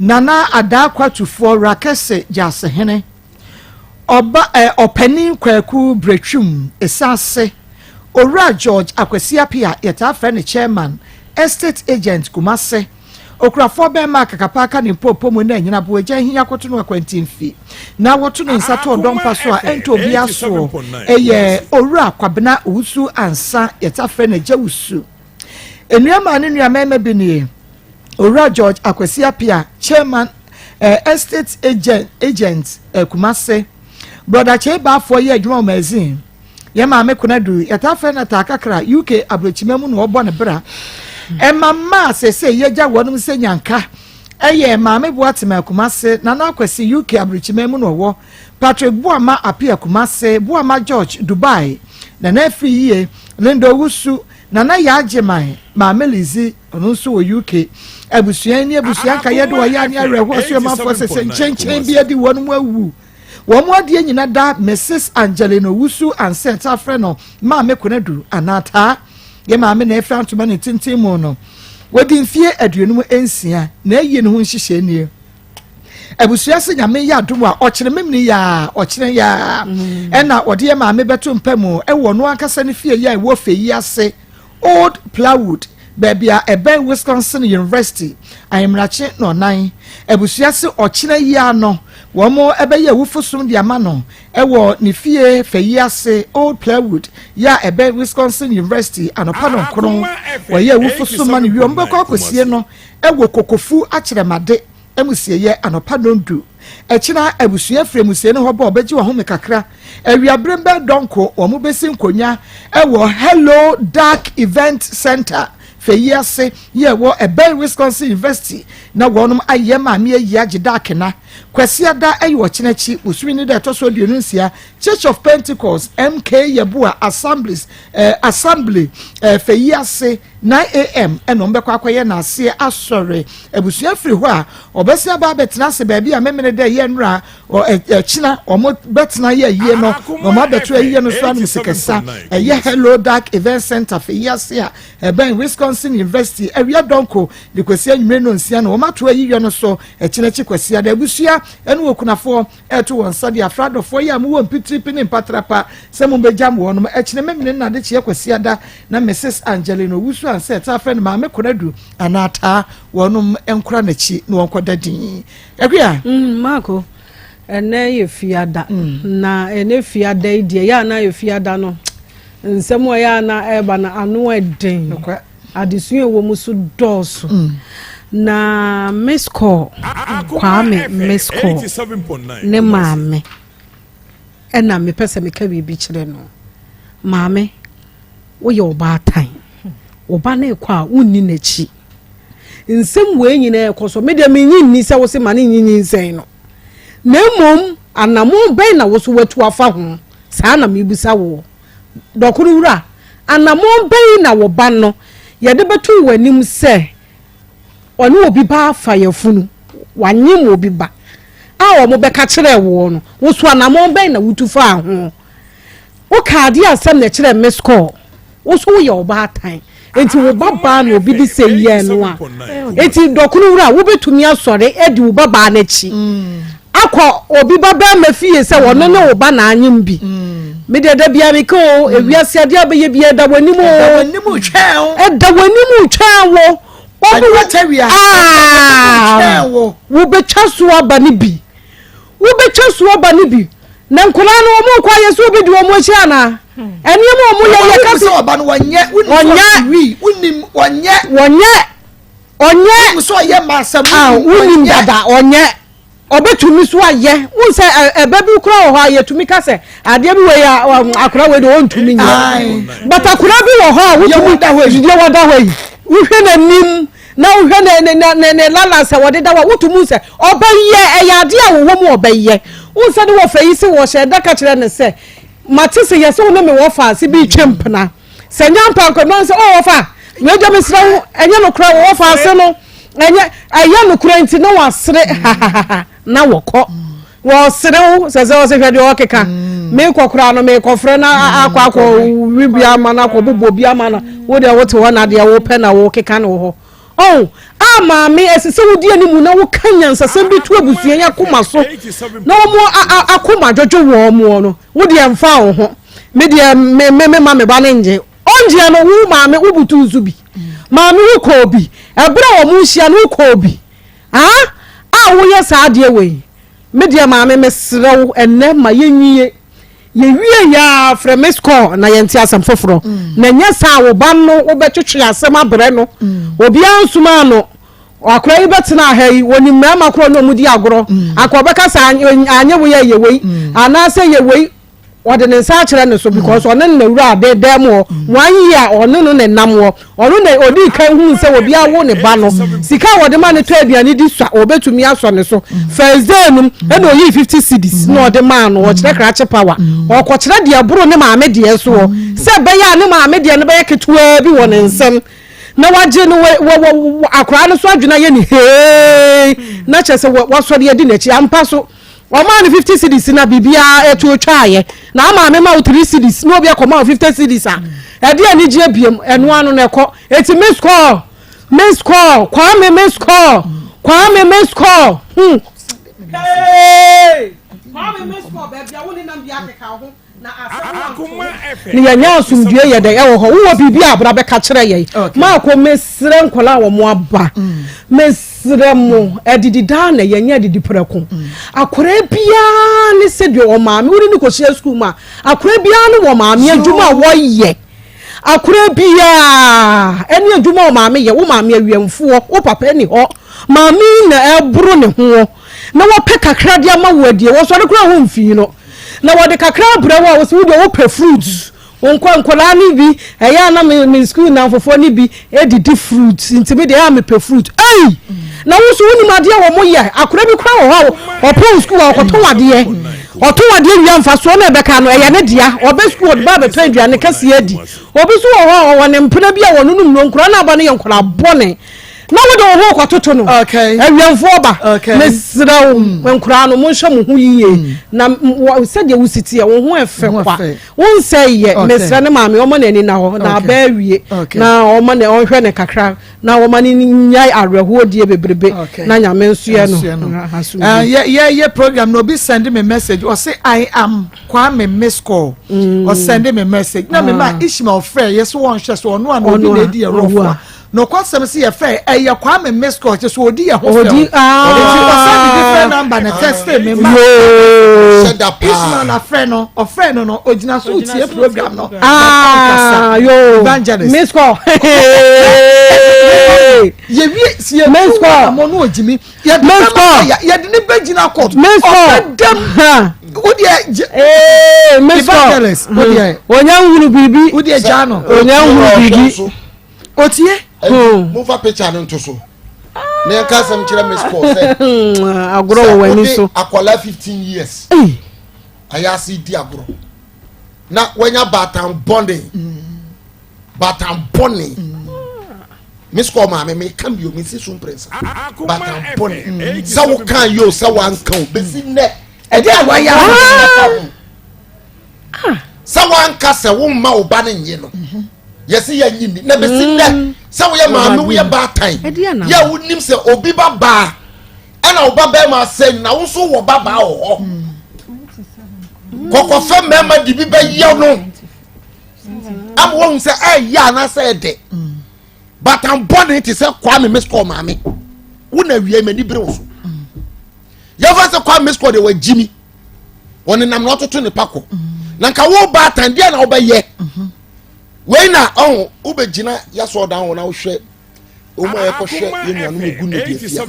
nana adakwatufo rakese jase hene oba opani kwaku bretwum esase ora George akwasi apia yeta friend chairman estate agent Kumase okrafo be ma kakapaka ni popo mu na nyina bo agya hia koto no akwantimfi na woto no nsato odompa so a ento obi aso eye ora kwabena usu ansa yeta friend agya usu enuama ne nuama bi ni ora George akwasi apia chairman estate agent Kumase brother Cheba for ye adwuma magazine ye ma me kunadu yeta friend atakakra UK abrochimemu no obo ne bra mama se ye gya wonum se nyanka eye ma me boatema Kumase na na akwasi UK abrochimemu no wo Patrick Buama apia Kumase Buama George Dubai na na free ye Lindo Wusu na na ya ageman ma melizi onu so wo UK abusuan ni abusuan ka ye do ya ni areho so ma fo se chen bi adi wonum awu womo ade nyina da Mrs Angelina Wusu and set afreno ma me kunadu anata ye ma me na efa ntoma ne tintin mu no wodi mfie aduonum ensia na eyi ne ho nhihye nie abusua se nyame ya adom a okire memni ya okire ya ena wode ye ma me beto mpamu e wo no akasa ne fie ya e wo feyi ase Old Plywood Babia ebe Wisconsin University ayemrache no nan abusua se okire ya no womo ebe ye wufusum dia ma no ewo ne fie feyi ase Old Plywood ya ebe Wisconsin University anopa no kron wo ye wufusum ma ne wi ombe kwa kosie no ewo kokofu akyeremade emusie ye anopa no ndu echina abusua fremusie no hobo obeji wo home kakra awiabrembe donko omo besi nkonya ewo Hello Dark Event Center feyase ye wo Ebe Wisconsin University na wonum ayema me ayi agida kena kwasiada da ayi chinechi uswini da toso duonunsia Church of Pentecost MK Yabua Assembly feyase 9 a.m. eno mbekwa akoye na ase asore abusua firi ho a obesia ba betena se ba bia memene da ye nra china omo betena ye yie no omo betu ye no so anu sikesa ye Hello Dark Event Center feyase a Ebe Wisconsin University awia donko dikwasia nwure no nsia no omato ayi no so chinechi kwasia da abusua enu okunafo eto wonsa de afradofo ye amu won pitiripi ne patrapa semu bejam wonum echine memene na de chie kwasia da na Mrs. Angelina wusu anse ta friend ma me konadu anata wonum enkura nachi no wonkoda din agria
Marco ene ye fiada na ene fiada idie ya na ye fiada no nsem o ya na eba na anu eden adesu ewo musu doso na Miss Call Kwame Miss Call ne maame ena me pese me ka bibi kire no maame wo ye oba tan oba na ekwa unni nachi nsem we nyina ekoso me de me nyinni se wo se mane nyinni nsen no na mom anamo ben na wo so watu afa ho saa na me busa wo dokuru wura anamo ben na wo ba no ye de betu wanim se oni obi ba fa yafunu wanyem obi ba a wo mo beka kire wo no wo so anamo ben na wutu fa ho wo kaadi asem na kire Miss Call wo so ye oba tan enti wo baba na obi di se ye no a enti dokunu wura wo betumi asore edi wo baba na chi akọ obi baba mafie se wono ne wo ba na anyim bi me de da bia me ko ewiase ade abeye bia da wanimu twɛn da wanimu twɛn wo wo betwa so aba ne bi na nkula no mo kwa yesu obi di wo mo hia na eni mo ye ka so aba no wonye so ye masamu unim dada onye obetumi so aye unse ebabi kura ho aye tumi ka se ade bi we ya akura we do ontumi nya but akura bi wo ho a wotumi da ho yi wada ho yi uhwe na nim na uhwe ne lala se wode da wa wotumu se obaye eyade a wo mu obaye unse de wo fayi se wo she da ka kire ne se matise ye se wo me wo fa se bi twempna se nyampa ko no se o wo fa me do me sra enye no kura wo fa se no enye aye no kura nti no wasre na woko wo sere se se hwede okeka me kokura no me kofre na akwa wibia ma na kobobo bia ma na wo de wote ho na de wo pe na wo keka no ho oh ama me esese wodi animu na wo kanyansa sem bi tu abusua ya koma so na wo akoma jojo wo mo no wo de mfa wo ho me de me ma me ba ne nje onje no wo ma me wo butu zubi ma me wo ko bi ebra wo mu hia no ko bi wo ye saade we me de ma me mesrew enne ma yenwie ye wie ya from Miss Call na yenti asam foforo na nya sa wo ba no wo betwetwe asem abre no obi ansuma no akora yi betena ha yi woni mama akora no mudi agoro akobeka sa anye wo ye we ana se ye we wode ne nsa akere ne so because one na wura de dem wo wan ya one no ne nam wo ono na odi kan hu se obi awo ne ba no sika wode ma ne to aduane di swa obetumi aso ne so first day num e no yi 50 cedis no ode ma no wo kire krache power o ko kire de aburo ne ma me de so se be ya ne ma me de ne be ketua bi wo ne nsem na waje no akora no so adwuna ye ni he na chese wo so de di na chi ampa so o ma ni 50 cedis na bibia etu otwaaye na ama me ma 3 cedis no obi akoma 50 cedis a e de ani je biem enu anu na ekọ eti Miss Call Kwame Miss Call hey Kwame Miss Call be bia woni na bia keka ho na Akoma ni yanya asumdue ye de e wo ho wo bibia abra be ka kire ye ma ko mesre nkola wo mo aba mesre mo edidi da na yanya edidi preko akora bia ni se de o ma me woni ni ko hia school ma akora bia no wo ma me adwuma wo ye akora bia eni adwuma wo ma me ye wo ma me awiemfo wo papa ni ho ma me na ebro ne ho na wo pe kakra dia ma wo adie wo so de kura ho mfi no na wo de kakra brawo wo so wo pe fruits nkola ni bi eya na me school na fofo ni bi edidi fruits intimi de ya me pe fruit na wo so woni made wo mo ye akora bi kura wo ha opo school wo koton wade wi amfa so na beka no eya ne dia obe school ba be twan duane kase adi obi so wo ho wo ne mpena bi a wo nunum no nkura na ba ne ye nkura bone na wo de wo kototo no awiamfo ba mesra wo nkura no mo hwe mo hu yiye na se de wo siti wo hu efe kwa wo nse ye mesra ne maame o mo na ni na ho na ba awie na o mo ne on hwe ne kakra na wo mani nyai areho die bebrebe na nyame nso ye no
ye program no be send me message or say I am Kwame Mesco or send me message na me ma Ishmael Frey yes one share so no an obi na di rofa no kwasem se ye fe eye Kwame Mesco just odi ye ho fe odi different number na text me ma Ishmael na friend no o friend no ogina so tie program no
yo
evangelist
Mesco
ye wie sie Mesco mo no ogimi ye de ne begina court Mesco Odi
Mesco onya nwuru bibi
odi jano
onya nwuru bibi
otie
move a picture nto so na yanka sam kire Mesco say
agro wani so
akola 15 years ayasi di agro na wanya batam bonding Mesco ma me kan bi o me si sun prince batam bonding sa wo kan yo sa wan kan be si ne
e dey awaya
sa wan ka se wo ma oba ne nye no yesi ya nyini na be si ne sa wo ya ma me wo ya batan ya wo nim se obi baba ana oba ba ma se na wo so wo baba ho koko fe mema di bi ba ye no am wo se ya na se de but am born it say Kwame Mesco ma me wo na wie mani bere wo so ya fa se Kwame Mesco de wa jimi woni nam no toto ne pako na nka wo ba tan dia na wo ba ye we na wo be gina ya so dan na wo hwe o mo e ko hwe ye nuanu me gu ne dia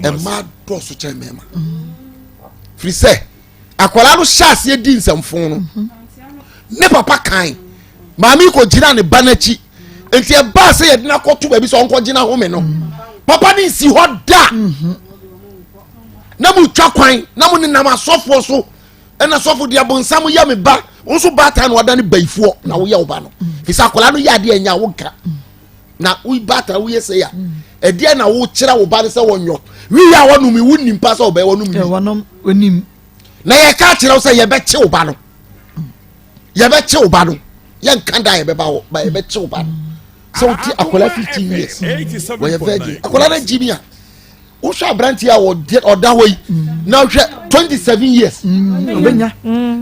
e ma do so che mema free say akwala no shase di nsamfon no ne papa kan maami ko gina ne banachi enti e ba se ye dina ko to ba bi so onko gina ho me no papa ni si ho da na mu twa kwan na mu ne nam asofo so ena sofo dia bonsam ya me ba onso ba ta na wada ne baifuo na wo ye wo ba no fisa akwala no ya de anya wo ka na wo ba ta wo ye se ya e de na wo kira wo ba ne se wonyo wi ya wonu mi wunni mpa se wo ba wonu mi
wonom onim
na ye ka kira wo se ye be che wo ba no ye nkanda ye be ba wo ba ye be che wo ba no so ti akwala 15 years we ye virgin akwala na jimia wo sha branti a wo oda hoyi na hwe 27 years
obenya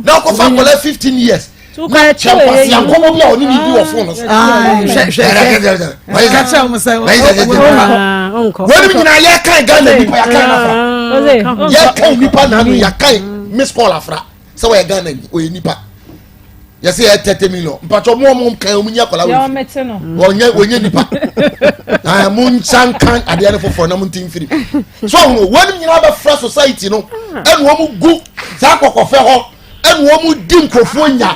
na ko fa akwala 15 years
ka
champions ya komo bia oni ni bi wo phone so
why ka cha mo say
woni nyina ye kan Ghana nipa ya kan afra ye kan nipa na no ya kan Mesco afra so we Ghana ni o nipa ya say 30 million mpacho mo kan o munya kola
ya mete no
onye nipa mun sankan ade ne fofo na mun tin firi so woni nyina ba fra society no en wo mu gu za kokofe ho en wo mu di nkofo nya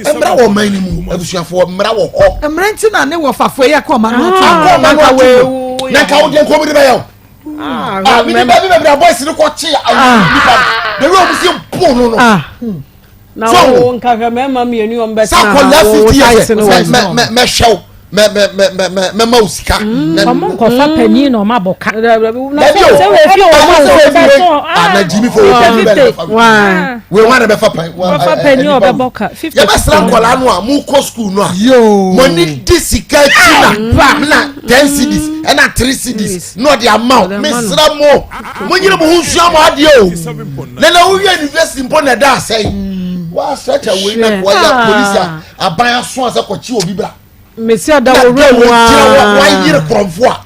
emra wo man ni mu abusuafo emra wo ho
emra nti na ne wo fafo ya ko ma no
ka we na ka wo de ko mi be yo mi be boys ni ko chi nipa de we obi si po no
na wo nka mema mienu o mbeta
sa ko la 50 years me show me mausika
mama ko fa pani no ma boka
na se we fi o na jimi fo we wan be fa pan
fa pani o be boka 50
ya basra kola no a mu ko school no a money disika tina na 10 cedis and 3 cedis no the amount mesra mo nyire mo hunsu am ade o na wo university mpo na da sai wa such a way na ko ya police aban aso asa ko chi obi bra
Monsieur Dawo
wa yire kromfo a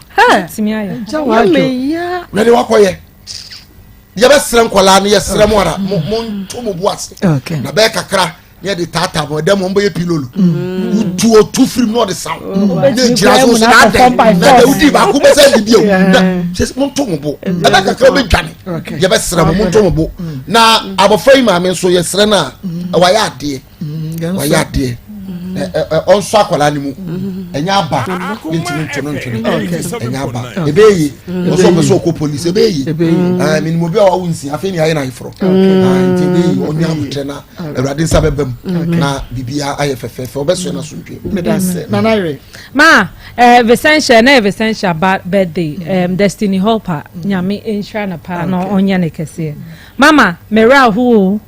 timi aya
ya ready wa koye ya be sere nkola no ya sere mo ara mo to mo buase na be kakra near the tata but them on boy pillow two film not the sound just that they would give a good say the just montomo and like a club johnny you best montomo now our frame I mean so yes rena why are dear on sakwala ni mu enya ba enya ba ebeyi oso ko police ebeyi mi mo bi a wunsi afi ni aye na ifro nti ebeyi onya mutrena Awurade sabebem na bibia aye fefefe obeso na suntwe me dance na naire
ma essential birthday Destiny Hopper nyame insha na pa no onya ne kese mama mera hu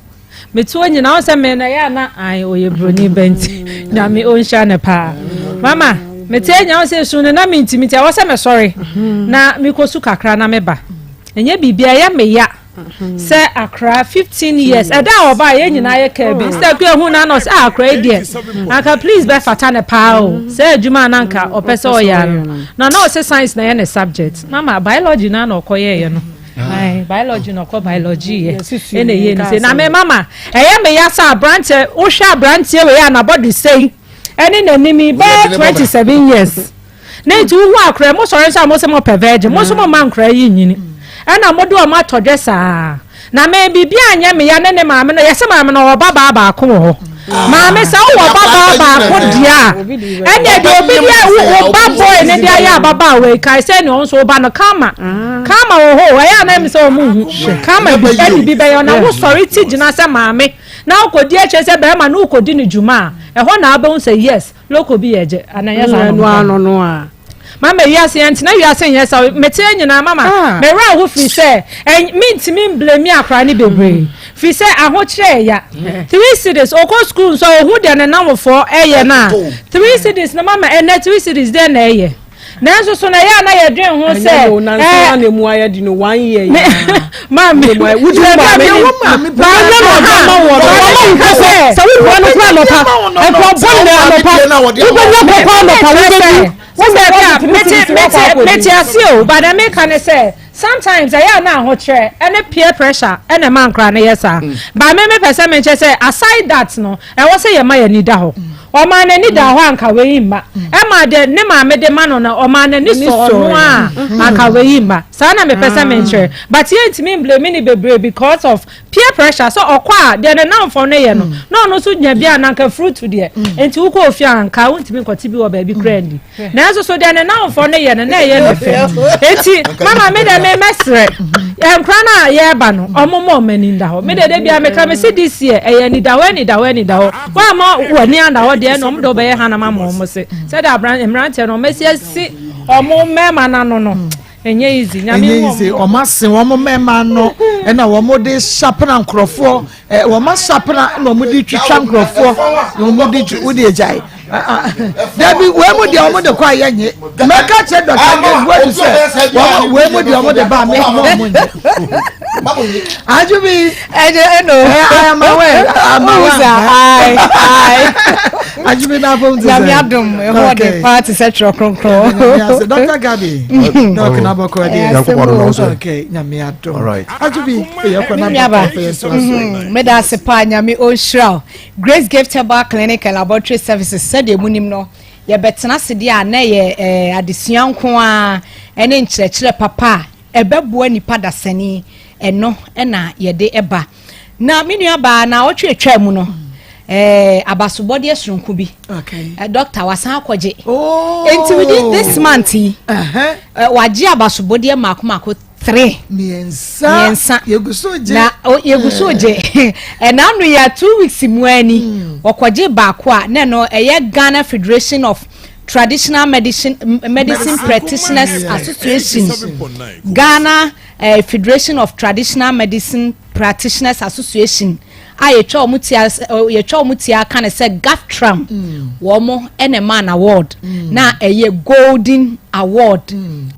metu nyina o se me na ya na ai oye broni benti na me o nsha ne pa mama metenya o se sunu na me ntimi tia wo se me sorry na me kosu kakra na me ba enye bibia ya me ya se akra 15 years eda oba ye nyina ye ka bi se ku ehu na no se akra die aka please be fata ne pa o se adwuma na nka opese o ya no na o se science na ye ne subject mama biology na no koye ye no ai biology no ko biology ene ye ni say na me mama me ya sa branch o hwa branch we ya na body say ene na nimi be 27 years na ti hu akra mo sorry say mo se mo pervert mo so mo man kra yi nyini ena mo do o ma todwe sa na me bibia anya me ya ne maame no yese maame no baba ba ko ho maame sa wo baba ba ko dia ene de obi dia wo baba ene dia ya baba we kai se ne on so ba no kama wo ho ya na me se o mu kama bi edi bi be yo na wo sorry ti gina se maame na okodi eche se be ma na okodi ni juma ho na aba un say yes loko bi eje ananya sa no a mama wiase entina wiase yesa mete nyina mama me ra wo fi se me blame akra ni bebre fi se aho kire ya 3 cities oko school so hu de ne namfo eye na 3 cities na mama ene 3 cities de na eye nanso so na ya na ye dwen ho se na mu aya di no 1 year mama would you mama ba so we want to plan up e ko bon na but I make can say sometimes I na ho chere any peer pressure any man kra na yesa but me person me say aside that no e wo say ye ma ye ni da ho o ma na ni da ho anka we yimba e ma de ne ma me de ma no na o ma na ni so no a anka we yimba sa na me person me chere but ye ntimi blame ni bebre because of peer pressure so okwa de ne na mfo no ye no so nya bia na anka fruit de enti wo ko ofia anka wo ntimi kwati bi wo ba bi krandi na so de ne na mfo no ye na ye no fe enti mama me de me mesre enkra na ye ba no omomo mani nda ho me de bia me ka me see this year e ni da ho wa ma wani anda ho de no mdo be ha na mama mo se da emrante no me si omo mema na no enye easy nyame
o ma se wo mo mema no e na wo mo de sharpna nkrofo wo ma sharpna no mo de twitwa nkrofo no mo de udi ejai Debi we mo de omo de kwa yanye meka che doctor go what say we mo de omo de ba me mo ajubi no I am aware I ajubi na bom de
nyame adom e ho de party setro kronkron
Dr. Gabi Dr. Naboko de okay nyame adom all right ajubi e ko na ba
me da se pa nyame o shra Grace Gift Herbal Clinic and Laboratory Services said de munim no ye betena sede a na ye adesua nko a ene nkyerɛkyerɛ papa ebeboa nipa dasani eno na ye de eba na menua ba na otwetwa mu no abasobode esurunku bi okay doctor wasan akoje enti within this month waji abasobode makoma 3 miensa yegusoje na yegusoje na anu ya 2 weeks muani okoje baako a na no Ghana Federation of Traditional Medicine Practitioners Association Ghana Federation of Traditional Medicine Practitioners Association ye cho mutia kan say GAFTRAM wo mo ene man award na golden award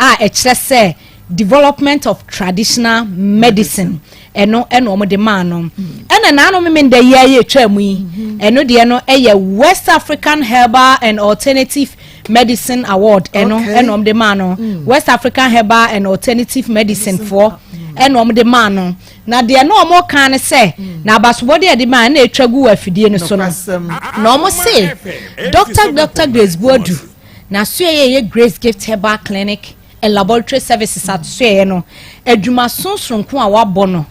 kire say development of traditional medicine eno mo de man no ena na no me nda ye twa mu yi eno de no West African Herbal and Alternative medicine award enom de ma no West African Herbal and Alternative Medicine for enom de ma no na de no omo kan say na abasobode de ma na etwagu afidie no so no na omo say Dr. Grace Boadu na so ye Grace Gift Herbal Clinic and Laboratory Services at so no adwuma sonsonkon a wabɔ no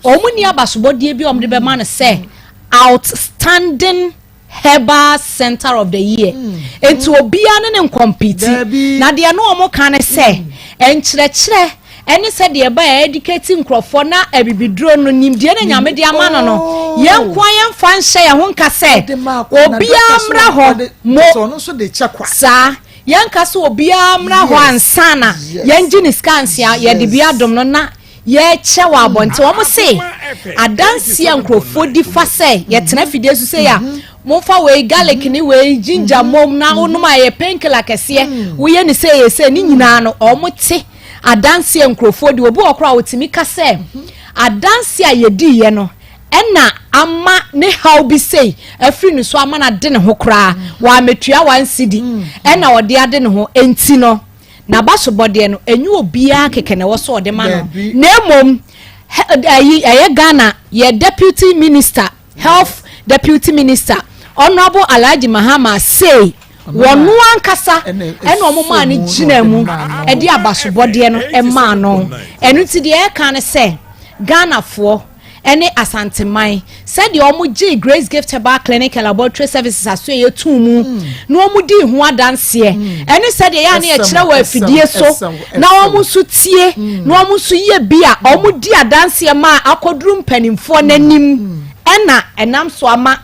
omo ni abasobode bi om de be ma no say outstanding Herbal Center of the Year. Enti obia ne compete na de no omo kan say enkyerɛkyerɛ ene se de ba educating crofo na abibidro no nimde na nyame de amana no yenkwa yemfa nhye ye ho nka se obia mra ho mo
no so de chekwa
sa yanka se obia mra ho ansana yenji ni scans ya ye de bia dom no na ye chewa abonte wo mo se adanse ankrofo di fa se ye tena fide su se ya monfa we garlic ni we ginger mom na onum aye painkiller kese wo ye ni se ni nyina no o mo te adanse ankrofo di obi okra wotimi ka se adanse ayedi ye no ena ama ne how bi say afri ni so ama na de ne ho kra wa metua 1 cedi ena ode ade ne ho enti no na basobode no enyu obia keke ne wo so ode ma no na emom aye Ghana ye deputy minister health deputy minister Honorable Alhaji Mahama say wonu ankasa ena omoma ni gina mu e de abasobode no e ma no enu ti de e kan say Ghana fo ene asanteman said the omuji Grace Gift Herbal Clinic and Laboratory Services aso ye tumu no omudi hu adanse ene said ye ya na ye kire wa afidie so na omusu tie na omusu ye bia omudi adanse ma akoduru mpanimfo nanim ena enam so ama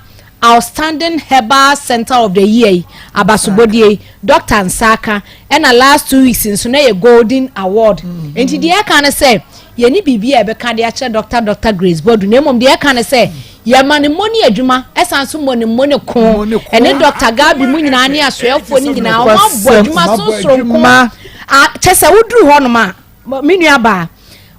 Outstanding Herbal Center of the Year abasobodie Dr. Nsaka ena last 2 weeks nso na ye Golden Award enti de e kan say ye ni bibia e be kan de ache Dr. Grace Boadu na mom de e kan say ye mane moni adwuma esanso moni ko ene Dr. Gabi mu nyina ne asoyefo ni nyina o mabo adwuma so soronko a chese wuduru ho no ma menua ba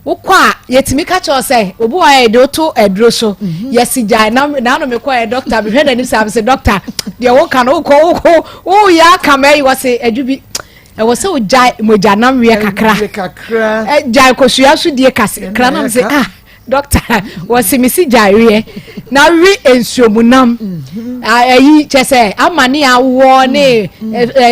wokwa yetimi ka cho say obi wa ye de to edro so yesi jai na no me kwa doctor be hwe na ni say doctor de wo kan wo ya kamai wase adwubi e wo se wo jai moja nam we kakra jai ko suya su die kase kra nam say doctor wase mi si jai we na wi ensuomunam ayi chese amani awo ne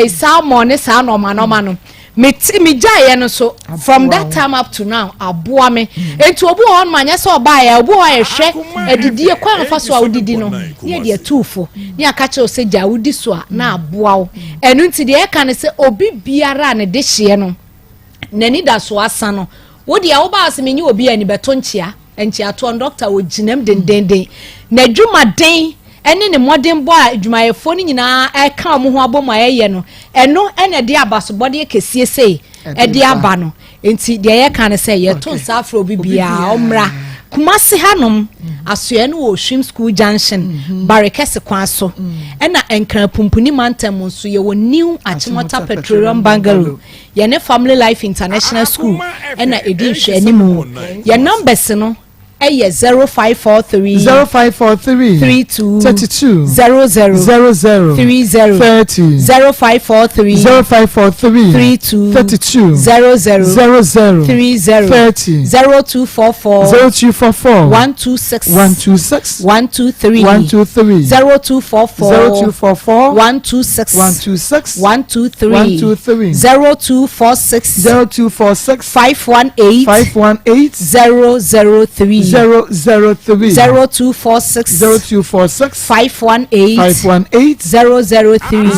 salmon ne sa no ma no me jai no so from that time up to now aboa me enti obu on manya so ba ya obu wa ehwe edidie kwa fa so awudidi no ye de atufo ni akache o se ja wudi so na aboa wo enu nti de e kan se obi biara ne de hye no nani da so asa no wo de wo ba asmenyi obi ani beto nchia to doctor wo ginam dendenden na dwuma den ene ne modern boy adwumayefo ni nyina e ka mo ho abomo ayeye no eno ene de abasobode kesie sei e de aba no enti de ye kan say ye to safro bibia omra kumasi hanom asoye no wo Shrim School Junction Barekese kwaso ena enkran pumpuni mantem nso ye wo new Achimota Petroleum Bungalow ye ne Family Life International School ena edi hwe animu ye numbers no 0543 32 00 30 0543 32 00 30 0244 126 123 0244 126 123 0246 518 003 0246 518 003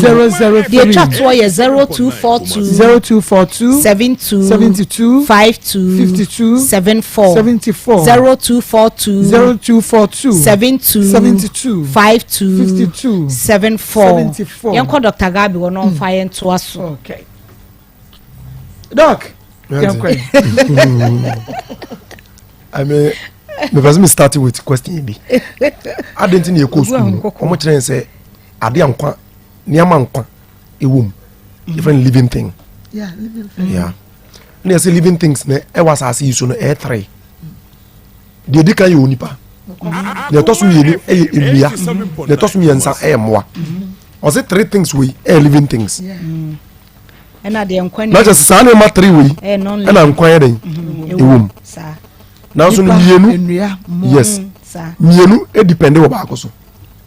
the chat wire 0242 72 52 74 0242 72 52 74 yanko Dr. Gabi wono mfa to aso
okay doc
I mean, because me started with question B. I didn't think you could school. How much I say? I didn't want near man a womb, different living thing.
Yeah, living thing.
Yeah. When I say living things, I was asking you so no air three. The dika you nipa. The toss me the toss me and say moi. say 3 things we living things
ɛna de nkwa
na just say na 3 we ɛna nkwa yɛ den ewom na so mienu yes mienu e depend wo baako so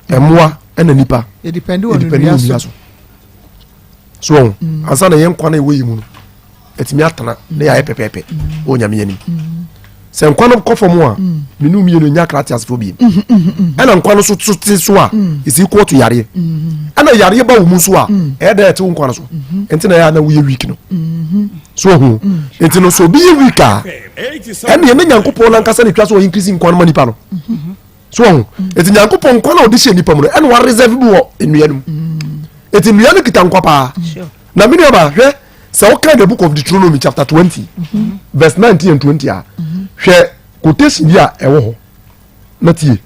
ɛmoa ɛna nipa
e depend wo
nua so ansa na yɛ nkwa na ewe yi mu no etimi atana na yɛ pepepe o nyame yanim sɛ nkwa no kɔfɔ mu a menu mienu nya kratias phobia ɛna nkwa no so so a is equal to yare ɛna yare ba wo mu so a ɛda ɛte nkwa no so enti na yɛ na wo yɛ weak no so hu enti no so bi yɛ weak a ɛna yɛ nyankopɔn na nkasa ne twa so o increase nkwa no manipa no so hu enti nyankopɔn nkwa na odi hye nipa mu no ɛna wa reserve bi wɔ enua no enti enua no kita nkwa pa na mini aba hwɛ sɛ wo kan the book of Deuteronomy chapter 20 verse 19 and 20 a hwɛ quotation bi a ɛwɔ hɔ na tie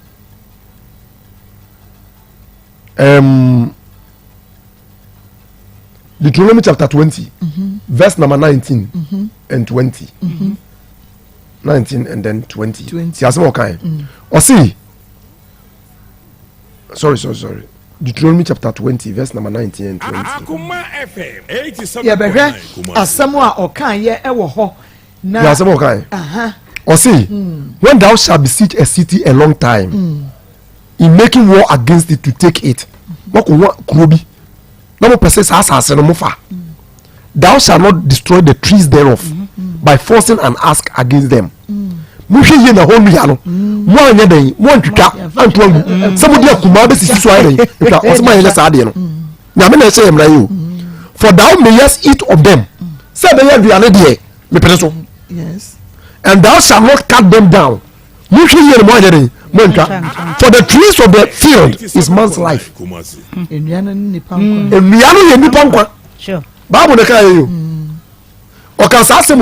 Deuteronomy chapter 20 verse number 19 and 20 19 and then 20 ti asɛm ɔkan ɔse sorry Deuteronomy chapter 20 verse number 19 and 20
Akoma FM 87.
Yeah, behwe asɛm a ɔkan yɛ ɛwɔ hɔ na
asɛm ɔkan or say when thou shalt besiege a city a long time in making war against it to take it wako kurobi na mo pese sa asase no mo fa thou shalt not destroy the trees thereof by forcing an ask against them mo hwe ye na ho nua no mo anya den mo ntwitwa anto angu se mo dia kuma be sisi so ayren twa o se ma ye sa ade no nyame na se yemra yo for thou mayest eat of them se be ye duane de me pese so
yes
and thou shalt not cut them down. For the trees of the field is man's life.
Sure.
Bible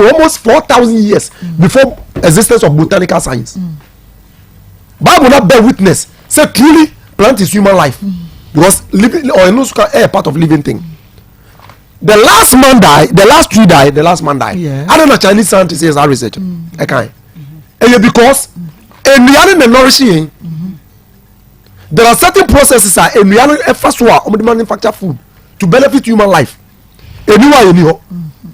almost 4,000 years before existence of botanical science. Bible not bear witness. Say truly plant is human life because living or air part of living thing. The last man died, the last tree died, the last man died.
Yeah.
I don't know Chinese scientists say research. Okay. And because in the nourishing, there are certain processes that in the first one manufacture food to benefit human life. Anyway,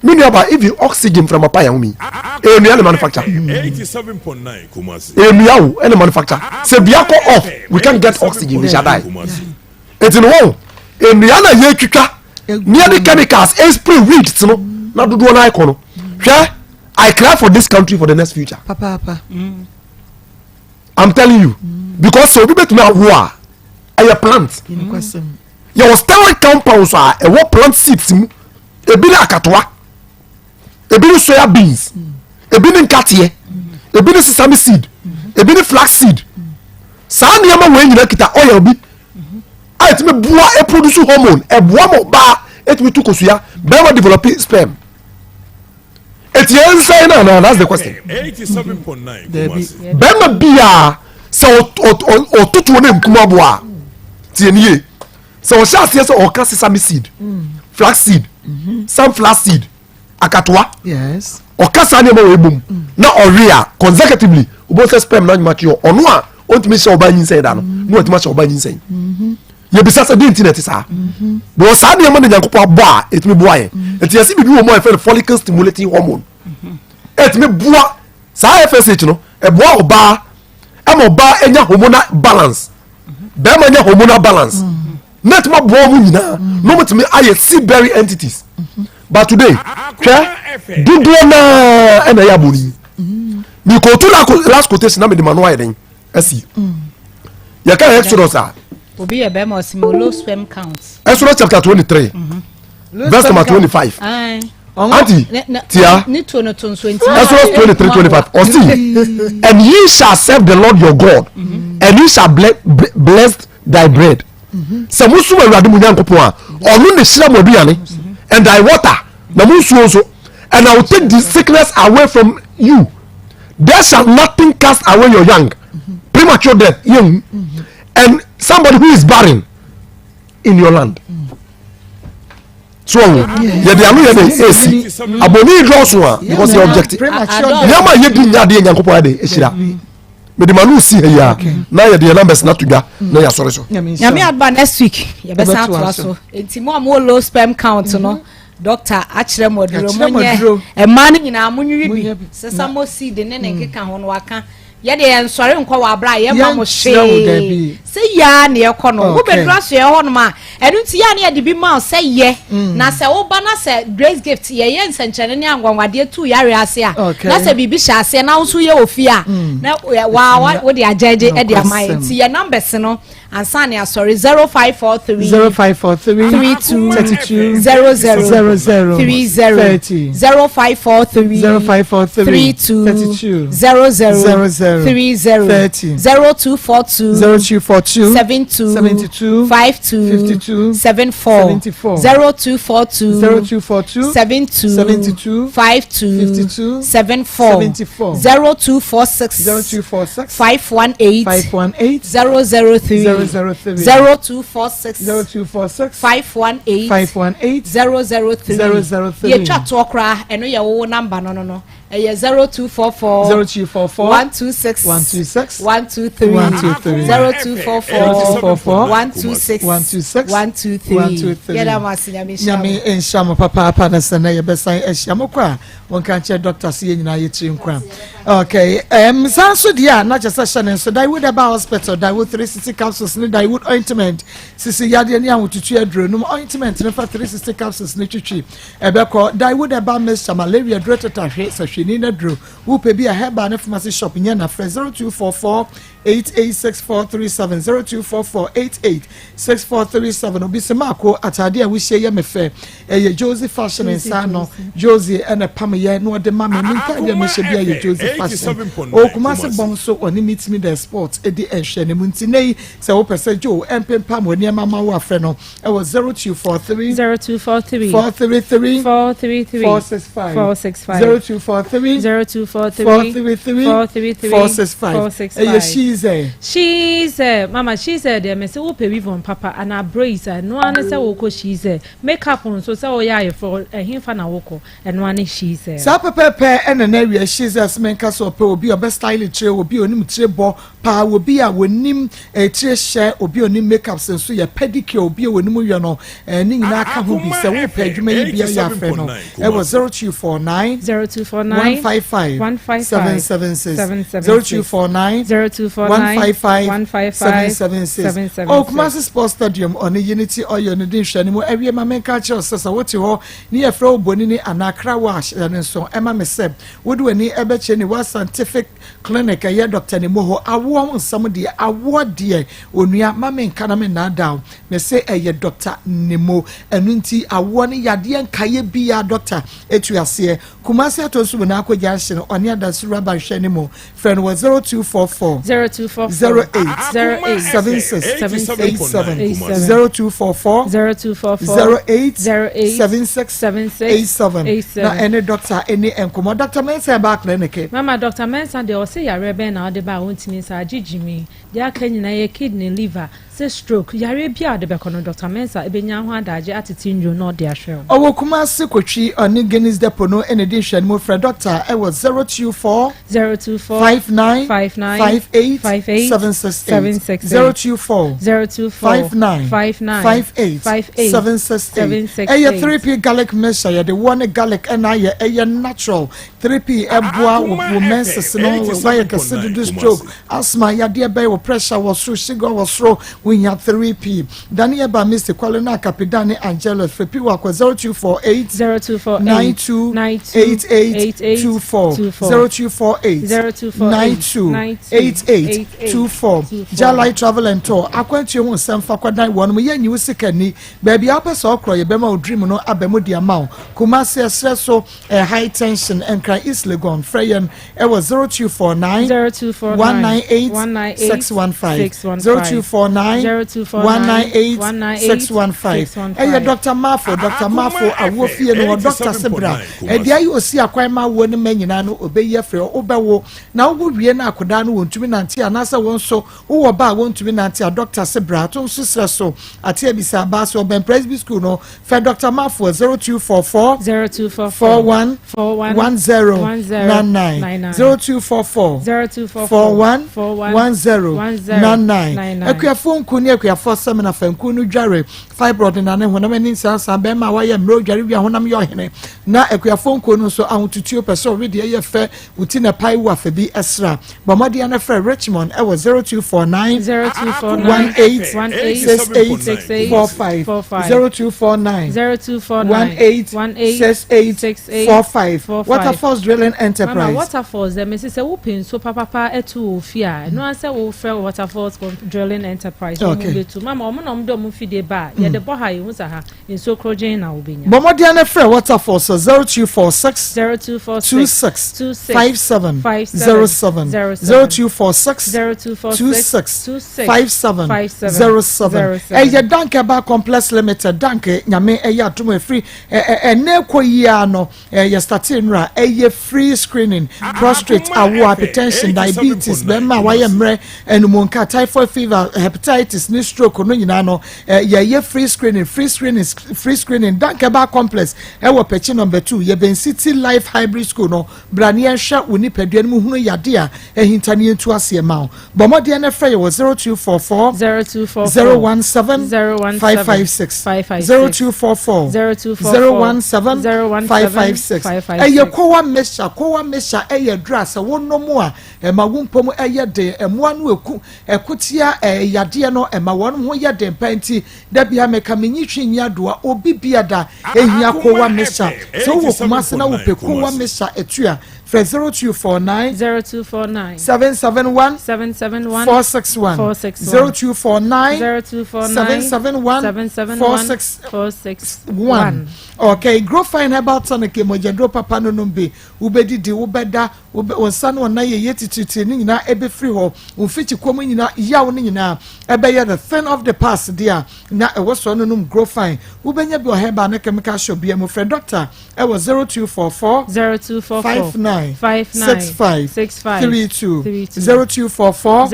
meaning about if you oxygen from a pie me, and manufacture
87.9 Kumasi.
And manufacture. Say Biako off, we can't get oxygen, we shall die. It's in one. In the other year, near the chemicals spray weeds no na do do na icon hwe I cry for this country for the next future
papa
I'm telling you because so people to me war a plant you was steroid compounds are a what plant seeds mu e bi na akatoa e bi soya beans e bi nkatie e bi sesame seed e bi flax seed saa ne ma we nyina kita oil bi it me boa e produce hormone e boa mo ba it me to kosuya be we develop sperm it inside na that's the question
87.9
be ma bia so o tutu na nkuma boa tie nie so o sha se o ka sesame seed flax seed sunflower seed akatoa
yes
o ka sa ne ma we bom na orea consecutively o bo se sperm na mature ono a o ntimi se oba nyin say da no no ntimi se oba nyin say ye bisa se di internet sa bo sa de ma de nyankopɔ abo a etimi boa ye enti yesi bibi wo mo efe follicle stimulating hormone etimi boa sa FSH no e boa oba e mo ba enya hormonal balance be ma enya hormonal balance net ma boa mu nyina no mutimi aye seaberry entities but today hwe dudu na na ya boni mi ko to last quotation na me de manu aye den asi ya ka Exodus a
obi e be ma osimo low sperm count
Exodus chapter 23 verse number 25 Auntie, tia Exodus 23:25 or see and ye shall serve the Lord your God and ye shall bless thy bread so musu awurade mu nyankopon a onu ne hira mo aduane and thy water na musu also and I will take the sickness away from you there shall nothing cast away your young premature death young and somebody who is barren in your land so ye de anu ye de esi aboni draw so a because your objective yama ye di nya de nyankopon ade ehira me de manu si ya na ye de numbers na to dwa na ya sori so
nyame adba next week ye be sa to aso enti mo am low sperm count no doctor akyerɛ mo duro mo nye e man nyina mo nwi bi sesa mo si de ne nkeka ho no waka ye de ensɔre nkɔ wa bra ye ma mo hwe se ya ne ekɔ no wo bedura so ye ho no ma enu ti ya ne ye de bi ma se ye na se wo ba na se grace gift ye ye nsenkyene ne angwanwade tu yare ase a na se bibi hya ase na wo so ye ofi a na wa wo de ajeje e de amai ti ye numbers no ansa ne sorry 0543 32 32 00 30 0543 32 00 30 0242 72 52 74 0242 72 52 74 0246 518 003 0246 518 003 ye twa to okra eno ye wo number no eye 0244 126 123 0244 126 yeda masinya
nyame enshamo papa papa na sana ye besan ehyiamo kwa wonka che doctor se nyina ye tiri nkwa okay sanso dia na che session so Daiwood Eba Hospital Daiwood 360 capsules ne Daiwood ointment sisi yade ne ahotutu aduro no ointment ne fa 360 capsules ne twitwi ebeko Daiwood Eba mixture malaria drotata hwe sahweni na duro wo pe bi a heba ne pharmacy shop nya na 0244 886437 0244 886437 obi se mako atade a wo hye ye mefe eye Josie fashion insano Josie ene pam ye no de mama nka de me hye bia ye Josie fashion o kuma se bom so oni meet me the sport e di ehwe ne muntinei se wo pese jo empempam oni mama wo afre no e was 0243 433 465 465 eye
she's mama she said me say wo pe vivon papa and a brace no an say wo ko she say makeup on so say wo ya for himfa na wo ko no an she say
sa pepepe ene na wi she says men ka so pe obi obe style tire obi onim tire bo pa obi a wonim tire hye obi onim makeup sen so ya pedicure obi wonim wi no ni nyina aka ho bi say wo pe adwuma yi bia ya fe no e was 0249 155 776 0249 155 oh Kumasi Sports Stadium on the Unity Oil ne din hwani mo awie ma menka che osesa wote ho ni ye fra oboni ni anakra wash ne so ema mesem wodu ani ebeche ni wa scientific clinic ye doctor ni mo ho awo nsam de awo de onua ma menka na me na down me say eye doctor ni mo enu nti awo ni yade nkaye bia doctor etu ase Kumasi atosu na akogya hye oni adasu raba hwani mo friend was 0244 08 76 0244 08 76 na any doctor any enkomo Dr. Mensa ba clinic
mama Dr. Mensa de o say yare be na o de ba wontini sa agigimi de aka nyina ye kidney liver say stroke yare bia de be kono Dr. Mensa ebenya ho adaje atiti njo no de ahwe
owo kuma se kotwi oni Guinness depo no ene de hwan mo fra doctor e was 024 59 58 768 024 59 58 768 eye 3p garlic mixture ye the one garlic and aye natural 3p eboa wo menses no why ka se do stroke asthma ya de be wo pressure wo so sugar wo so we nya 3p daniel ba Mr. Kwalena Kapidani Angelo 3p wa 0248 92 88 24 0248 92 88 24 Jalai Travel and Tour akwantu ho nsem fa kwadan won mo ye nyi sikani baby apesa okro ye bema odream no abemu dia maw Kumasi esre so high tension and cry East Legon Freyan e was 0249 198 615 0249 0249 ɛyɛ Dr. Mafo awofie no Dr. Sebra ɛde ayi osi akwan ma wo ne manyina no obeyi afre obɛwo na wo wie na akoda no wontumi nante anasa won so wo ba wontumi nante a Dr. Sebra to so sre so ate abisa ba so ben Presby school no for Dr. Mafo 0244 41 1099 0244 akuafo nkuni akuafo seminar fanku no dware fibroid na ne honam ni sansa be ma waye mro dware wi honam yo hene na akuafo nkunu no so ahotutuo pese we de ye fe uti na pai wa fa bi esra bomode na fra Richmond e was 0249 0249 Waterfalls Drilling Enterprise.
Mama, Waterfalls, them say we pin so papa etu ofia. No answer we frɛ Waterfalls Drilling Enterprise.
Okay.
Mama, omo no mdo mu fide ba. Ye de bo ha yi hunsa ha. Nso krogen na obinya.
Bomode na fra Waterfalls 0246 57 07 Eye Danke Bar Complex Limited Danke nyame eye atom free ene koyia no ye starting ra eye free screening prostate awo hypertension diabetes bema waye mre enumonka typhoid fever hepatitis ni stroke no nyina no ye free screening Danke Bar Complex e wo pechi number 2 ye Ben City Life Hybrid School no brania hwa woni paduan mu hunu yade a ehintane entu ase ma bomode na frɛ ye 0244 017 556 eye kowa mesha eye drasa wonomu a ma wumpom eye de emoa no ekutia yade no ma won ho yade panti da bia meka menyi twinnya doa obi biada ehia kowa mesha so wo kuma se na wo pe kowa mesha etua for 0249 771 461 0249 771 461 okay grow fine about tonic mojado papa no nombe ubedidi ubeda onsan wona ye yetititi ni nyina ebe free ho unfiti komu nyina yawo ni nyina ebe ye the thing of the past there na e was no num grow fine ubenya bi oheba na chemical shop bi am friend doctor e was 0244 59 65 32 0244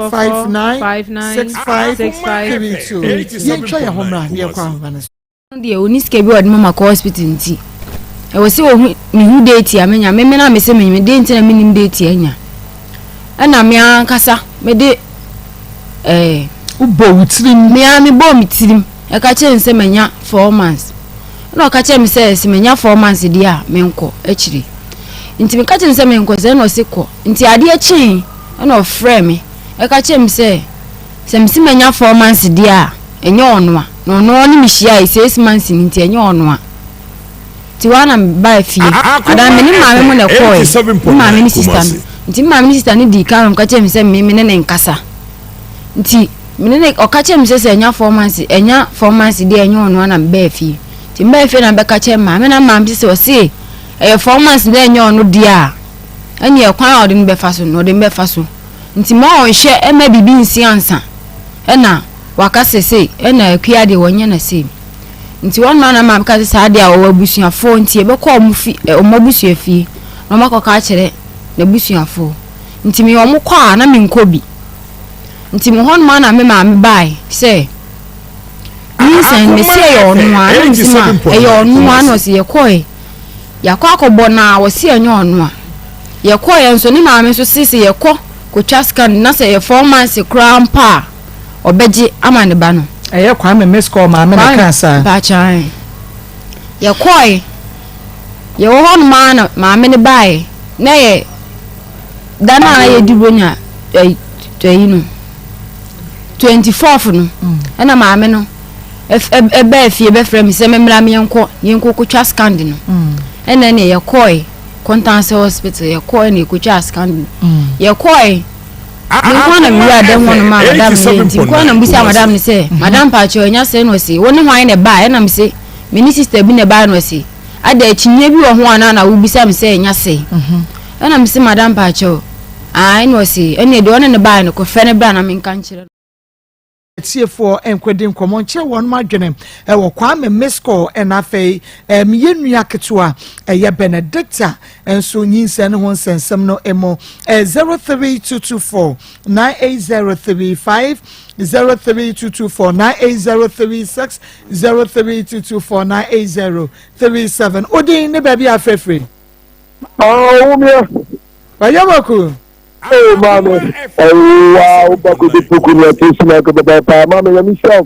59 65 32 ye twa ya homra ye kwa homra
de oniske bi odmo maka hospital nti e wo se wo ni hu date amenya me na me se me de nti na me nim date anya ana me ankasa me de
ubo wutirim
me bo mitirim e ka che nse menya 4 months na ka che me se menya 4 months dia me nko akiri nti me ka che nse me nko se no se ko nti ade achi na ofre me e ka che me se me menya 4 months dia enye onwa no ni mihia 6 months nti enye onwa ti wana ba fie ada me ni maame mu na koy maame ni sister nti maame ni sister ni di kan ka che me se me ne nkasa nti me ne o ka che me se enya 4 months dia enye onwa na ba fie ti ba fie na be ka che maame na maame se o se 4 months dia enye onno dia eni e kwan odin be fa so no odin be fa so nti mo o hye e ma bibi nsi ansa na wakasese na akua de wonye na se nti won na ma ka se de a wo abusuafo nti e be ko omufi omabusuafi no makoka kire na busuafo nti me omo kwa na me nkobi nti me hon ma na me ma me bai se Nsem me se yo no a na e yo no a no se ye koi ya kwa akobọ na wo se enye ono a ye koi enso ni ma me so se ye ko scan na se ye 4 months crampa obeji amane ba no
eye kwa me miss call ma me na kansa
ba chan ye koi ye wo hon ma na ma me ne bai na ye dana na ye dibonya no 24th no na ma me no ebe fie be frame se memra me yenko kotwa scan no ena ne ye koi Constance Hospital ye koi ne kotwa scan ye koi Nko na mi ada ho no ma madam ni nko na mbisi madam ni se madam pa cho nya se no se woni hwan ne ba na mi se mini sister bi ne ba no se ada ekinye bi wo ho ana na wo bisa mi se nya se na mi se madam pa cho ai no se ene de woni ne ba no ko fe ne bra na mi nka nkyere
tiefo enkwedi nkomo nche won madwene wo Kwame Mesco enafei yenua ketua ye Benedicta enso nyinse ne ho nsensem no emo 03224 98035 03224 98036 03224 odin ne baby afrefre
umia
bayamoku
hey mama wow bakuti pukuni atisina ko baba mama ya misha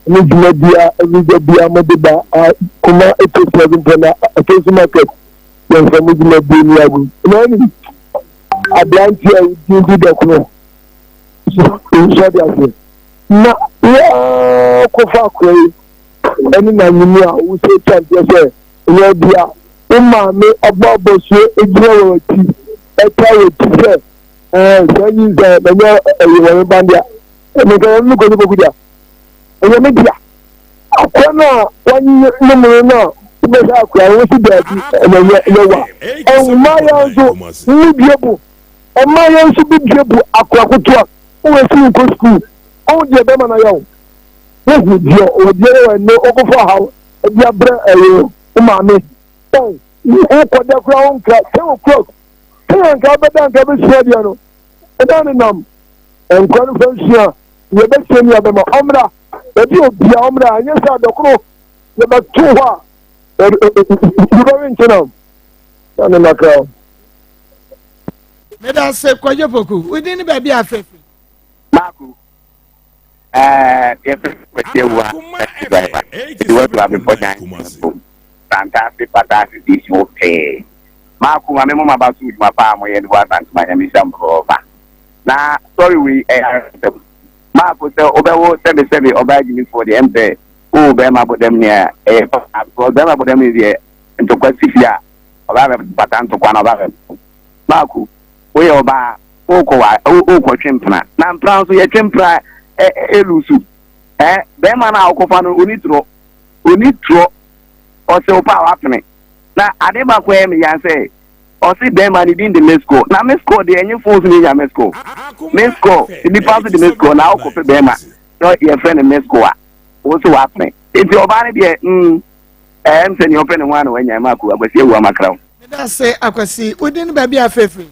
ni dia madiba kuma eto pena atisina market ya famu dia ni agu nani ablanti ya ndi da kuno so dia na ya ko fa ko eni na nyimi a wo se champion se ya dia umame agbabosu ejiwo ti etawo ti se sanyi za banya wani bandia me ga mu ko ko kudia e me dia akona wani numu na be sa akwa wo si da bi lewa ma ya zo ni biebu ma ya so bi biebu akwa kutua wo si ko school o je be ma na yawo wo dio o je we no o ko fa hawo e bia bre umame o ko da kra on kra se o cross kan ka beda ka be sia no edan nam enkwan fansia ye be semi abema omra ebi obia omra anya sa dokro ye be tuwa e be nchena na maka
meda se kwaje poku within baby afefe
maku ye kwete wa e wa to abi ponya fantastic this okay maku mame mo mabasu ma pa mo ye wa tantuma nya mi sambroba na sorry we maku se obewo sebe obaji mi for the empe o be ma bodem ne o be ma bodem ne into kwasifia oba be patanto kwa na oba maku we oba o ko twempna na mpra so ye twempra elusu be ma na akofa no onitro o se opa wapene na adeba kwa emi ya say o si be ma ni din de Mesco na Mesco de enye fons ni ya Mesco di pass de Mesco na o ko pe be ma no ye friend Mesco a o so wapene enti oba ne de se ni open one when ya maku agbasi ewu amakra
meda se akwasi within baby afefe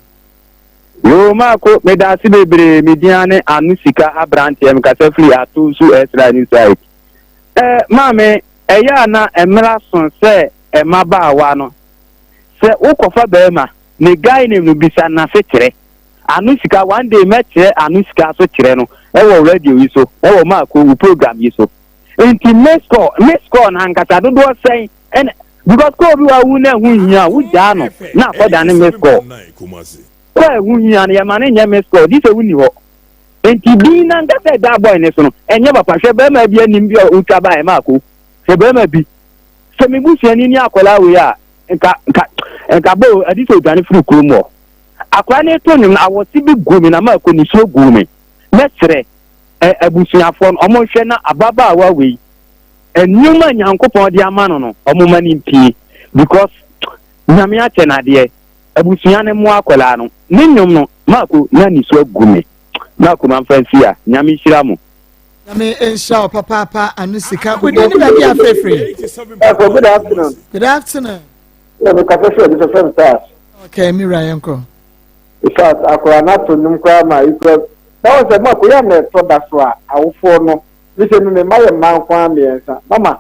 yo mako meda si bebre mediane anusika abrante em kasafri atusu extra inside mame eya na emra son se emaba awa no se ukofa bema ne guy ne no bisa na se kire anusika one day me kire anusika so kire no ewo radio yi so ewo mako program yi so enti Mesco na hankata do say en because ko bi wa wu na hu hia wu ja no na akoda ne Mesco kwa wunya na yamane nya Mesco di se wuni ho enti bi na ngata da boy ne so no enye papa hwe be ma bi anim bi o taba e mako se be ma bi se mi busu ni akola we a nka bo adi so dwane furu kromo akwa ne to nim na awosi bi gumi na mako ni so gumi mesre abusuafo no omo hwe na ababa awa we enuma nyankopon di amano no omo mani mpie because nyame ache na de abusuane mu akola no ninyum no mako na ni so gumi mako manfansi a nyame hira mu
nyame ensha papa anusika within baby afefe good afternoon
yeah me kafesho this friend stars
okay mi rayanko
stars akora na to num kwa ma ikro that was mako ya na to da so a awofo no we say me ma ye man kwa miensa mama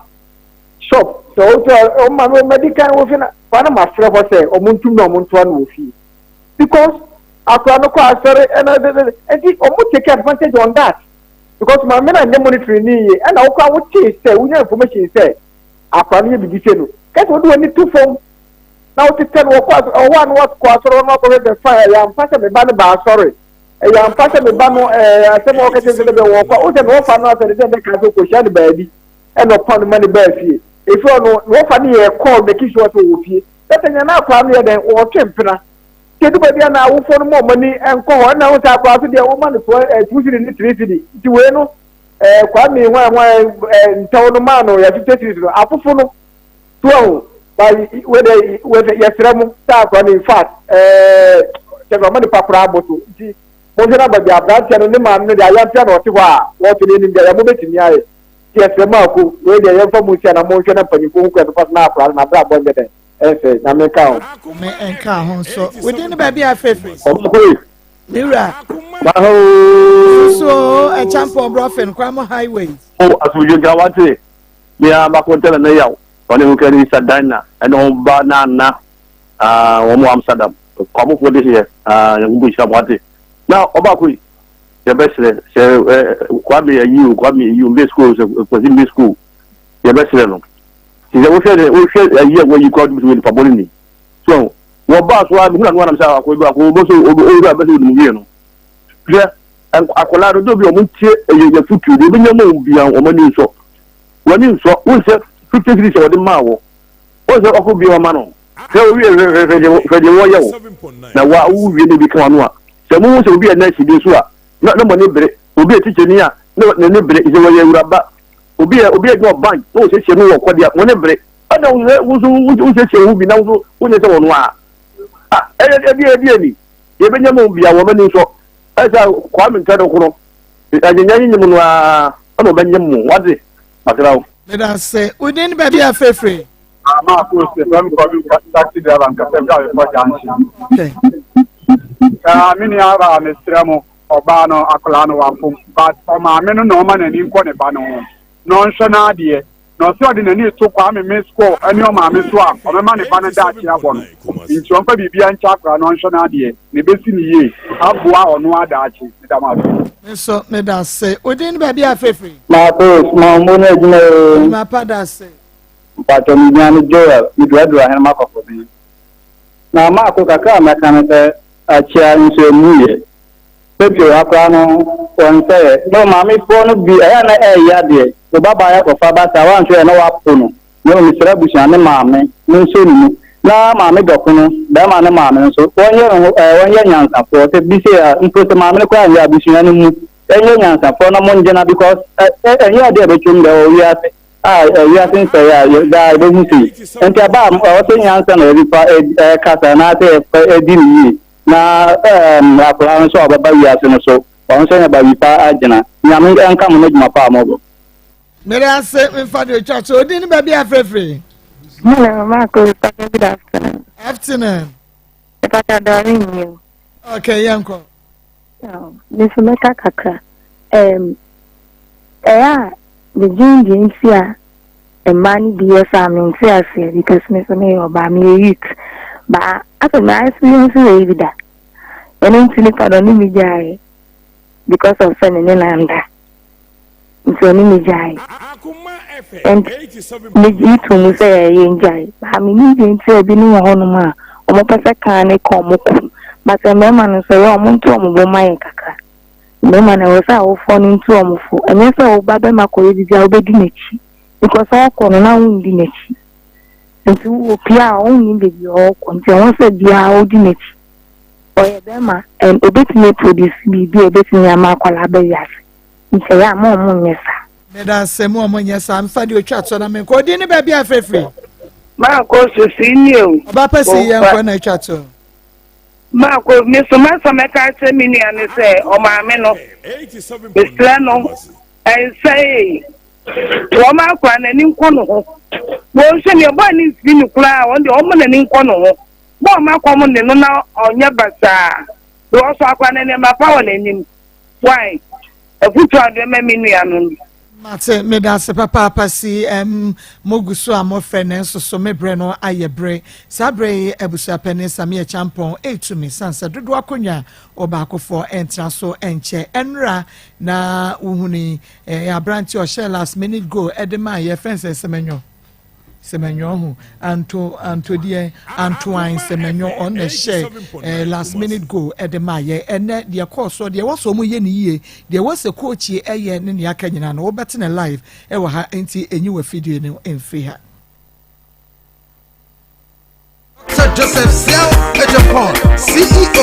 shop so o ma no medical wo fi na kwa na ma frɛ ho say o muntu no muntu an wo fi because akora no kwa asere and o mu take advantage on that because my men and monitoring ni and o kwa wo ti say we information say akora no be dise no get we do any two form now to tell what one what kwa so no ko the fire ya mpasa me ba no ba sorry ya mpasa me ba no asem o kete se be wo kwa o se no fa no asere de ka so ko sha de baabi e no pound money ba fie if you no fa ni e call the kiss what wo fie that nya na kwa no ye den o twempena kedu ba bia na wo fo no mo mani enko ho na wo ta kwa so de wo mani so 2 ni 3 cedi ti we no kwa mi nwa ntawo no ma no ya 50 no afofo no to by whether yesremu ta kwa in fact te go mani papra boto ti mo jẹ́ nàbàjì àbúrántì ẹni ní màá nínú ìdí ayé mpẹ́ náà ọtí hɔ a wọ́n ti ní ní ìdí ayé mo bẹ́ ti ní ayé tí ẹsẹ̀ máa kú wọ́n èdè ẹ̀yẹ́ fọ́ mu sí ẹ̀ náà mo ń ṣẹ́ náà mpanyinfo ń kọ́ ẹ̀ nípa náà àkùrá náà àbúrò àbọ̀ ǹdẹ̀dẹ̀ ẹ̀sẹ̀ náà mi ká o.
mi nka ho nso wòdi ni baabi afẹ́fẹ́.
ọ̀bùnkúrè.
mìíràn. so ẹ̀kyánpọ̀ brọ́fìn kwamo highway.
o asojue nka wate ní abakontẹ́lẹ̀ náà yà wọ́n ní nkẹ́ ní sadana ẹni wọ́n bá náà ná wọ́n mú amsterdam kwamo fún ọdẹ yẹ ẹ̀hún bó ìṣàmù wate náà ọba kò yìí yẹ bẹ́ sẹlẹ̀ sẹ kwame ẹ̀yí o kwame ẹ̀yí o mbẹ́ school pẹ̀sì mbẹ́ school yẹ bẹ́ sẹlẹ̀ nù ìṣe wọ́n fẹ́ ẹ̀yí ẹ̀wọ́ yìí kọ́ ọdún tó wẹ̀ nípa bọ́ọ̀lì ni so wọ́n bá aṣọ àmì húnà níwọ̀n àmì àkọ́ ibà kó bọ́sọ̀ olú àbẹ́sẹ̀ òdùnmù yìí nù ṣe akọ̀lá àdójọ́ bí ọmọ ń tiẹ̀ ẹ̀yẹ fútu ní ebi nyẹ́ mọ̀ òbí àwọn ọmọ ní nsọ wọ́n ní nsọ wọ́n sẹ́ 50 cities ọ̀dẹ́ máa wọ̀ wọ́n sẹ́ ọkọ̀ bí ọmọ náà sẹ́ orí fẹ̀dẹ̀ wọ́n yẹ̀ wọ̀ na wà á wú wíyẹn níbi káwọn nù à sẹ́ mo ń sẹ́ obi ẹ̀ náà ṣì dé so à náà mọ̀ ní bèrè obi ẹ̀ tíṣe ní à ní bèrè ìṣèwọ̀ yẹ wúra bá obi ẹ̀ gbọ́ bank náà ó ṣe ṣe ní wọ̀ kọ́ di à wọ́n ní bèrè ọ̀dà wọ́n ṣe ṣe wú bi náà wọ́n ṣe ṣe wọ̀ nù à ebi eni yebe nyɛ bia wɔ mani nso ɛsɛ kwame ntɛ do kono agyenya yi nyim no a ɔna ɔbɛnyɛ mu wade makra wo
meda sɛ wodi ni baabi afɛfɛ.
Maa Akos fɛn kɔbi taxi driver nkasa bi a yɛ fɔ jansi. Mi ni ara mi srɛ mu ɔbaa no akwadaa no wafom but ɔmaame no na ɔma n'ani nkɔ ne ba no ho na ɔnhwɛ n'adeɛ na ɔsɛ ɔde n'ani to kwame mi score ɛne ɔmaame so a ɔbɛma ne ba no da akyi abɔ no nti ɔmfa biribi ankyɛ akwadaa na ɔnhwɛ n'adeɛ na ebesi ne yie aboa ɔno ada akyi ne dam aso.
nso ne da se wodi ni baabi afɛfɛ.
Maa Akos maa mo na edwuma yoo.
ma pa da se.
mpatɔ mi nyane joel midura hɛn ma kɔkɔ bi na Maa Akos kakra mɛka no sɛ akyia nso emu yɛ pepe akora no wɔn sɛ na maamefoɔ no bi ɛyɛ na ɛyɛ adeɛ ɔbaba yɛ kɔfa bata wanhwɛ yɛ na wapo no na omisira abusua ne maame ne nso ne mu na maame dɔko no bɛrima ne maame nso wɔnyɛ nyansafoɔ sɛ bi sɛ a mpo sɛ maame no koraa nyɛ abusua no mu ɛnyɛ nyansafoɔ na mo ngyina because ɛnyɛ adeɛ bɛtwam dɛ ɔwiase a wiase nsɛe a daa ɛbɛhu sei nti aba ɔsɛ nyansa na ɔde kasa na sɛ ɛdi ne yie na akwadaa no nso a ɔbɛba wiase no so ɔno nso nyɛ baabi pa agyina nyame nka mo no adwuma pa a mɔbɔ
mere ase mfa de otwa so odi ni baabi afɛfɛ.
Hello, Maa Akos. Good afternoon.
Afternoon.
Darling you.
Okay, yanko.
This Meka kakra. The ginger here, a man be a family because Miss May or by me youth. But after my experience, with that, and then Philip I don't need me because of sending a lander. Nti oni mi jai and me itu mu say ye njai ba mi ni je nti ebi ni ho no ma omo pese kan ne ko mo ku but me ma no say omo nti omo bo mai kakra me ma na wo say wo fo ni nti omo fo enye say wo ba be ma ko ye di ja obedi nechi because o ko no na wo ndi nechi nti wo pia o ni bebi o ko nti won say bia o di nechi o ye be ma and obeti me produce bi obeti nya ma kwala be yase nse ya mo nyesa
me da se mo nyesa mfa de otwa to na me ko di ni ba bia frefre
Maa Akos si ni o
ba pa si yan ko na twa to
Maa Akos me so ma so me ka se mi ni ane se o ma me no besla no en say o ma kwa na ni nko no ho bo se ni ba ni si ni kura o de o mo na ni nko no ho bo ma kwa mo ne no na onya basa do so akwa na ne ma pa wona nim why afutu ade ma mi nua no
mate me da se papa si moguso amofre ne nso so mebre no ayebre sabre ebusu apene same e champon etumi sansa dodo akonya obakofo entra so enche enra na uhuni abranti o share last minute go edema ye fence semenyo hu anto die Antoine semenyo on the share last minute go edema ye ene de course so de was omo ye ni ye de was a coach ye eye ne ne aka nyina no obeti na live e wa ha enti enyi wa video ne emfi ha
Sir Joseph Sel Ejapon CEO